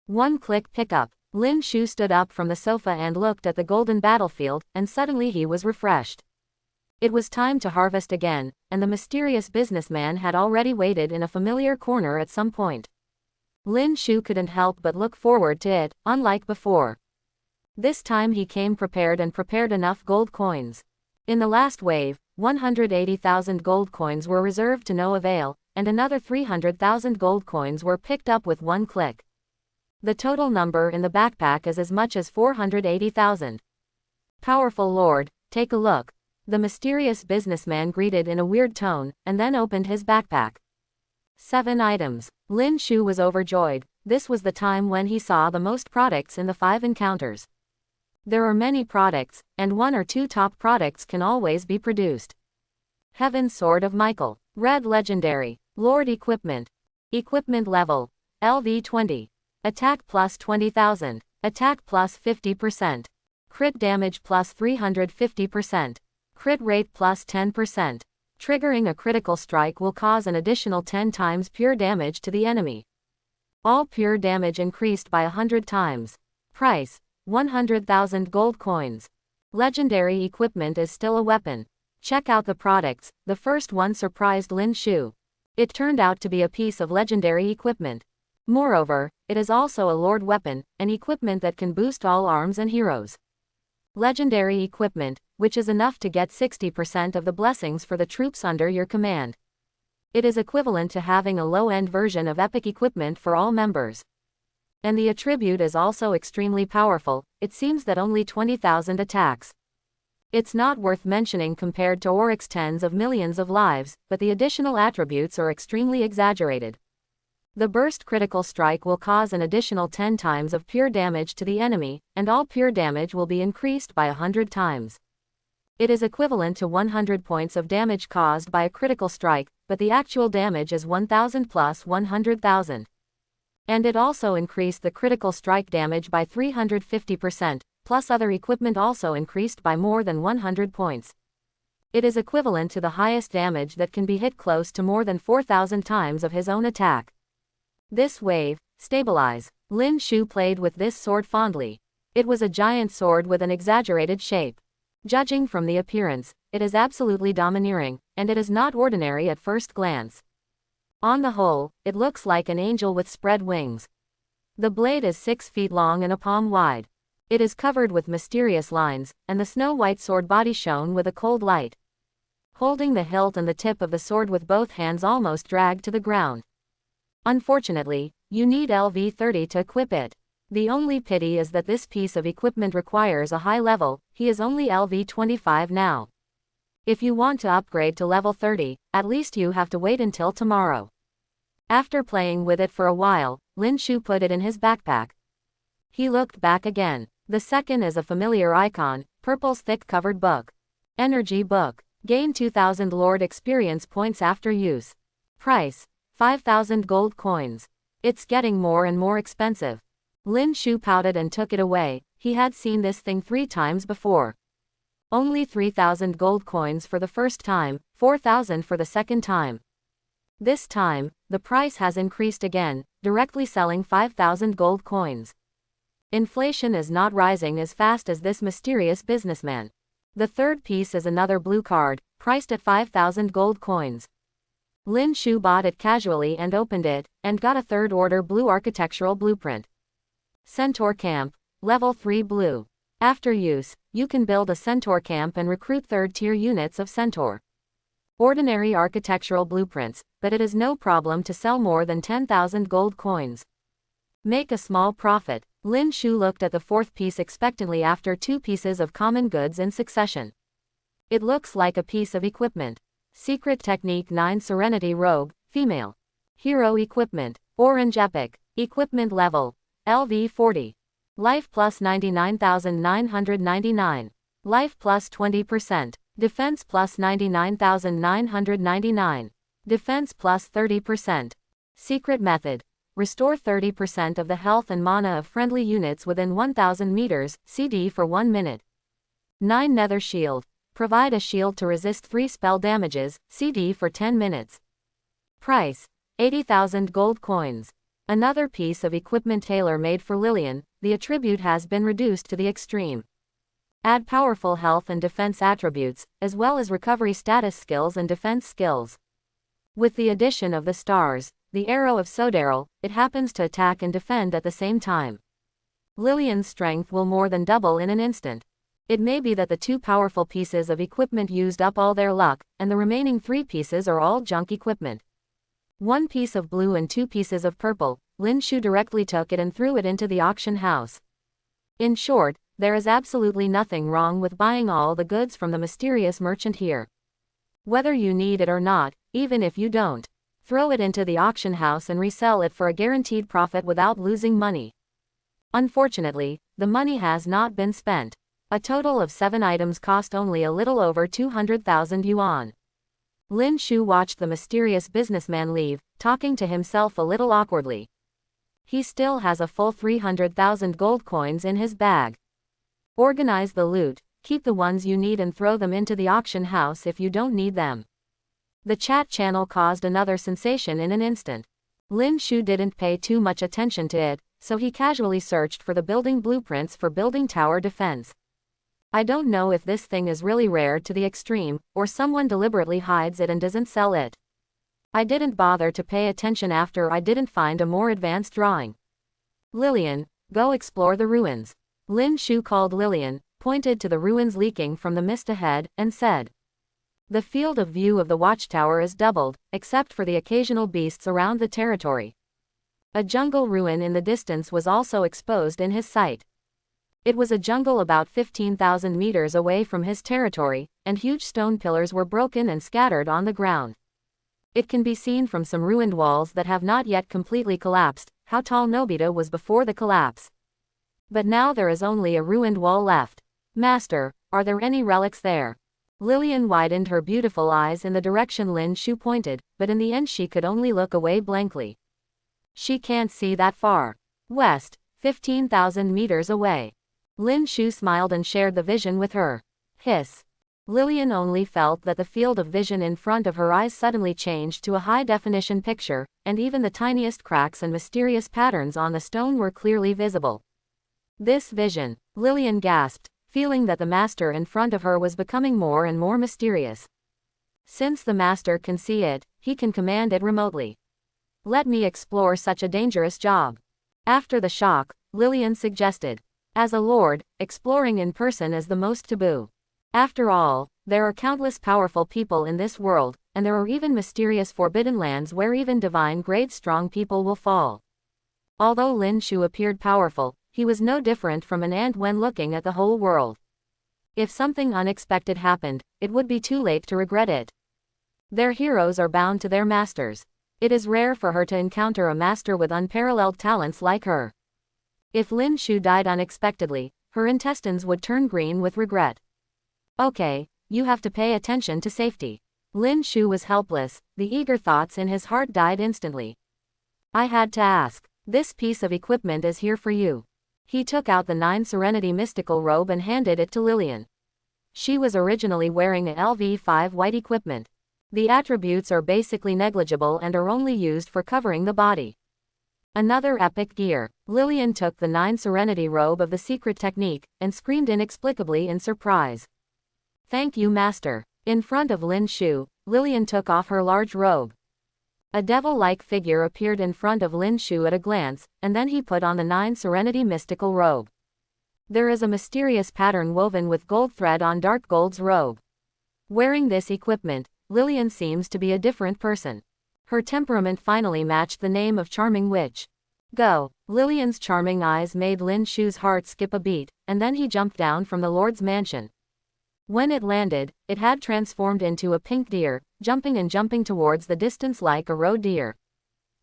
One-click pickup. Lin Shu stood up from the sofa and looked at the golden battlefield, and suddenly he was refreshed. It was time to harvest again, and the mysterious businessman had already waited in a familiar corner at some point. Lin Shu couldn't help but look forward to it, unlike before. This time he came prepared and prepared enough gold coins. In the last wave, 180,000 gold coins were reserved to no avail, and another 300,000 gold coins were picked up with one click. The total number in the backpack is as much as 480,000. Powerful Lord, take a look. The mysterious businessman greeted in a weird tone, and then opened his backpack. 7 items. Lin Shu was overjoyed. This was the time when he saw the most products in the 5 encounters. There are many products, and 1 or 2 top products can always be produced. Heaven's Sword of Michael. Red Legendary. Lord Equipment. Equipment level, LV-20. Attack plus 20,000. Attack plus 50%. Crit damage plus 350%. Crit rate plus 10%. Triggering a critical strike will cause an additional 10 times pure damage to the enemy. All pure damage increased by 100 times. Price, 100,000 gold coins. Legendary equipment is still a weapon. Check out the products. The first one surprised Lin Shu. It turned out to be a piece of legendary equipment. Moreover, it is also a lord weapon, an equipment that can boost all arms and heroes. Legendary equipment, which is enough to get 60% of the blessings for the troops under your command. It is equivalent to having a low-end version of epic equipment for all members. And the attribute is also extremely powerful. It seems that only 20,000 attacks. It's not worth mentioning compared to Auric's tens of millions of lives, but the additional attributes are extremely exaggerated. The burst critical strike will cause an additional 10 times of pure damage to the enemy, and all pure damage will be increased by 100 times. It is equivalent to 100 points of damage caused by a critical strike, but the actual damage is 1,000 plus 100,000. And it also increased the critical strike damage by 350%, plus other equipment also increased by more than 100 points. It is equivalent to the highest damage that can be hit close to more than 4,000 times of his own attack. This wave, stabilize. Lin Shu played with this sword fondly. It was a giant sword with an exaggerated shape. Judging from the appearance, it is absolutely domineering, and it is not ordinary at first glance. On the whole, it looks like an angel with spread wings. The blade is 6 feet long and a palm wide. It is covered with mysterious lines, and the snow-white sword body shone with a cold light. Holding the hilt and the tip of the sword with both hands almost dragged to the ground. Unfortunately, you need LV-30 to equip it. The only pity is that this piece of equipment requires a high level. He is only LV-25 now. If you want to upgrade to level 30, at least you have to wait until tomorrow. After playing with it for a while, Lin Shu put it in his backpack. He looked back again. The second is a familiar icon, Purple's thick covered book. Energy book. Gain 2,000 Lord experience points after use. Price, 5,000 gold coins. It's getting more and more expensive. Lin Shu pouted and took it away. He had seen this thing 3 times before. Only 3,000 gold coins for the first time, 4,000 for the second time. This time, the price has increased again, directly selling 5,000 gold coins. Inflation is not rising as fast as this mysterious businessman. The third piece is another blue card, priced at 5,000 gold coins. Lin Shu bought it casually and opened it, and got a third-order blue architectural blueprint. Centaur Camp, Level 3 Blue. After use, you can build a Centaur camp and recruit third-tier units of Centaur. Ordinary architectural blueprints, but it is no problem to sell more than 10,000 gold coins. Make a small profit. Lin Shu looked at the fourth piece expectantly after 2 pieces of common goods in succession. It looks like a piece of equipment. Secret Technique 9 Serenity Robe, Female. Hero Equipment, Orange Epic, Equipment Level, LV 40. Life plus 99,999. Life plus 20%. Defense plus 99,999. Defense plus 30%. Secret Method. Restore 30% of the health and mana of friendly units within 1,000 meters, CD for 1 minute. 9 Nether Shield. Provide a shield to resist 3 spell damages, CD for 10 minutes. Price: 80,000 gold coins. Another piece of equipment tailor-made for Lillian. The attribute has been reduced to the extreme. Add powerful health and defense attributes, as well as recovery status skills and defense skills. With the addition of the stars, the arrow of Sodaryl, it happens to attack and defend at the same time. Lillian's strength will more than double in an instant. It may be that the 2 powerful pieces of equipment used up all their luck, and the remaining 3 pieces are all junk equipment. 1 piece of blue and 2 pieces of purple. Lin Shu directly took it and threw it into the auction house. In short, there is absolutely nothing wrong with buying all the goods from the mysterious merchant here. Whether you need it or not, even if you don't, throw it into the auction house and resell it for a guaranteed profit without losing money. Unfortunately, the money has not been spent. A total of 7 items cost only a little over 200,000 yuan. Lin Shu watched the mysterious businessman leave, talking to himself a little awkwardly. He still has a full 300,000 gold coins in his bag. Organize the loot, keep the ones you need and throw them into the auction house if you don't need them. The chat channel caused another sensation in an instant. Lin Shu didn't pay too much attention to it, so he casually searched for the building blueprints for building tower defense. I don't know if this thing is really rare to the extreme, or someone deliberately hides it and doesn't sell it. I didn't bother to pay attention after I didn't find a more advanced drawing. Lillian, go explore the ruins. Lin Shu called Lillian, pointed to the ruins leaking from the mist ahead, and said. The field of view of the watchtower is doubled, except for the occasional beasts around the territory. A jungle ruin in the distance was also exposed in his sight. It was a jungle about 15,000 meters away from his territory, and huge stone pillars were broken and scattered on the ground. It can be seen from some ruined walls that have not yet completely collapsed, how tall Nobita was before the collapse. But now there is only a ruined wall left. Master, are there any relics there? Lillian widened her beautiful eyes in the direction Lin Shu pointed, but in the end she could only look away blankly. She can't see that far. West, 15,000 meters away. Lin Shu smiled and shared the vision with her. Hiss. Lillian only felt that the field of vision in front of her eyes suddenly changed to a high-definition picture, and even the tiniest cracks and mysterious patterns on the stone were clearly visible. This vision, Lillian gasped, feeling that the master in front of her was becoming more and more mysterious. Since the master can see it, he can command it remotely. Let me explore such a dangerous job. After the shock, Lillian suggested. As a lord, exploring in person is the most taboo. After all, there are countless powerful people in this world, and there are even mysterious forbidden lands where even divine-grade strong people will fall. Although Lin Shu appeared powerful, he was no different from an ant when looking at the whole world. If something unexpected happened, it would be too late to regret it. Their heroes are bound to their masters. It is rare for her to encounter a master with unparalleled talents like her. If Lin Shu died unexpectedly, her intestines would turn green with regret. Okay, you have to pay attention to safety. Lin Shu was helpless, the eager thoughts in his heart died instantly. I had to ask. This piece of equipment is here for you. He took out the 9 Serenity mystical robe and handed it to Lillian. She was originally wearing a LV5 white equipment. The attributes are basically negligible and are only used for covering the body. Another epic gear. Lillian took the 9 Serenity robe of the secret technique, and screamed inexplicably in surprise. Thank you, Master. In front of Lin Shu, Lillian took off her large robe. A devil-like figure appeared in front of Lin Shu at a glance, and then he put on the 9 Serenity mystical robe. There is a mysterious pattern woven with gold thread on dark gold's robe. Wearing this equipment, Lillian seems to be a different person. Her temperament finally matched the name of Charming Witch. Go! Lillian's charming eyes made Lin Shu's heart skip a beat, and then he jumped down from the Lord's mansion. When it landed, it had transformed into a pink deer, jumping and jumping towards the distance like a roe deer.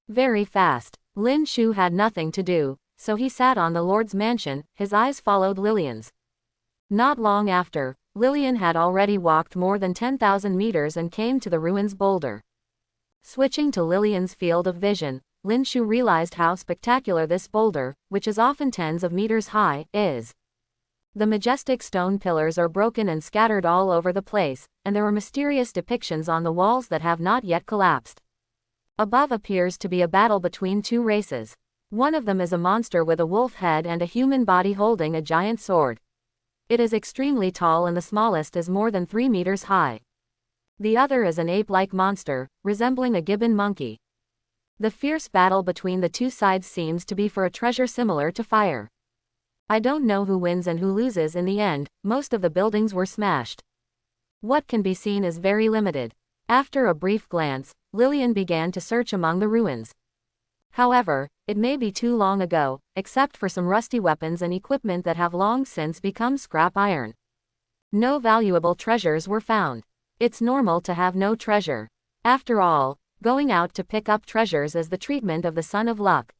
Very fast. Lin Shu had nothing to do, so he sat on the Lord's mansion, his eyes followed Lillian's. Not long after, Lillian had already walked more than 10,000 meters and came to the ruins boulder. Switching to Lillian's field of vision, Lin Shu realized how spectacular this boulder, which is often tens of meters high, is. The majestic stone pillars are broken and scattered all over the place, and there are mysterious depictions on the walls that have not yet collapsed. Above appears to be a battle between 2 races. One of them is a monster with a wolf head and a human body holding a giant sword. It is extremely tall and the smallest is more than 3 meters high. The other is an ape-like monster, resembling a gibbon monkey. The fierce battle between the 2 sides seems to be for a treasure similar to fire. I don't know who wins and who loses in the end. Most of the buildings were smashed. What can be seen is very limited. After a brief glance, Lillian began to search among the ruins. However, it may be too long ago, except for some rusty weapons and equipment that have long since become scrap iron. No valuable treasures were found. It's normal to have no treasure. After all, going out to pick up treasures is the treatment of the son of luck.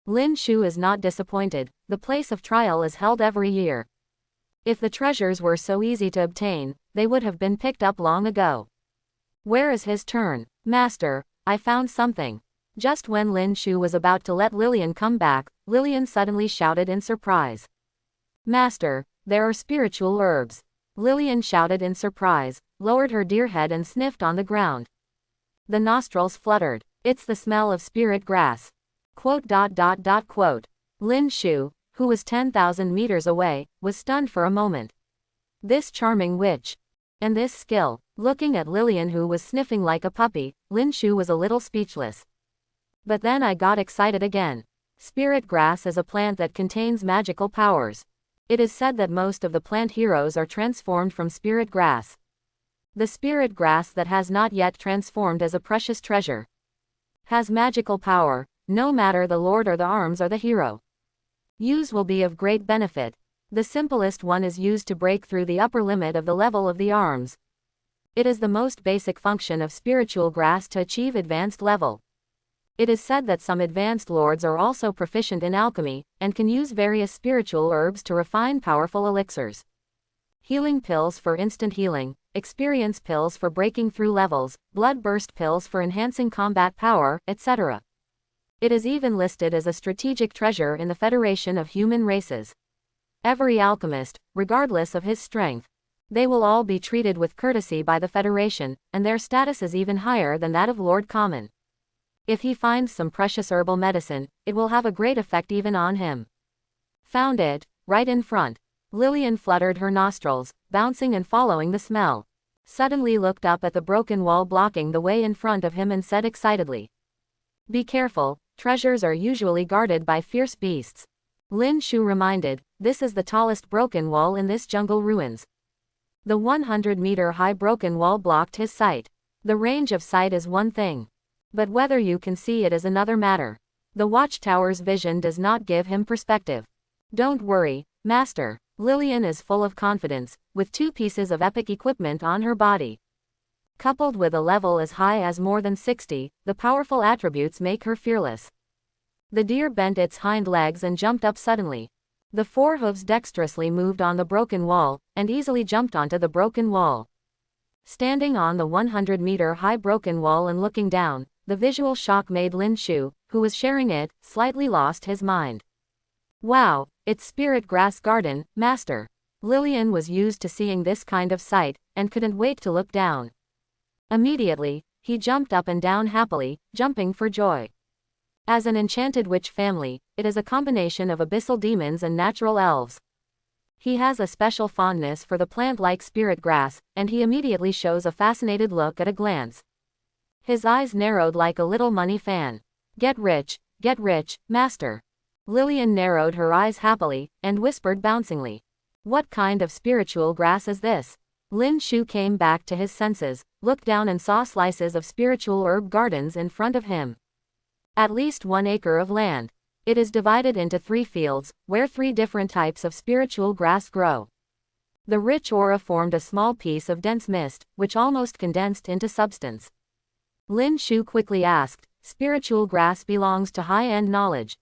Lin Shu is not disappointed. The place of trial is held every year. If the treasures were so easy to obtain, they would have been picked up long ago. Where is his turn? Master, I found something. Just when Lin Shu was about to let Lillian come back, Lillian suddenly shouted in surprise. Master, there are spiritual herbs. Lillian shouted in surprise, lowered her deer head and sniffed on the ground. The nostrils fluttered. It's the smell of spirit grass. Quote. Lin Shu, who was 10,000 meters away, was stunned for a moment. This charming witch. And this skill. Looking at Lillian who was sniffing like a puppy, Lin Shu was a little speechless. But then I got excited again. Spirit grass is a plant that contains magical powers. It is said that most of the plant heroes are transformed from spirit grass. The spirit grass that has not yet transformed as a precious treasure has magical power. No matter the lord or the arms or the hero. Use will be of great benefit. The simplest one is used to break through the upper limit of the level of the arms. It is the most basic function of spiritual grass to achieve advanced level. It is said that some advanced lords are also proficient in alchemy, and can use various spiritual herbs to refine powerful elixirs. Healing pills for instant healing, experience pills for breaking through levels, blood burst pills for enhancing combat power, etc. It is even listed as a strategic treasure in the Federation of Human Races. Every alchemist, regardless of his strength, they will all be treated with courtesy by the Federation, and their status is even higher than that of Lord Common. If he finds some precious herbal medicine, it will have a great effect even on him. Found it, right in front. Lillian fluttered her nostrils, bouncing and following the smell. Suddenly looked up at the broken wall blocking the way in front of him and said excitedly. Be careful, treasures are usually guarded by fierce beasts. Lin Shu reminded, this is the tallest broken wall in this jungle ruins. The 100-meter-high broken wall blocked his sight. The range of sight is one thing. But whether you can see it is another matter. The watchtower's vision does not give him perspective. Don't worry, Master. Lillian is full of confidence, with 2 pieces of epic equipment on her body. Coupled with a level as high as more than 60, the powerful attributes make her fearless. The deer bent its hind legs and jumped up suddenly. The 4 hooves dexterously moved on the broken wall, and easily jumped onto the broken wall. Standing on the 100-meter-high broken wall and looking down, The visual shock made Lin Shu, who was sharing it, slightly lost his mind. Wow, it's spirit grass garden, master. Lillian was used to seeing this kind of sight, and couldn't wait to look down. Immediately, he jumped up and down happily, jumping for joy. As an enchanted witch family, it is a combination of abyssal demons and natural elves. He has a special fondness for the plant-like spirit grass, and he immediately shows a fascinated look at a glance. His eyes narrowed like a little money fan. Get rich, master. Lillian narrowed her eyes happily, and whispered bouncingly. What kind of spiritual grass is this? Lin Shu came back to his senses, looked down and saw slices of spiritual herb gardens in front of him. At least 1 acre of land. It is divided into 3 fields, where 3 different types of spiritual grass grow. The rich aura formed a small piece of dense mist, which almost condensed into substance. Lin Shu quickly asked, spiritual grass belongs to high-end knowledge.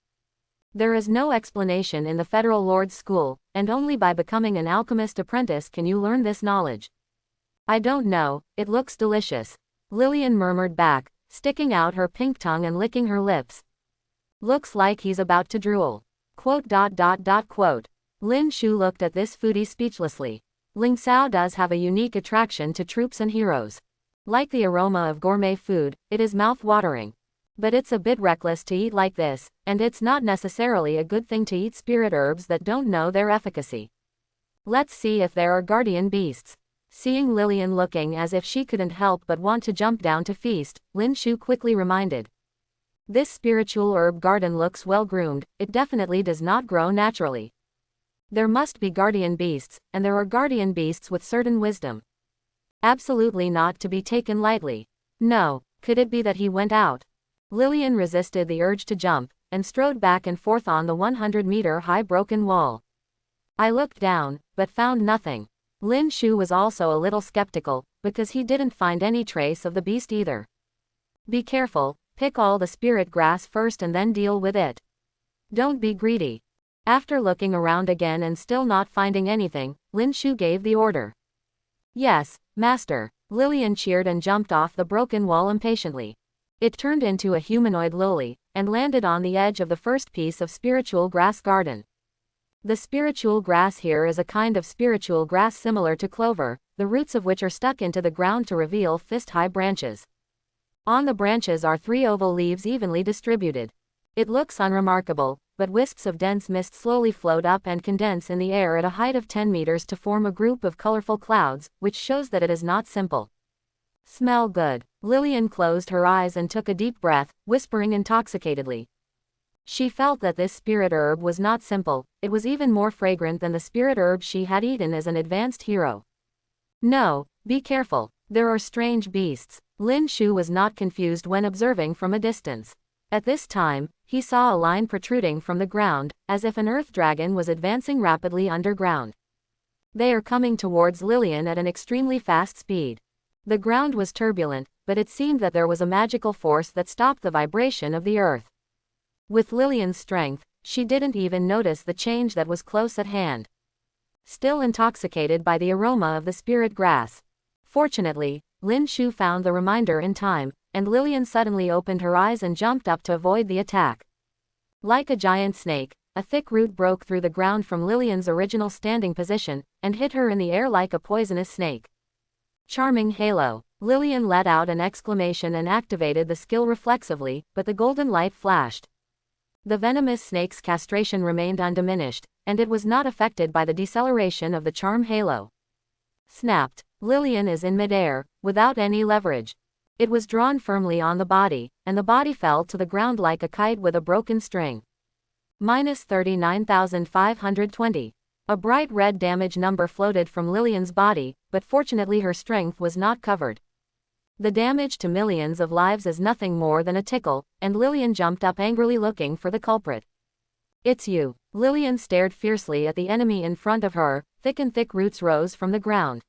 There is no explanation in the Federal Lord's School, and only by becoming an alchemist apprentice can you learn this knowledge. I don't know, it looks delicious. Lillian murmured back, sticking out her pink tongue and licking her lips. Looks like he's about to drool. Quote. Lin Shu looked at this foodie speechlessly. Ling Sao does have a unique attraction to troops and heroes. Like the aroma of gourmet food, it is mouth-watering. But it's a bit reckless to eat like this, and it's not necessarily a good thing to eat spirit herbs that don't know their efficacy. Let's see if there are guardian beasts. Seeing Lillian looking as if she couldn't help but want to jump down to feast, Lin Shu quickly reminded. This spiritual herb garden looks well groomed, it definitely does not grow naturally. There must be guardian beasts, and there are guardian beasts with certain wisdom. Absolutely not to be taken lightly. No, could it be that he went out? Lillian resisted the urge to jump, and strode back and forth on the 100-meter-high broken wall. I looked down, but found nothing. Lin Shu was also a little skeptical, because he didn't find any trace of the beast either. Be careful, pick all the spirit grass first and then deal with it. Don't be greedy. After looking around again and still not finding anything, Lin Shu gave the order. Yes, master. Lillian cheered and jumped off the broken wall impatiently. It turned into a humanoid lily, and landed on the edge of the first piece of spiritual grass garden. The spiritual grass here is a kind of spiritual grass similar to clover, the roots of which are stuck into the ground to reveal fist-high branches. On the branches are 3 oval leaves evenly distributed. It looks unremarkable, but wisps of dense mist slowly float up and condense in the air at a height of 10 meters to form a group of colorful clouds, which shows that it is not simple. Smell good. Lillian closed her eyes and took a deep breath, whispering intoxicatedly. She felt that this spirit herb was not simple, it was even more fragrant than the spirit herb she had eaten as an advanced hero. No, be careful, there are strange beasts. Lin Shu was not confused when observing from a distance. At this time, he saw a line protruding from the ground, as if an earth dragon was advancing rapidly underground. They are coming towards Lillian at an extremely fast speed. The ground was turbulent, but it seemed that there was a magical force that stopped the vibration of the earth. With Lillian's strength, she didn't even notice the change that was close at hand. Still intoxicated by the aroma of the spirit grass. Fortunately, Lin Shu found the reminder in time, and Lillian suddenly opened her eyes and jumped up to avoid the attack. Like a giant snake, a thick root broke through the ground from Lillian's original standing position, and hit her in the air like a poisonous snake. Charming halo. Lillian let out an exclamation and activated the skill reflexively, but the golden light flashed. The venomous snake's castration remained undiminished, and it was not affected by the deceleration of the charm halo. Snapped. Lillian is in midair, without any leverage. It was drawn firmly on the body, and the body fell to the ground like a kite with a broken string. Minus 39,520. A bright red damage number floated from Lillian's body, but fortunately her strength was not covered. The damage to millions of lives is nothing more than a tickle, and Lillian jumped up angrily looking for the culprit. It's you. Lillian stared fiercely at the enemy in front of her, thick roots rose from the ground,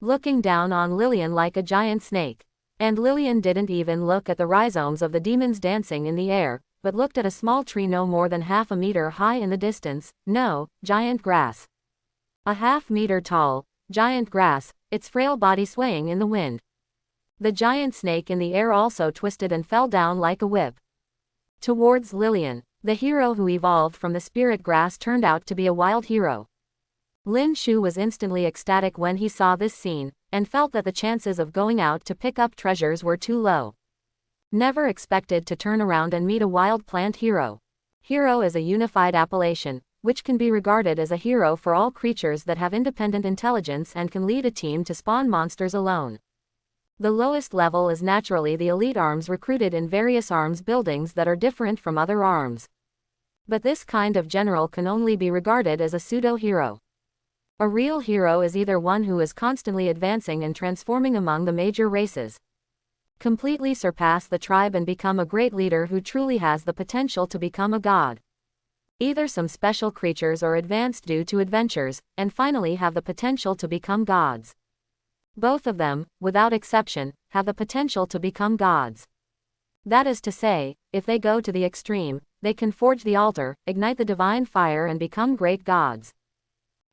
looking down on Lillian like a giant snake. And Lillian didn't even look at the rhizomes of the demons dancing in the air, but looked at a small tree no more than half a meter high in the distance, no, giant grass. A half-meter tall, giant grass, its frail body swaying in the wind. The giant snake in the air also twisted and fell down like a whip. Towards Lillian, the hero who evolved from the spirit grass turned out to be a wild hero. Lin Shu was instantly ecstatic when he saw this scene, and felt that the chances of going out to pick up treasures were too low. Never expected to turn around and meet a wild plant hero. Hero is a unified appellation, which can be regarded as a hero for all creatures that have independent intelligence and can lead a team to spawn monsters alone. The lowest level is naturally the elite arms recruited in various arms buildings that are different from other arms. But this kind of general can only be regarded as a pseudo-hero. A real hero is either one who is constantly advancing and transforming among the major races, completely surpass the tribe and become a great leader who truly has the potential to become a god. Either some special creatures or advanced due to adventures, and finally have the potential to become gods. Both of them, without exception, have the potential to become gods. That is to say, if they go to the extreme, they can forge the altar, ignite the divine fire and become great gods.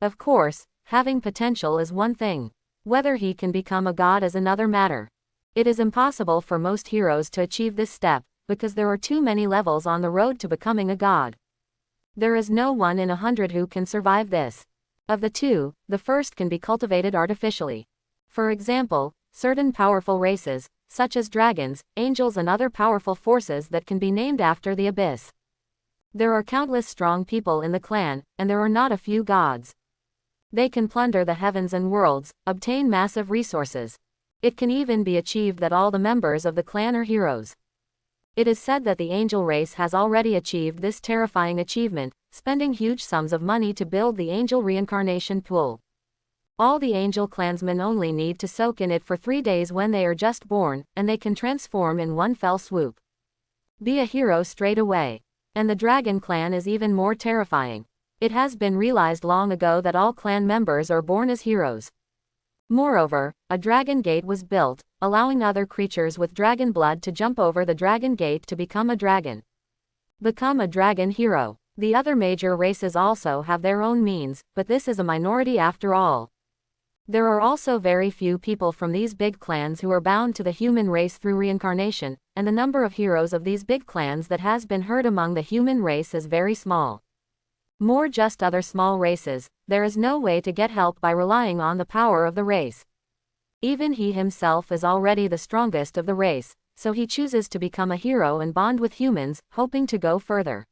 Of course, having potential is one thing. Whether he can become a god is another matter. It is impossible for most heroes to achieve this step, because there are too many levels on the road to becoming a god. There is no 1 in 100 who can survive this. Of the two, the first can be cultivated artificially. For example, certain powerful races, such as dragons, angels and other powerful forces that can be named after the abyss. There are countless strong people in the clan, and there are not a few gods. They can plunder the heavens and worlds, obtain massive resources. It can even be achieved that all the members of the clan are heroes. It is said that the angel race has already achieved this terrifying achievement, spending huge sums of money to build the angel reincarnation pool. All the angel clansmen only need to soak in it for 3 days when they are just born, and they can transform in one fell swoop. Be a hero straight away. And the dragon clan is even more terrifying. It has been realized long ago that all clan members are born as heroes. Moreover, a dragon gate was built, allowing other creatures with dragon blood to jump over the dragon gate to become a dragon. Become a dragon hero. The other major races also have their own means, but this is a minority after all. There are also very few people from these big clans who are bound to the human race through reincarnation, and the number of heroes of these big clans that has been heard among the human race is very small. More just other small races, there is no way to get help by relying on the power of the race. Even he himself is already the strongest of the race, so he chooses to become a hero and bond with humans, hoping to go further.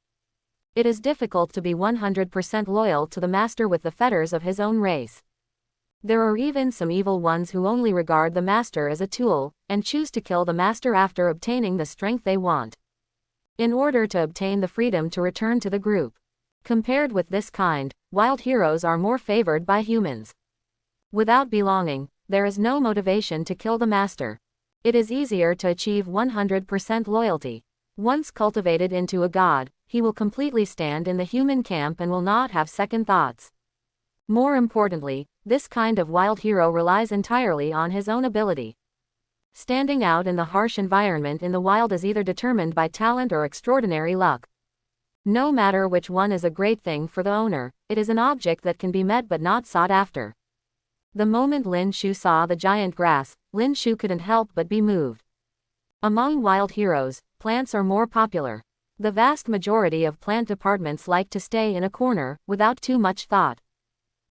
It is difficult to be 100% loyal to the master with the fetters of his own race. There are even some evil ones who only regard the master as a tool, and choose to kill the master after obtaining the strength they want, in order to obtain the freedom to return to the group. Compared with this kind, wild heroes are more favored by humans. Without belonging, there is no motivation to kill the master. It is easier to achieve 100% loyalty. Once cultivated into a god, he will completely stand in the human camp and will not have second thoughts. More importantly, this kind of wild hero relies entirely on his own ability. Standing out in the harsh environment in the wild is either determined by talent or extraordinary luck. No matter which one is a great thing for the owner, it is an object that can be met but not sought after. The moment Lin Shu saw the giant grass, Lin Shu couldn't help but be moved. Among wild heroes, plants are more popular. The vast majority of plant departments like to stay in a corner, without too much thought.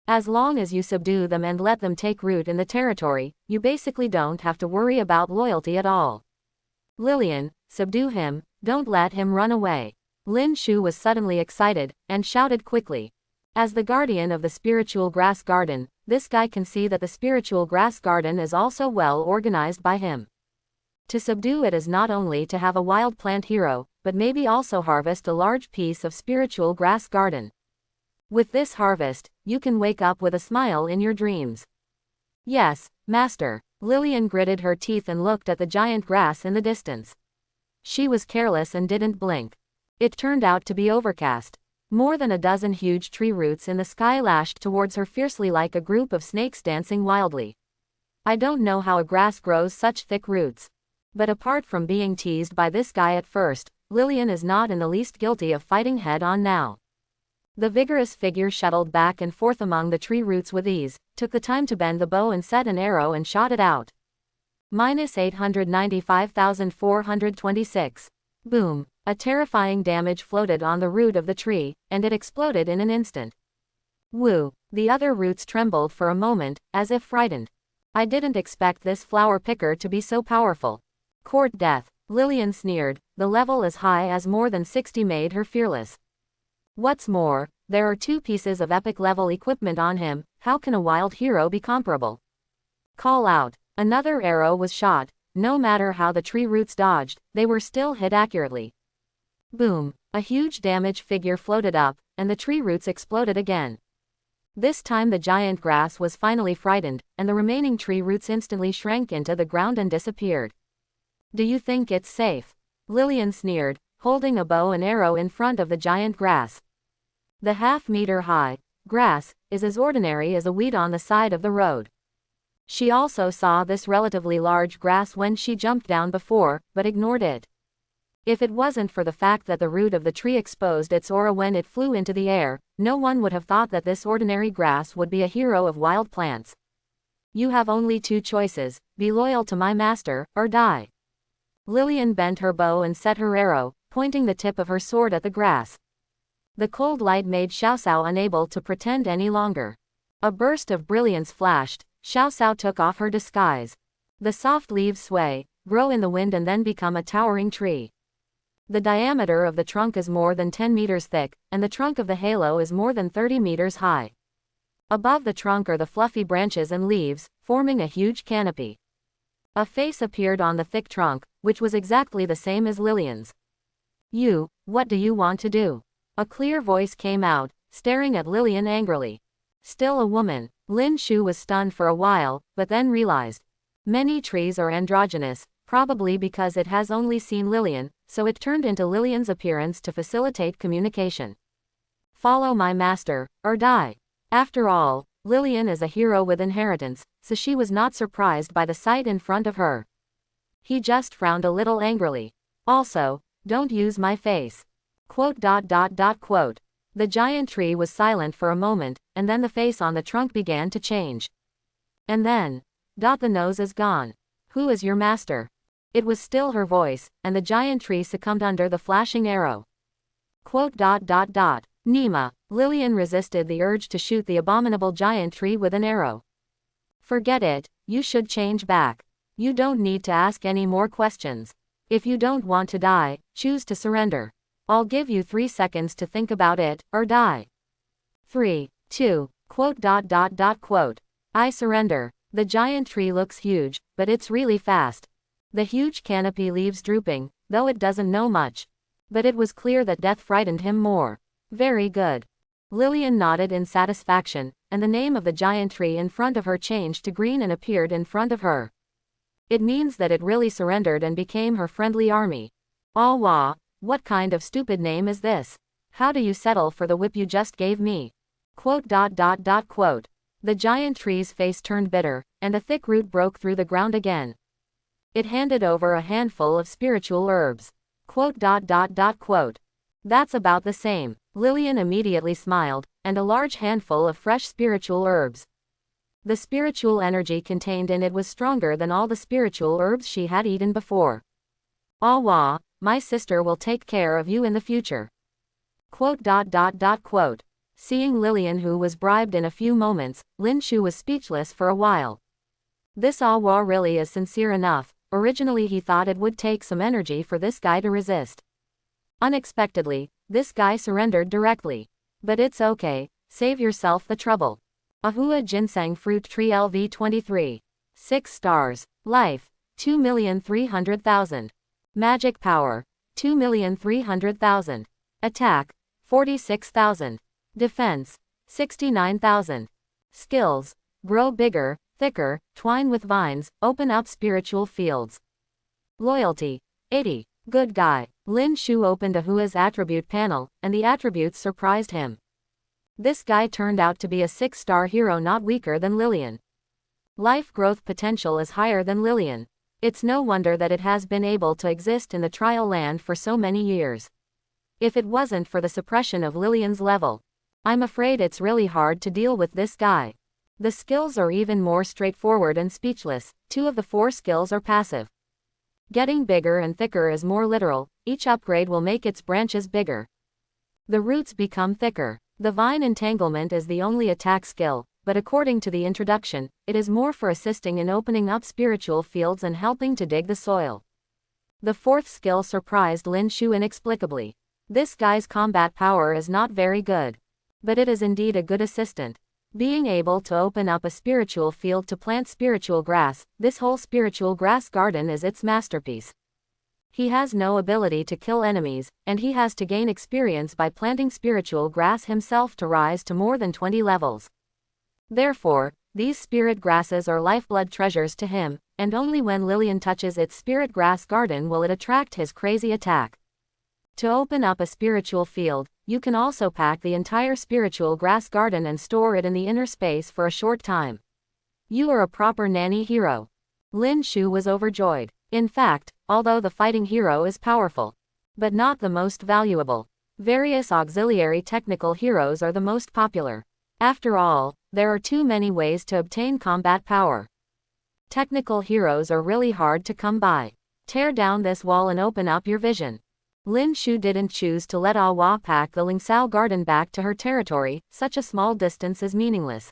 As long as you subdue them and let them take root in the territory, you basically don't have to worry about loyalty at all. Lillian, subdue him, don't let him run away. Lin Shu was suddenly excited, and shouted quickly. As the guardian of the spiritual grass garden, this guy can see that the spiritual grass garden is also well organized by him. To subdue it is not only to have a wild plant hero, but maybe also harvest a large piece of spiritual grass garden. With this harvest, you can wake up with a smile in your dreams. Yes, master. Lillian gritted her teeth and looked at the giant grass in the distance. She was careless and didn't blink. It turned out to be overcast. More than a dozen huge tree roots in the sky lashed towards her fiercely like a group of snakes dancing wildly. I don't know how a grass grows such thick roots. But apart from being teased by this guy at first, Lillian is not in the least guilty of fighting head-on now. The vigorous figure shuttled back and forth among the tree roots with ease, took the time to bend the bow and set an arrow and shot it out. Minus 895,426. Boom. A terrifying damage floated on the root of the tree, and it exploded in an instant. Woo. The other roots trembled for a moment, as if frightened. I didn't expect this flower picker to be so powerful. Court death. Lillian sneered. The level as high as more than 60 made her fearless. What's more, there are 2 pieces of epic level equipment on him. How can a wild hero be comparable? Call out. Another arrow was shot. No matter how the tree roots dodged, they were still hit accurately. Boom. A huge damage figure floated up, and the tree roots exploded again. This time the giant grass was finally frightened, and the remaining tree roots instantly shrank into the ground and disappeared. Do you think it's safe? Lillian sneered, holding a bow and arrow in front of the giant grass. The half-meter-high grass is as ordinary as a weed on the side of the road. She also saw this relatively large grass when she jumped down before, but ignored it. If it wasn't for the fact that the root of the tree exposed its aura when it flew into the air, no one would have thought that this ordinary grass would be a hero of wild plants. You have only 2 choices, be loyal to my master, or die. Lillian bent her bow and set her arrow, pointing the tip of her sword at the grass. The cold light made Xiaoxiao unable to pretend any longer. A burst of brilliance flashed. Xiaoxiao took off her disguise. The soft leaves sway, grow in the wind and then become a towering tree. The diameter of the trunk is more than 10 meters thick, and the trunk of the halo is more than 30 meters high. Above the trunk are the fluffy branches and leaves, forming a huge canopy. A face appeared on the thick trunk, which was exactly the same as Lillian's. What do you want to do? A clear voice came out, staring at Lillian angrily. Still a woman. Lin Shu was stunned for a while, but then realized. Many trees are androgynous, probably because it has only seen Lillian, so it turned into Lillian's appearance to facilitate communication. Follow my master, or die. After all, Lillian is a hero with inheritance, so she was not surprised by the sight in front of her. He just frowned a little angrily. Also, don't use my face. Quote. The giant tree was silent for a moment, and then the face on the trunk began to change. And then, the nose is gone. Who is your master? It was still her voice, and the giant tree succumbed under the flashing arrow. Quote. Nima. Lillian resisted the urge to shoot the abominable giant tree with an arrow. Forget it, you should change back. You don't need to ask any more questions. If you don't want to die, choose to surrender. I'll give you 3 seconds to think about it, or die. 3, 2, quote. I surrender. The giant tree looks huge, but it's really fast. The huge canopy leaves drooping, though it doesn't know much. But it was clear that death frightened him more. Very good. Lillian nodded in satisfaction, and the name of the giant tree in front of her changed to green and appeared in front of her. It means that it really surrendered and became her friendly army. Ah wah, what kind of stupid name is this? How do you settle for the whip you just gave me? Quote. The giant tree's face turned bitter, and a thick root broke through the ground again. It handed over a handful of spiritual herbs. Quote. That's about the same. Lillian immediately smiled, and a large handful of fresh spiritual herbs. The spiritual energy contained in it was stronger than all the spiritual herbs she had eaten before. Ah wah, my sister will take care of you in the future. Quote. Seeing Lillian, who was bribed in a few moments, Lin Shu was speechless for a while. This ah wah really is sincere enough. Originally he thought it would take some energy for this guy to resist. Unexpectedly, this guy surrendered directly. But it's okay, save yourself the trouble. Ahua Ginseng Fruit Tree LV23. 6 stars. Life, 2,300,000. Magic Power, 2,300,000. Attack, 46,000. Defense, 69,000. Skills, grow bigger, thicker, twine with vines, open up spiritual fields. Loyalty, 80. Good guy. Lin Shu opened Ahua's attribute panel, and the attributes surprised him. This guy turned out to be a 6-star hero, not weaker than Lillian. Life growth potential is higher than Lillian. It's no wonder that it has been able to exist in the trial land for so many years. If it wasn't for the suppression of Lillian's level, I'm afraid it's really hard to deal with this guy. The skills are even more straightforward and speechless. 2 of the 4 skills are passive. Getting bigger and thicker is more literal. Each upgrade will make its branches bigger. The roots become thicker. The vine entanglement is the only attack skill, but according to the introduction, it is more for assisting in opening up spiritual fields and helping to dig the soil. The 4th skill surprised Lin Shu inexplicably. This guy's combat power is not very good. But it is indeed a good assistant. Being able to open up a spiritual field to plant spiritual grass, this whole spiritual grass garden is its masterpiece. He has no ability to kill enemies, and he has to gain experience by planting spiritual grass himself to rise to more than 20 levels. Therefore, these spirit grasses are lifeblood treasures to him, and only when Lillian touches its spirit grass garden will it attract his crazy attack. To open up a spiritual field, you can also pack the entire spiritual grass garden and store it in the inner space for a short time. You are a proper nanny hero. Lin Shu was overjoyed. In fact, although the fighting hero is powerful, but not the most valuable, various auxiliary technical heroes are the most popular. After all, there are too many ways to obtain combat power. Technical heroes are really hard to come by. Tear down this wall and open up your vision. Lin Shu didn't choose to let Awa pack the Lingsao garden back to her territory. Such a small distance is meaningless.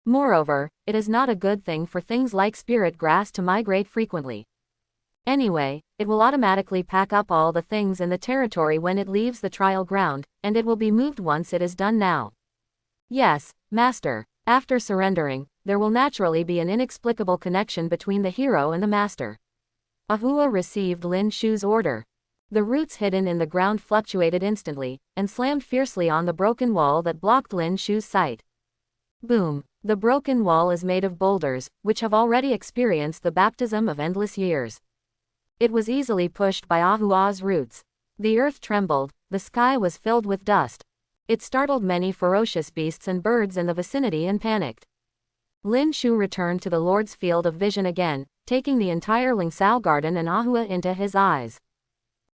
Moreover, it is not a good thing for things like spirit grass to migrate frequently. Anyway, it will automatically pack up all the things in the territory when it leaves the trial ground, and it will be moved once it is done now. Yes, Master. After surrendering, there will naturally be an inexplicable connection between the hero and the master. Ahua received Lin Shu's order. The roots hidden in the ground fluctuated instantly, and slammed fiercely on the broken wall that blocked Lin Shu's sight. Boom! The broken wall is made of boulders, which have already experienced the baptism of endless years. It was easily pushed by Ahua's roots. The earth trembled, the sky was filled with dust. It startled many ferocious beasts and birds in the vicinity and panicked. Lin Shu returned to the Lord's field of vision again, taking the entire Lingsao garden and Ahua into his eyes.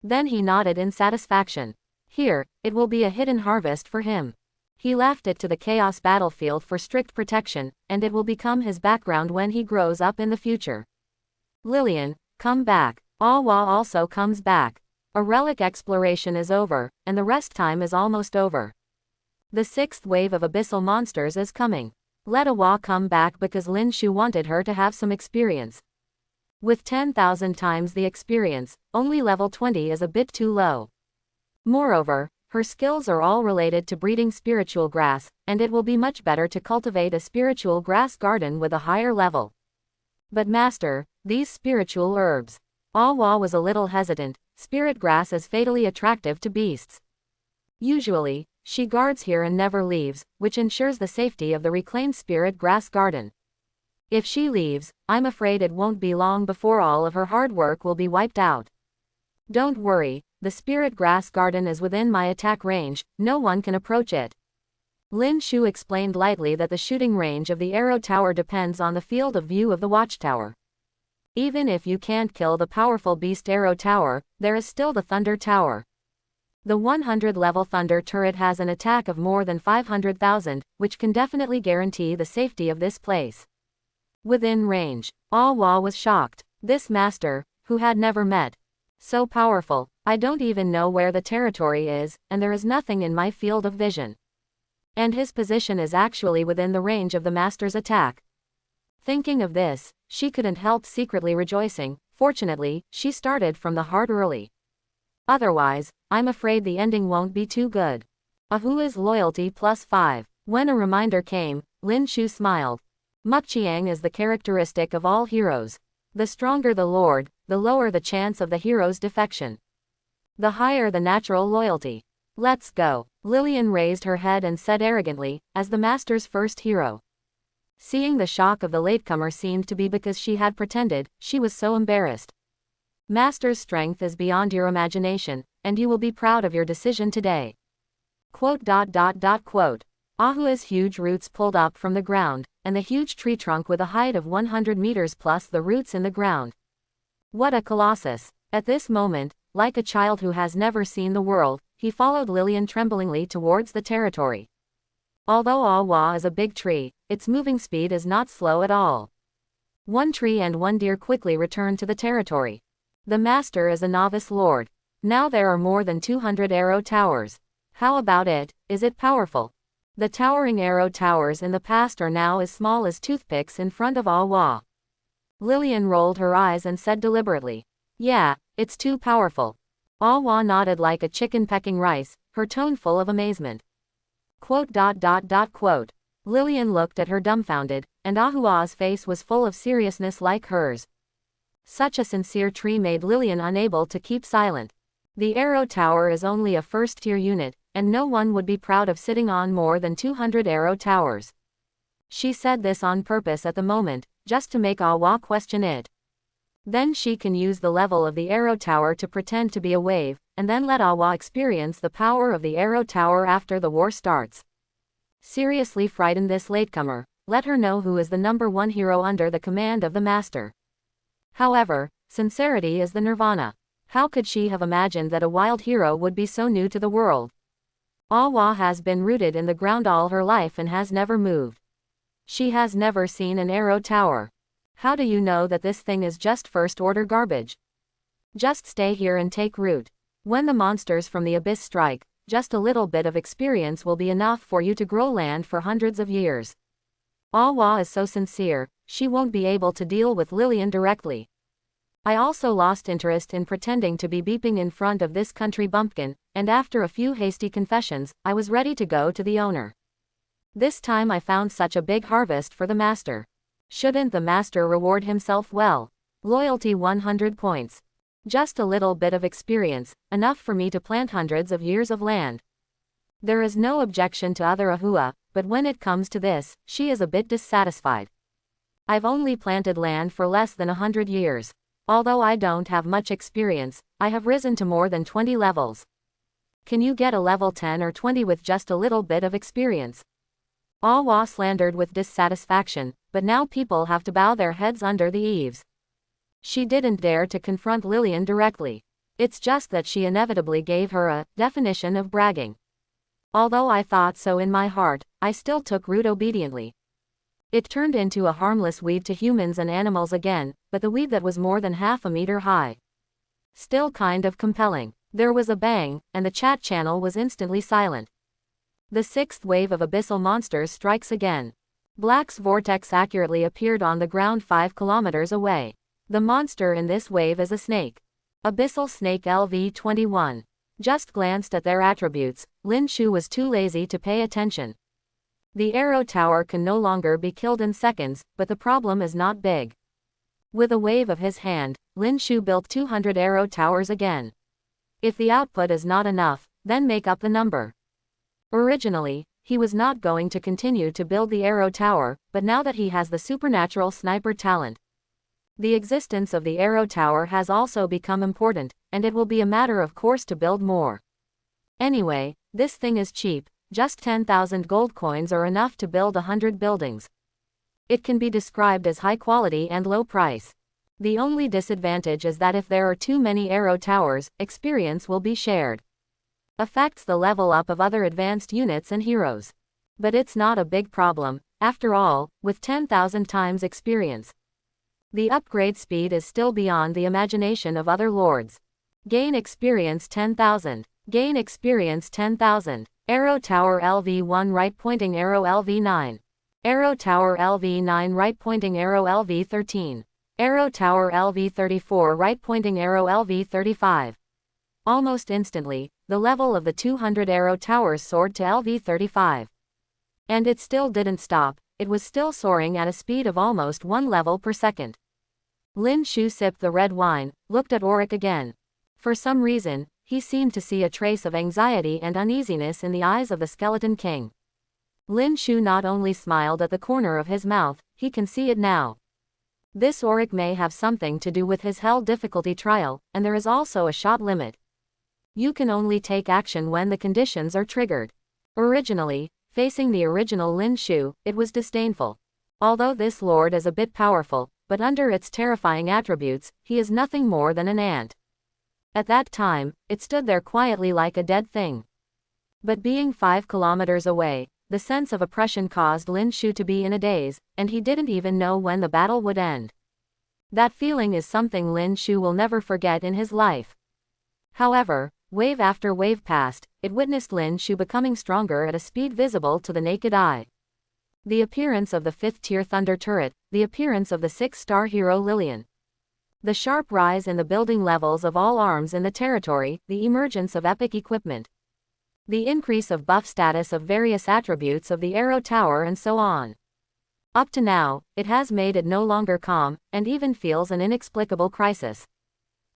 Then he nodded in satisfaction. Here, it will be a hidden harvest for him. He left it to the chaos battlefield for strict protection, and it will become his background when he grows up in the future. Lillian, come back. Awa also comes back. A relic exploration is over, and the rest time is almost over. The 6th wave of abyssal monsters is coming. Let Awa come back because Lin Shu wanted her to have some experience. With 10,000 times the experience, only level 20 is a bit too low. Moreover, her skills are all related to breeding spiritual grass, and it will be much better to cultivate a spiritual grass garden with a higher level. But Master, these spiritual herbs. Awa was a little hesitant. Spirit grass is fatally attractive to beasts. Usually, she guards here and never leaves, which ensures the safety of the reclaimed spirit grass garden. If she leaves, I'm afraid it won't be long before all of her hard work will be wiped out. Don't worry, the spirit grass garden is within my attack range, no one can approach it. Lin Shu explained lightly that the shooting range of the arrow tower depends on the field of view of the watchtower. Even if you can't kill the powerful beast arrow tower, there is still the thunder tower. The 100-level thunder turret has an attack of more than 500,000, which can definitely guarantee the safety of this place. Within range, Awa was shocked. This master, who had never met. So powerful, I don't even know where the territory is, and there is nothing in my field of vision. And his position is actually within the range of the master's attack. Thinking of this, she couldn't help secretly rejoicing. Fortunately, she started from the heart early. Otherwise, I'm afraid the ending won't be too good. Ahua's loyalty +5. When a reminder came, Lin Shu smiled. Mukchiang is the characteristic of all heroes. The stronger the lord, the lower the chance of the hero's defection. The higher the natural loyalty. Let's go. Lillian raised her head and said arrogantly, as the master's first hero. Seeing the shock of the latecomer seemed to be because she had pretended, she was so embarrassed. Master's strength is beyond your imagination, and you will be proud of your decision today. Ahua's huge roots pulled up from the ground, and the huge tree trunk with a height of 100 meters plus the roots in the ground. What a colossus! At this moment, like a child who has never seen the world, he followed Lillian tremblingly towards the territory. Although Awa is a big tree, its moving speed is not slow at all. One tree and one deer quickly return to the territory. The master is a novice lord. Now there are more than 200 arrow towers. How about it? Is it powerful? The towering arrow towers in the past are now as small as toothpicks in front of Awa. Lillian rolled her eyes and said deliberately, "Yeah, it's too powerful." Awa nodded like a chicken pecking rice, her tone full of amazement. Quote. Lillian looked at her dumbfounded, and Ahua's face was full of seriousness like hers. Such a sincere tree made Lillian unable to keep silent. The arrow tower is only a first-tier unit, and no one would be proud of sitting on more than 200 arrow towers. She said this on purpose at the moment, just to make Awa question it. Then she can use the level of the arrow tower to pretend to be a wave, and then let Awa experience the power of the arrow tower after the war starts. Seriously frighten this latecomer, let her know who is the #1 hero under the command of the master. However, sincerity is the nirvana. How could she have imagined that a wild hero would be so new to the world? Awa has been rooted in the ground all her life and has never moved. She has never seen an arrow tower. How do you know that this thing is just first-order garbage? Just stay here and take root. When the monsters from the abyss strike, just a little bit of experience will be enough for you to grow land for hundreds of years. Awa is so sincere, she won't be able to deal with Lillian directly. I also lost interest in pretending to be beeping in front of this country bumpkin, and after a few hasty confessions, I was ready to go to the owner. This time I found such a big harvest for the master. Shouldn't the master reward himself well? Loyalty 100 points. Just a little bit of experience, enough for me to plant hundreds of years of land. There is no objection to other Ahua, but when it comes to this, she is a bit dissatisfied. I've only planted land for less than 100 years. Although I don't have much experience, I have risen to more than 20 levels. Can you get a level 10 or 20 with just a little bit of experience? Awa slandered with dissatisfaction, but now people have to bow their heads under the eaves. She didn't dare to confront Lillian directly. It's just that she inevitably gave her a definition of bragging. Although I thought so in my heart, I still took root obediently. It turned into a harmless weed to humans and animals again, but the weed that was more than half a meter high. Still kind of compelling. There was a bang, and the chat channel was instantly silent. The 6th wave of abyssal monsters strikes again. Black's vortex accurately appeared on the ground 5 kilometers away. The monster in this wave is a snake. Abyssal Snake LV-21. Just glanced at their attributes, Lin Shu was too lazy to pay attention. The arrow tower can no longer be killed in seconds, but the problem is not big. With a wave of his hand, Lin Shu built 200 arrow towers again. If the output is not enough, then make up the number. Originally, he was not going to continue to build the arrow tower, but now that he has the supernatural sniper talent, the existence of the arrow tower has also become important, and it will be a matter of course to build more. Anyway, this thing is cheap, just 10,000 gold coins are enough to build 100 buildings. It can be described as high quality and low price. The only disadvantage is that if there are too many arrow towers, experience will be shared. Affects the level up of other advanced units and heroes. But it's not a big problem, after all, with 10,000 times experience. The upgrade speed is still beyond the imagination of other lords. Gain experience 10,000. Gain experience 10,000. Arrow Tower LV1 right pointing arrow LV9. Arrow Tower LV9 right pointing arrow LV13. Arrow Tower LV34 right pointing arrow LV35. Almost instantly, the level of the 200 arrow towers soared to LV35. And it still didn't stop, it was still soaring at a speed of almost 1 level per second. Lin Shu sipped the red wine, looked at Auric again. For some reason, he seemed to see a trace of anxiety and uneasiness in the eyes of the Skeleton King. Lin Shu not only smiled at the corner of his mouth, he can see it now. This Auric may have something to do with his hell difficulty trial, and there is also a shot limit. You can only take action when the conditions are triggered. Originally, facing the original Lin Shu, it was disdainful. Although this lord is a bit powerful, but under its terrifying attributes, he is nothing more than an ant. At that time, it stood there quietly like a dead thing. But being 5 kilometers away, the sense of oppression caused Lin Shu to be in a daze, and he didn't even know when the battle would end. That feeling is something Lin Shu will never forget in his life. However, wave after wave passed, it witnessed Lin Shu becoming stronger at a speed visible to the naked eye. The appearance of the 5th-tier Thunder Turret, the appearance of the 6-star hero Lillian. The sharp rise in the building levels of all arms in the territory, the emergence of epic equipment. The increase of buff status of various attributes of the Arrow Tower and so on. Up to now, it has made it no longer calm, and even feels an inexplicable crisis.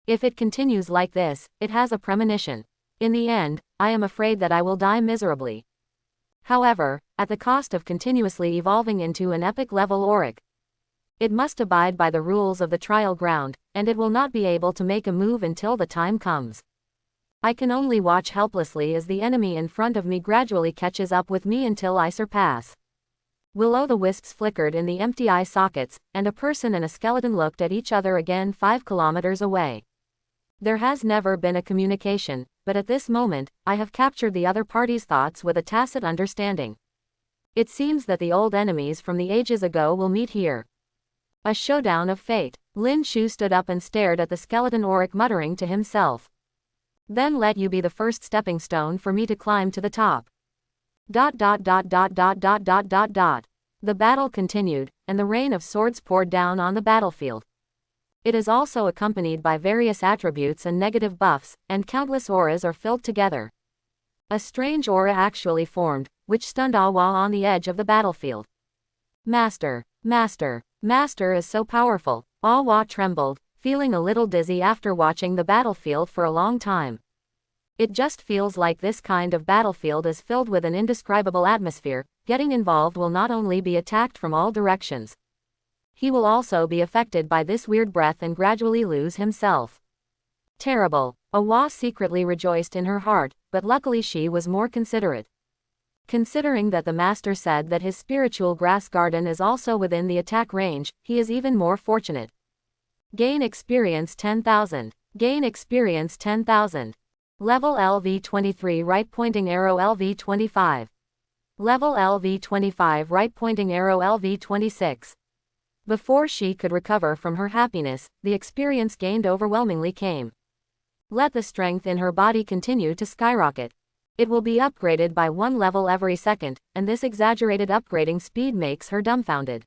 If it continues like this, it has a premonition. In the end, I am afraid that I will die miserably. However, at the cost of continuously evolving into an epic-level Auric. It must abide by the rules of the trial ground, and it will not be able to make a move until the time comes. I can only watch helplessly as the enemy in front of me gradually catches up with me until I surpass. Will-o'-the-wisps flickered in the empty eye sockets, and a person and a skeleton looked at each other again 5 kilometers away. There has never been a communication, but at this moment, I have captured the other party's thoughts with a tacit understanding. It seems that the old enemies from the ages ago will meet here. A showdown of fate. Lin Shu stood up and stared at the skeleton Auric, muttering to himself. Then let you be the first stepping stone for me to climb to the top. ... The battle continued, and the rain of swords poured down on the battlefield. It is also accompanied by various attributes and negative buffs, and countless auras are filled together. A strange aura actually formed, which stunned Awa on the edge of the battlefield. Master, Master, Master is so powerful. Awa trembled, feeling a little dizzy after watching the battlefield for a long time. It just feels like this kind of battlefield is filled with an indescribable atmosphere. Getting involved will not only be attacked from all directions. He will also be affected by this weird breath and gradually lose himself. Terrible. Awa secretly rejoiced in her heart, but luckily she was more considerate. Considering that the master said that his spiritual grass garden is also within the attack range, he is even more fortunate. Gain experience 10,000. Gain experience 10,000. Level LV23 right pointing arrow LV25. Level LV25 right pointing arrow LV26. Before she could recover from her happiness, the experience gained overwhelmingly came. Let the strength in her body continue to skyrocket. It will be upgraded by 1 level every second, and this exaggerated upgrading speed makes her dumbfounded.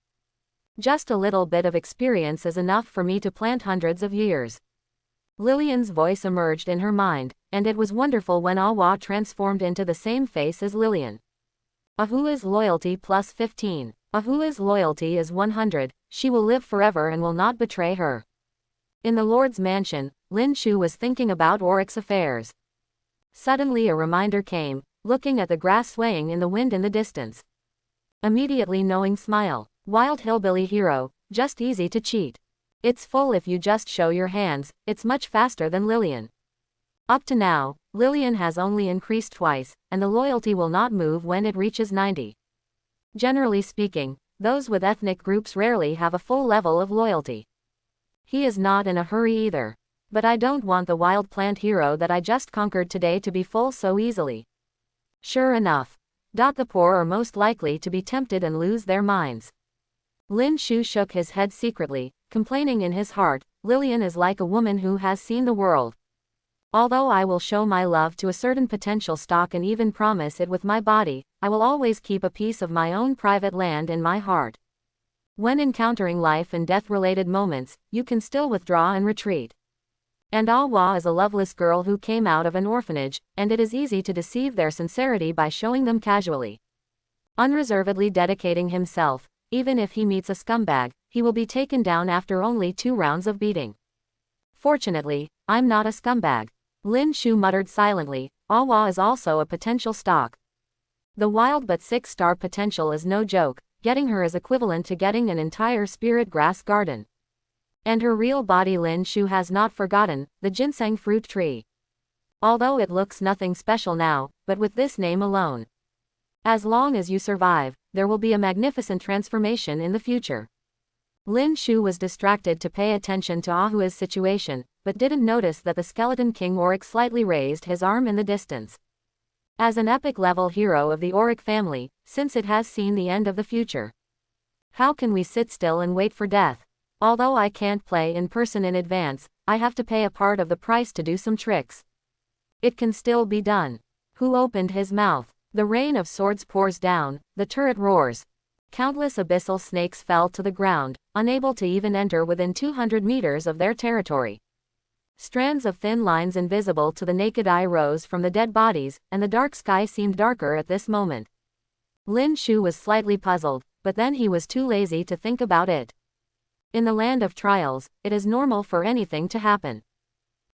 Just a little bit of experience is enough for me to plant hundreds of years. Lillian's voice emerged in her mind, and it was wonderful when Awa transformed into the same face as Lillian. Ahua's loyalty plus 15. Ahua's loyalty is 100, she will live forever and will not betray her. In the Lord's mansion, Lin Shu was thinking about Auric's affairs. Suddenly a reminder came, looking at the grass swaying in the wind in the distance. Immediately knowing smile. Wild hillbilly hero, just easy to cheat. It's full if you just show your hands, it's much faster than Lillian. Up to now, Lillian has only increased twice, and the loyalty will not move when it reaches 90. Generally speaking, those with ethnic groups rarely have a full level of loyalty. He is not in a hurry either. But I don't want the wild plant hero that I just conquered today to be full so easily. Sure enough. The poor are most likely to be tempted and lose their minds. Lin Shu shook his head secretly, complaining in his heart, Lillian is like a woman who has seen the world. Although I will show my love to a certain potential stock and even promise it with my body, I will always keep a piece of my own private land in my heart. When encountering life and death-related moments, you can still withdraw and retreat. And Awa is a loveless girl who came out of an orphanage, and it is easy to deceive their sincerity by showing them casually. Unreservedly dedicating himself, even if he meets a scumbag, he will be taken down after only 2 rounds of beating. Fortunately, I'm not a scumbag. Lin Shu muttered silently, Awa is also a potential stock. The wild but 6-star potential is no joke, getting her is equivalent to getting an entire spirit grass garden. And her real body Lin Shu has not forgotten, the ginseng fruit tree. Although it looks nothing special now, but with this name alone. As long as you survive, there will be a magnificent transformation in the future. Lin Shu was distracted to pay attention to Ahua's situation, but didn't notice that the skeleton king Auric slightly raised his arm in the distance. as an epic-level hero of the Auric family, since it has seen the end of the future. How can we sit still and wait for death? Although I can't play in person in advance, I have to pay a part of the price to do some tricks. It can still be done. Who opened his mouth? The rain of swords pours down, the turret roars. Countless abyssal snakes fell to the ground, unable to even enter within 200 meters of their territory. Strands of thin lines invisible to the naked eye rose from the dead bodies, and the dark sky seemed darker at this moment. Lin Shu was slightly puzzled, but then he was too lazy to think about it. In the land of trials, it is normal for anything to happen.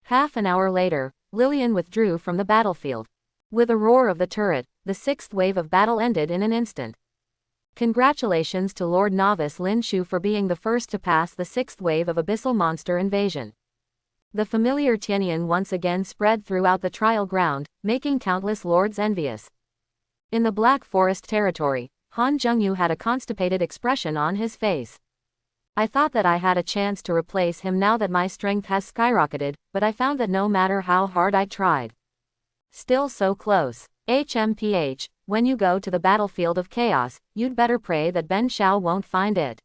Half an hour later, Lillian withdrew from the battlefield. With a roar of the turret, the sixth wave of battle ended in an instant. Congratulations to Lord Novice Lin Shu for being the first to pass the sixth wave of abyssal monster invasion. The familiar Tianyan once again spread throughout the trial ground, making countless lords envious. In the Black Forest territory, Han Zhengyu had a constipated expression on his face. I thought that I had a chance to replace him now that my strength has skyrocketed, but I found that no matter how hard I tried. Still so close. HMPH, when you go to the battlefield of chaos, you'd better pray that Ben Shao won't find it.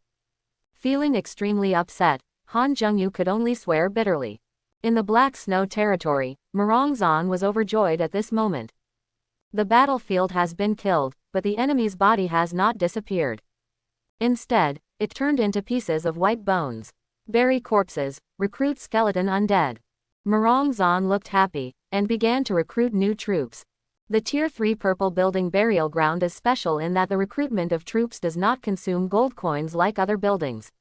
Feeling extremely upset, Han Zhengyu could only swear bitterly. In the Black Snow territory, Murongzan was overjoyed at this moment. The battlefield has been killed, but the enemy's body has not disappeared. Instead, it turned into pieces of white bones. Bury corpses, recruit skeleton undead. Murongzan looked happy, and began to recruit new troops. The Tier 3 Purple Building Burial Ground is special in that the recruitment of troops does not consume gold coins like other buildings.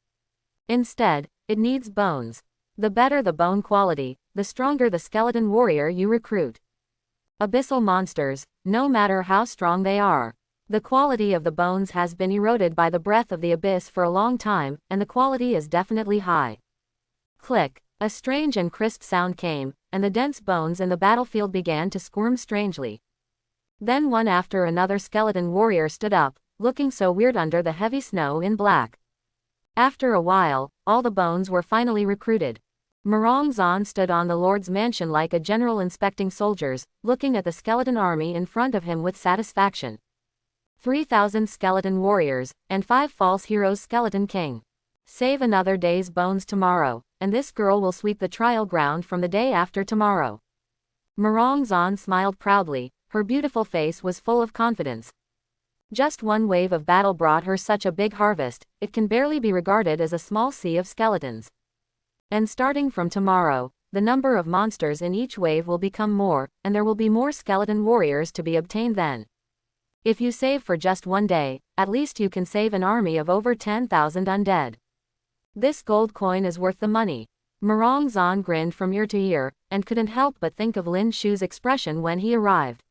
Instead, it needs bones. The better the bone quality, the stronger the skeleton warrior you recruit. Abyssal monsters, no matter how strong they are. The quality of the bones has been eroded by the breath of the abyss for a long time, and the quality is definitely high. Click. A strange and crisp sound came, and the dense bones in the battlefield began to squirm strangely. Then one after another skeleton warrior stood up, looking so weird under the heavy snow in black. After a while, all the bones were finally recruited. Murongzan stood on the Lord's mansion like a general inspecting soldiers, looking at the skeleton army in front of him with satisfaction. 3,000 skeleton warriors, and 5 false heroes skeleton king. Save another day's bones tomorrow, and this girl will sweep the trial ground from the day after tomorrow. Murongzan smiled proudly, her beautiful face was full of confidence. Just one wave of battle brought her such a big harvest, it can barely be regarded as a small sea of skeletons. And starting from tomorrow, the number of monsters in each wave will become more, and there will be more skeleton warriors to be obtained then. If you save for just one day, at least you can save an army of over 10,000 undead. This gold coin is worth the money. Murongzan grinned from ear to ear, and couldn't help but think of Lin Shu's expression when he arrived.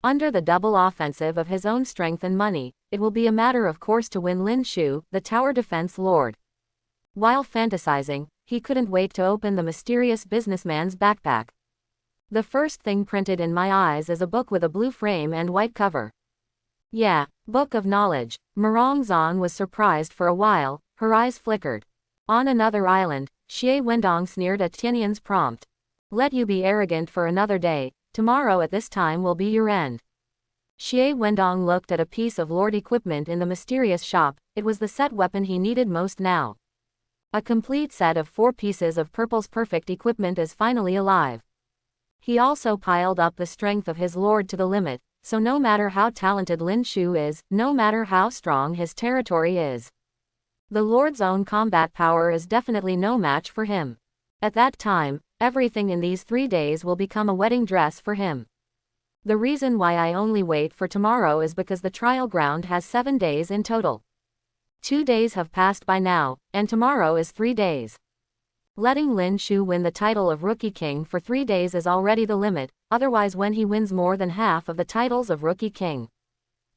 Under the double offensive of his own strength and money, it will be a matter of course to win Lin Shu, the tower defense lord. While fantasizing, he couldn't wait to open the mysterious businessman's backpack. The first thing printed in my eyes is a book with a blue frame and white cover. Yeah, Book of Knowledge. Murongzan was surprised for a while, her eyes flickered. On another island, Xie Wendong sneered at Tianyan's prompt. Let you be arrogant for another day, tomorrow at this time will be your end. Xie Wendong looked at a piece of lord equipment in the mysterious shop, it was the set weapon he needed most now. A complete set of 4 pieces of Purple's perfect equipment is finally alive. He also piled up the strength of his lord to the limit, so no matter how talented Lin Shu is, no matter how strong his territory is, the Lord's own combat power is definitely no match for him. At that time, everything in these 3 days will become a wedding dress for him. The reason why I only wait for tomorrow is because the trial ground has 7 days in total. 2 days have passed by now, and tomorrow is 3 days. Letting Lin Shu win the title of Rookie King for 3 days is already the limit, otherwise when he wins more than half of the titles of Rookie King.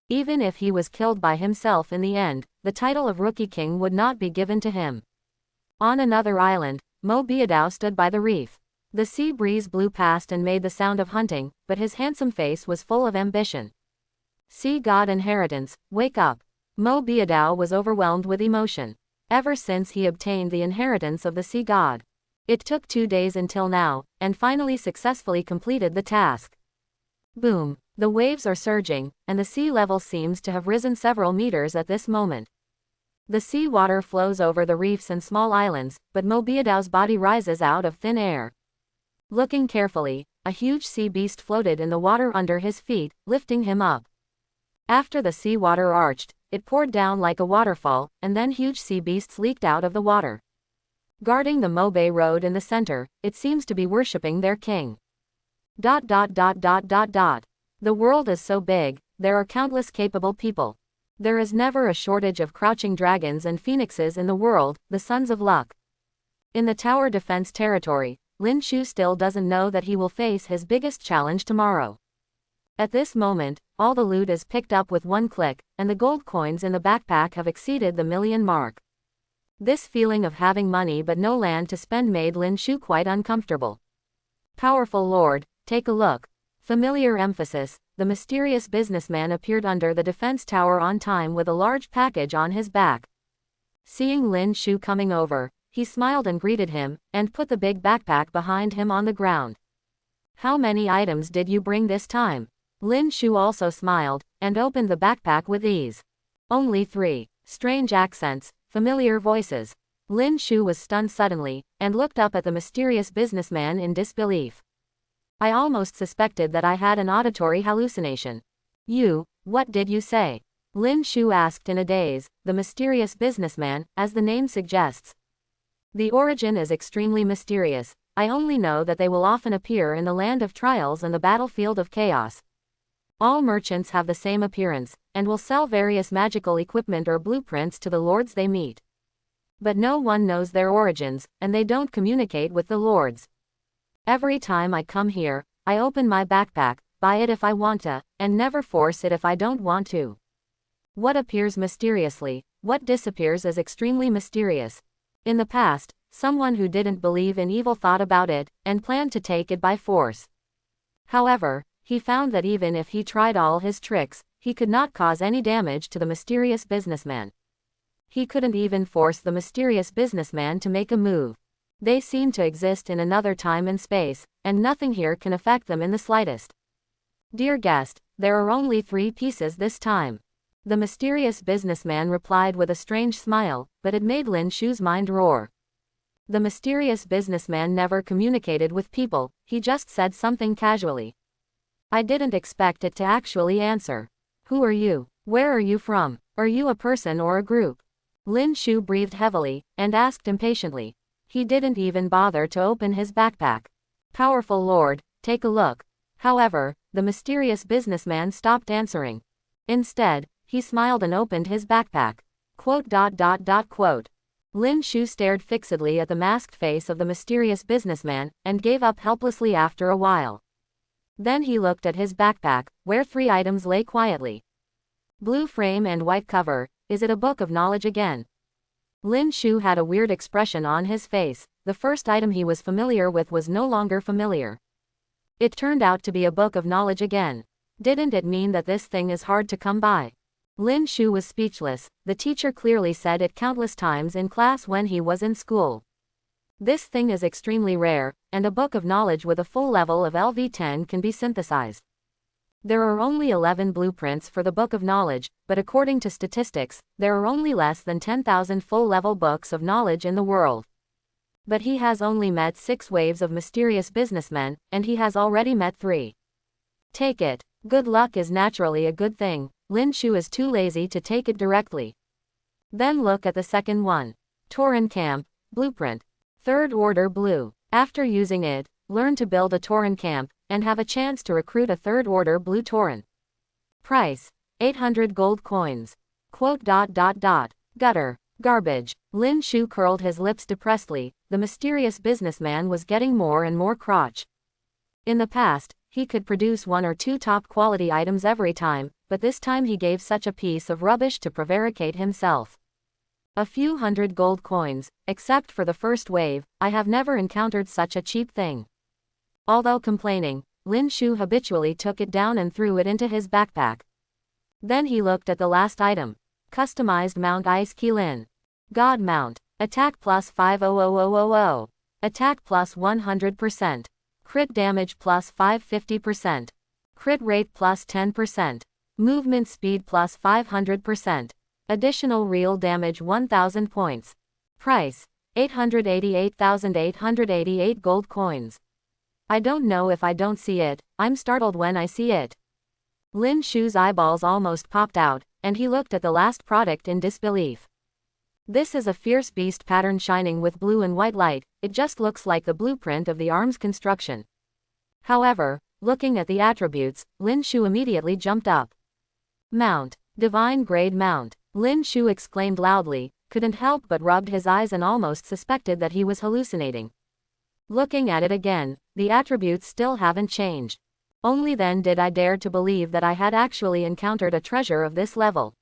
Even if he was killed by himself in the end, the title of Rookie King would not be given to him. On another island, Mo Biadao stood by the reef. The sea breeze blew past and made the sound of hunting, but his handsome face was full of ambition. Sea God Inheritance, wake up. Mo Biadao was overwhelmed with emotion. Ever since he obtained the inheritance of the sea god. It took 2 days until now, and finally successfully completed the task. Boom. The waves are surging, and the sea level seems to have risen several meters at this moment. The sea water flows over the reefs and small islands, but Mobiadow's body rises out of thin air. Looking carefully, a huge sea beast floated in the water under his feet, lifting him up. After the sea water arched, it poured down like a waterfall, and then huge sea beasts leaked out of the water. Guarding the Mobe road in the center, it seems to be worshipping their king. The world is so big, there are countless capable people. There is never a shortage of crouching dragons and phoenixes in the world, the sons of luck. In the tower defense territory, Lin Shu still doesn't know that he will face his biggest challenge tomorrow. At this moment, all the loot is picked up with one click, and the gold coins in the backpack have exceeded the million mark. This feeling of having money but no land to spend made Lin Shu quite uncomfortable. Powerful Lord, take a look. Familiar emphasis, the mysterious businessman appeared under the defense tower on time with a large package on his back. Seeing Lin Shu coming over, he smiled and greeted him, and put the big backpack behind him on the ground. How many items did you bring this time? Lin Shu also smiled, and opened the backpack with ease. Only 3. Strange accents, familiar voices. Lin Shu was stunned suddenly, and looked up at the mysterious businessman in disbelief. I almost suspected that I had an auditory hallucination. What did you say? Lin Shu asked in a daze, the mysterious businessman, as the name suggests. The origin is extremely mysterious. I only know that they will often appear in the land of trials and the battlefield of chaos. All merchants have the same appearance, and will sell various magical equipment or blueprints to the lords they meet. But no one knows their origins, and they don't communicate with the lords. Every time I come here, I open my backpack, buy it if I want to, and never force it if I don't want to. What appears mysteriously, what disappears is extremely mysterious. In the past, someone who didn't believe in evil thought about it, and planned to take it by force. However, he found that even if he tried all his tricks, he could not cause any damage to the mysterious businessman. He couldn't even force the mysterious businessman to make a move. They seem to exist in another time and space, and nothing here can affect them in the slightest. Dear guest, there are only 3 pieces this time. The mysterious businessman replied with a strange smile, but it made Lin Shu's mind roar. The mysterious businessman never communicated with people, he just said something casually. I didn't expect it to actually answer. Who are you? Where are you from? Are you a person or a group? Lin Shu breathed heavily, and asked impatiently. He didn't even bother to open his backpack. Powerful Lord, take a look. However, the mysterious businessman stopped answering. Instead, he smiled and opened his backpack. Lin Shu stared fixedly at the masked face of the mysterious businessman, and gave up helplessly after a while. Then he looked at his backpack, where 3 items lay quietly. Blue frame and white cover, is it a book of knowledge again? Lin Shu had a weird expression on his face. The first item he was familiar with was no longer familiar. It turned out to be a book of knowledge again. Didn't it mean that this thing is hard to come by? Lin Shu was speechless. The teacher clearly said it countless times in class when he was in school. This thing is extremely rare, and a book of knowledge with a full level of LV10 can be synthesized. There are only 11 blueprints for the Book of Knowledge, but according to statistics, there are only less than 10,000 full-level books of knowledge in the world. But he has only met 6 waves of mysterious businessmen, and he has already met 3. Take it. Good luck is naturally a good thing. Lin Shu is too lazy to take it directly. Then look at the second one. Tauren Camp, Blueprint. 3rd Order Blue. After using it, learn to build a Tauren Camp, and have a chance to recruit a 3rd Order Blue Tauren. Price: 800 gold coins. Gutter. Garbage. Lin Shu curled his lips depressedly. The mysterious businessman was getting more and more crotch. In the past, he could produce 1 or 2 top quality items every time, but this time he gave such a piece of rubbish to prevaricate himself. A few hundred gold coins, except for the first wave, I have never encountered such a cheap thing. Although complaining, Lin Shu habitually took it down and threw it into his backpack. Then he looked at the last item. Customized Mount Ice Keylin. God Mount. Attack plus 500,000. Attack plus 100%. Crit damage plus 550%. Crit rate plus 10%. Movement speed plus 500%. Additional real damage 1000 points. Price: 888,888 gold coins. I don't know if I don't see it, I'm startled when I see it. Lin Shu's eyeballs almost popped out, and he looked at the last product in disbelief. This is a fierce beast pattern shining with blue and white light, it just looks like the blueprint of the arm's construction. However, looking at the attributes, Lin Shu immediately jumped up. Mount. Divine grade mount. Lin Shu exclaimed loudly, couldn't help but rubbed his eyes and almost suspected that he was hallucinating. Looking at it again, the attributes still haven't changed. Only then did I dare to believe that I had actually encountered a treasure of this level.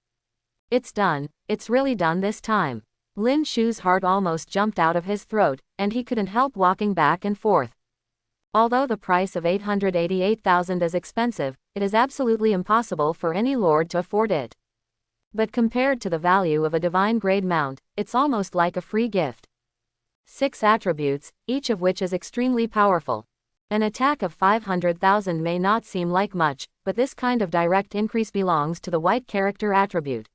It's done, it's really done this time. Lin Shu's heart almost jumped out of his throat, and he couldn't help walking back and forth. Although the price of 888,000 is expensive, it is absolutely impossible for any lord to afford it. But compared to the value of a divine grade mount, it's almost like a free gift. 6 attributes, each of which is extremely powerful. An attack of 500,000 may not seem like much, but this kind of direct increase belongs to the white character attribute.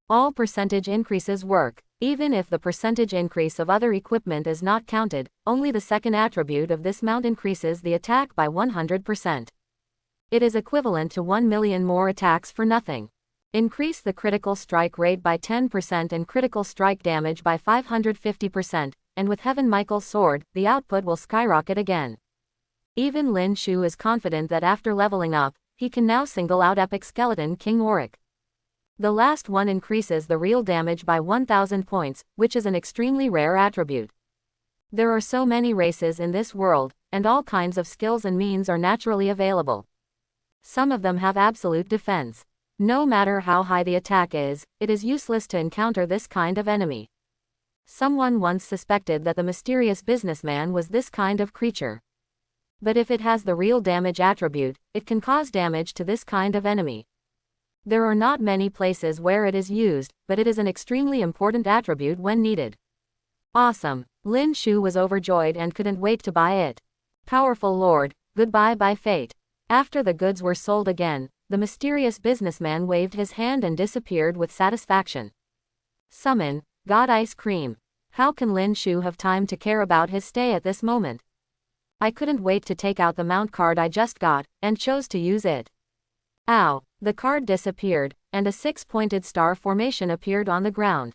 All percentage increases work, even if the percentage increase of other equipment is not counted, only the second attribute of this mount increases the attack by 100%. It is equivalent to 1 million more attacks for nothing. Increase the critical strike rate by 10% and critical strike damage by 550%, and with Heaven Michael's sword, the output will skyrocket again. Even Lin Shu is confident that after leveling up, he can now single out Epic Skeleton King Auric. The last one increases the real damage by 1000 points, which is an extremely rare attribute. There are so many races in this world, and all kinds of skills and means are naturally available. Some of them have absolute defense. No matter how high the attack is, it is useless to encounter this kind of enemy. Someone once suspected that the mysterious businessman was this kind of creature. But if it has the real damage attribute, it can cause damage to this kind of enemy. There are not many places where it is used, but it is an extremely important attribute when needed. Awesome! Lin Shu was overjoyed and couldn't wait to buy it. Powerful Lord, goodbye by fate. After the goods were sold again, the mysterious businessman waved his hand and disappeared with satisfaction. Summon, God Ice Cream. How can Lin Shu have time to care about his stay at this moment? I couldn't wait to take out the mount card I just got, and chose to use it. Ow! The card disappeared, and a 6-pointed star formation appeared on the ground.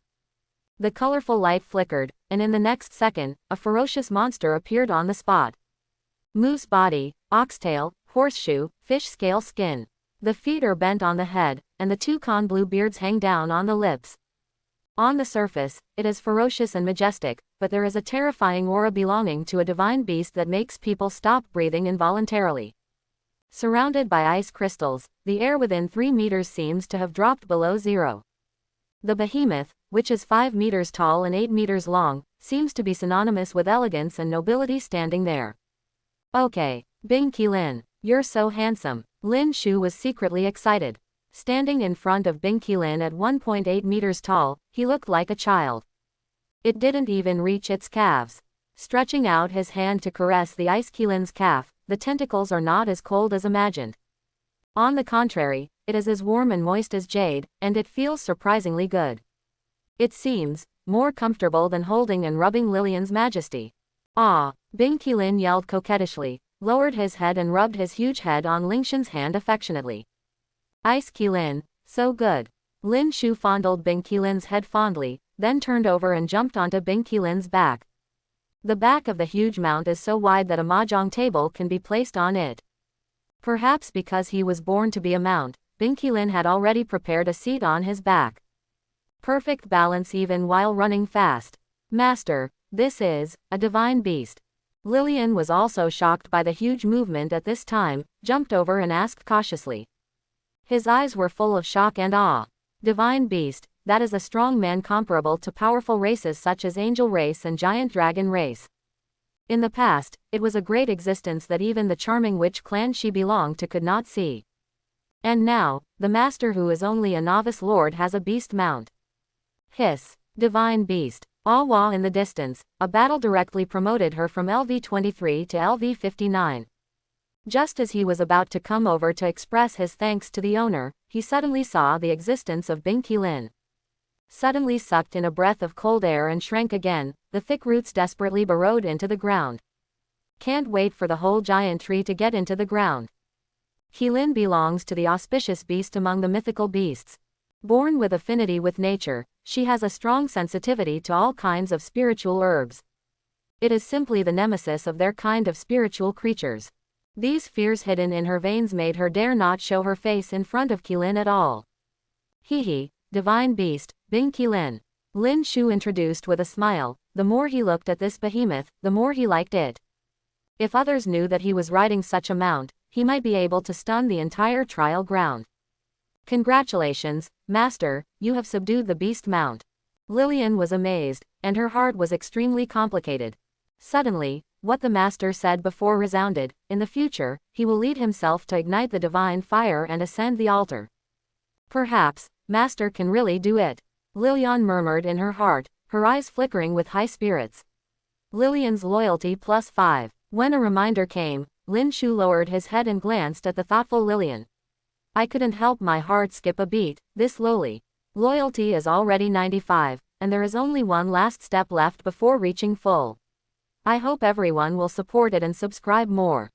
The colorful light flickered, and in the next second, a ferocious monster appeared on the spot. Moose body, oxtail, horseshoe, fish scale skin. The feet are bent on the head, and the 2 con blue beards hang down on the lips. On the surface, it is ferocious and majestic, but there is a terrifying aura belonging to a divine beast that makes people stop breathing involuntarily. Surrounded by ice crystals, the air within 3 meters seems to have dropped below zero. The behemoth, which is 5 meters tall and 8 meters long, seems to be synonymous with elegance and nobility standing there. Okay, Bing Qilin, you're so handsome. Lin Shu was secretly excited. Standing in front of Bing Qilin at 1.8 meters tall, he looked like a child. It didn't even reach its calves. Stretching out his hand to caress the Ice Qilin's calf, the tentacles are not as cold as imagined. On the contrary, it is as warm and moist as jade, and it feels surprisingly good. It seems more comfortable than holding and rubbing Lilian's majesty. Ah! Bing Qilin yelled coquettishly, lowered his head and rubbed his huge head on Lingshan's hand affectionately. Ice Qilin, so good. Lin Shu fondled Bing Qilin's head fondly, then turned over and jumped onto Bing Qilin's back. The back of the huge mount is so wide that a mahjong table can be placed on it. Perhaps because he was born to be a mount, Bing Qilin had already prepared a seat on his back. Perfect balance even while running fast. Master, this is a divine beast. Lilian was also shocked by the huge movement at this time, jumped over and asked cautiously. His eyes were full of shock and awe. Divine beast, that is a strong man comparable to powerful races such as Angel Race and Giant Dragon Race. In the past, it was a great existence that even the charming witch clan she belonged to could not see. And now, the master who is only a novice lord has a beast mount. Hiss, divine beast. Awa in the distance, a battle directly promoted her from LV-23 to LV-59. Just as he was about to come over to express his thanks to the owner, he suddenly saw the existence of Bing Qilin. Suddenly sucked in a breath of cold air and shrank again, the thick roots desperately burrowed into the ground. Can't wait for the whole giant tree to get into the ground. Qilin belongs to the auspicious beast among the mythical beasts. Born with affinity with nature, she has a strong sensitivity to all kinds of spiritual herbs. It is simply the nemesis of their kind of spiritual creatures. These fears hidden in her veins made her dare not show her face in front of Qilin at all. He, divine beast, Bing Qilin. Lin Shu introduced with a smile. The more he looked at this behemoth, the more he liked it. If others knew that he was riding such a mount, he might be able to stun the entire trial ground. Congratulations, Master, you have subdued the beast mount. Lillian was amazed, and her heart was extremely complicated. Suddenly, what the Master said before resounded. In the future, he will lead himself to ignite the divine fire and ascend the altar. Perhaps, Master can really do it. Lillian murmured in her heart, her eyes flickering with high spirits. Lillian's loyalty +5. When a reminder came, Lin Shu lowered his head and glanced at the thoughtful Lillian. I couldn't help my heart skip a beat, this lowly. Loyalty is already 95, and there is only one last step left before reaching full. I hope everyone will support it and subscribe more.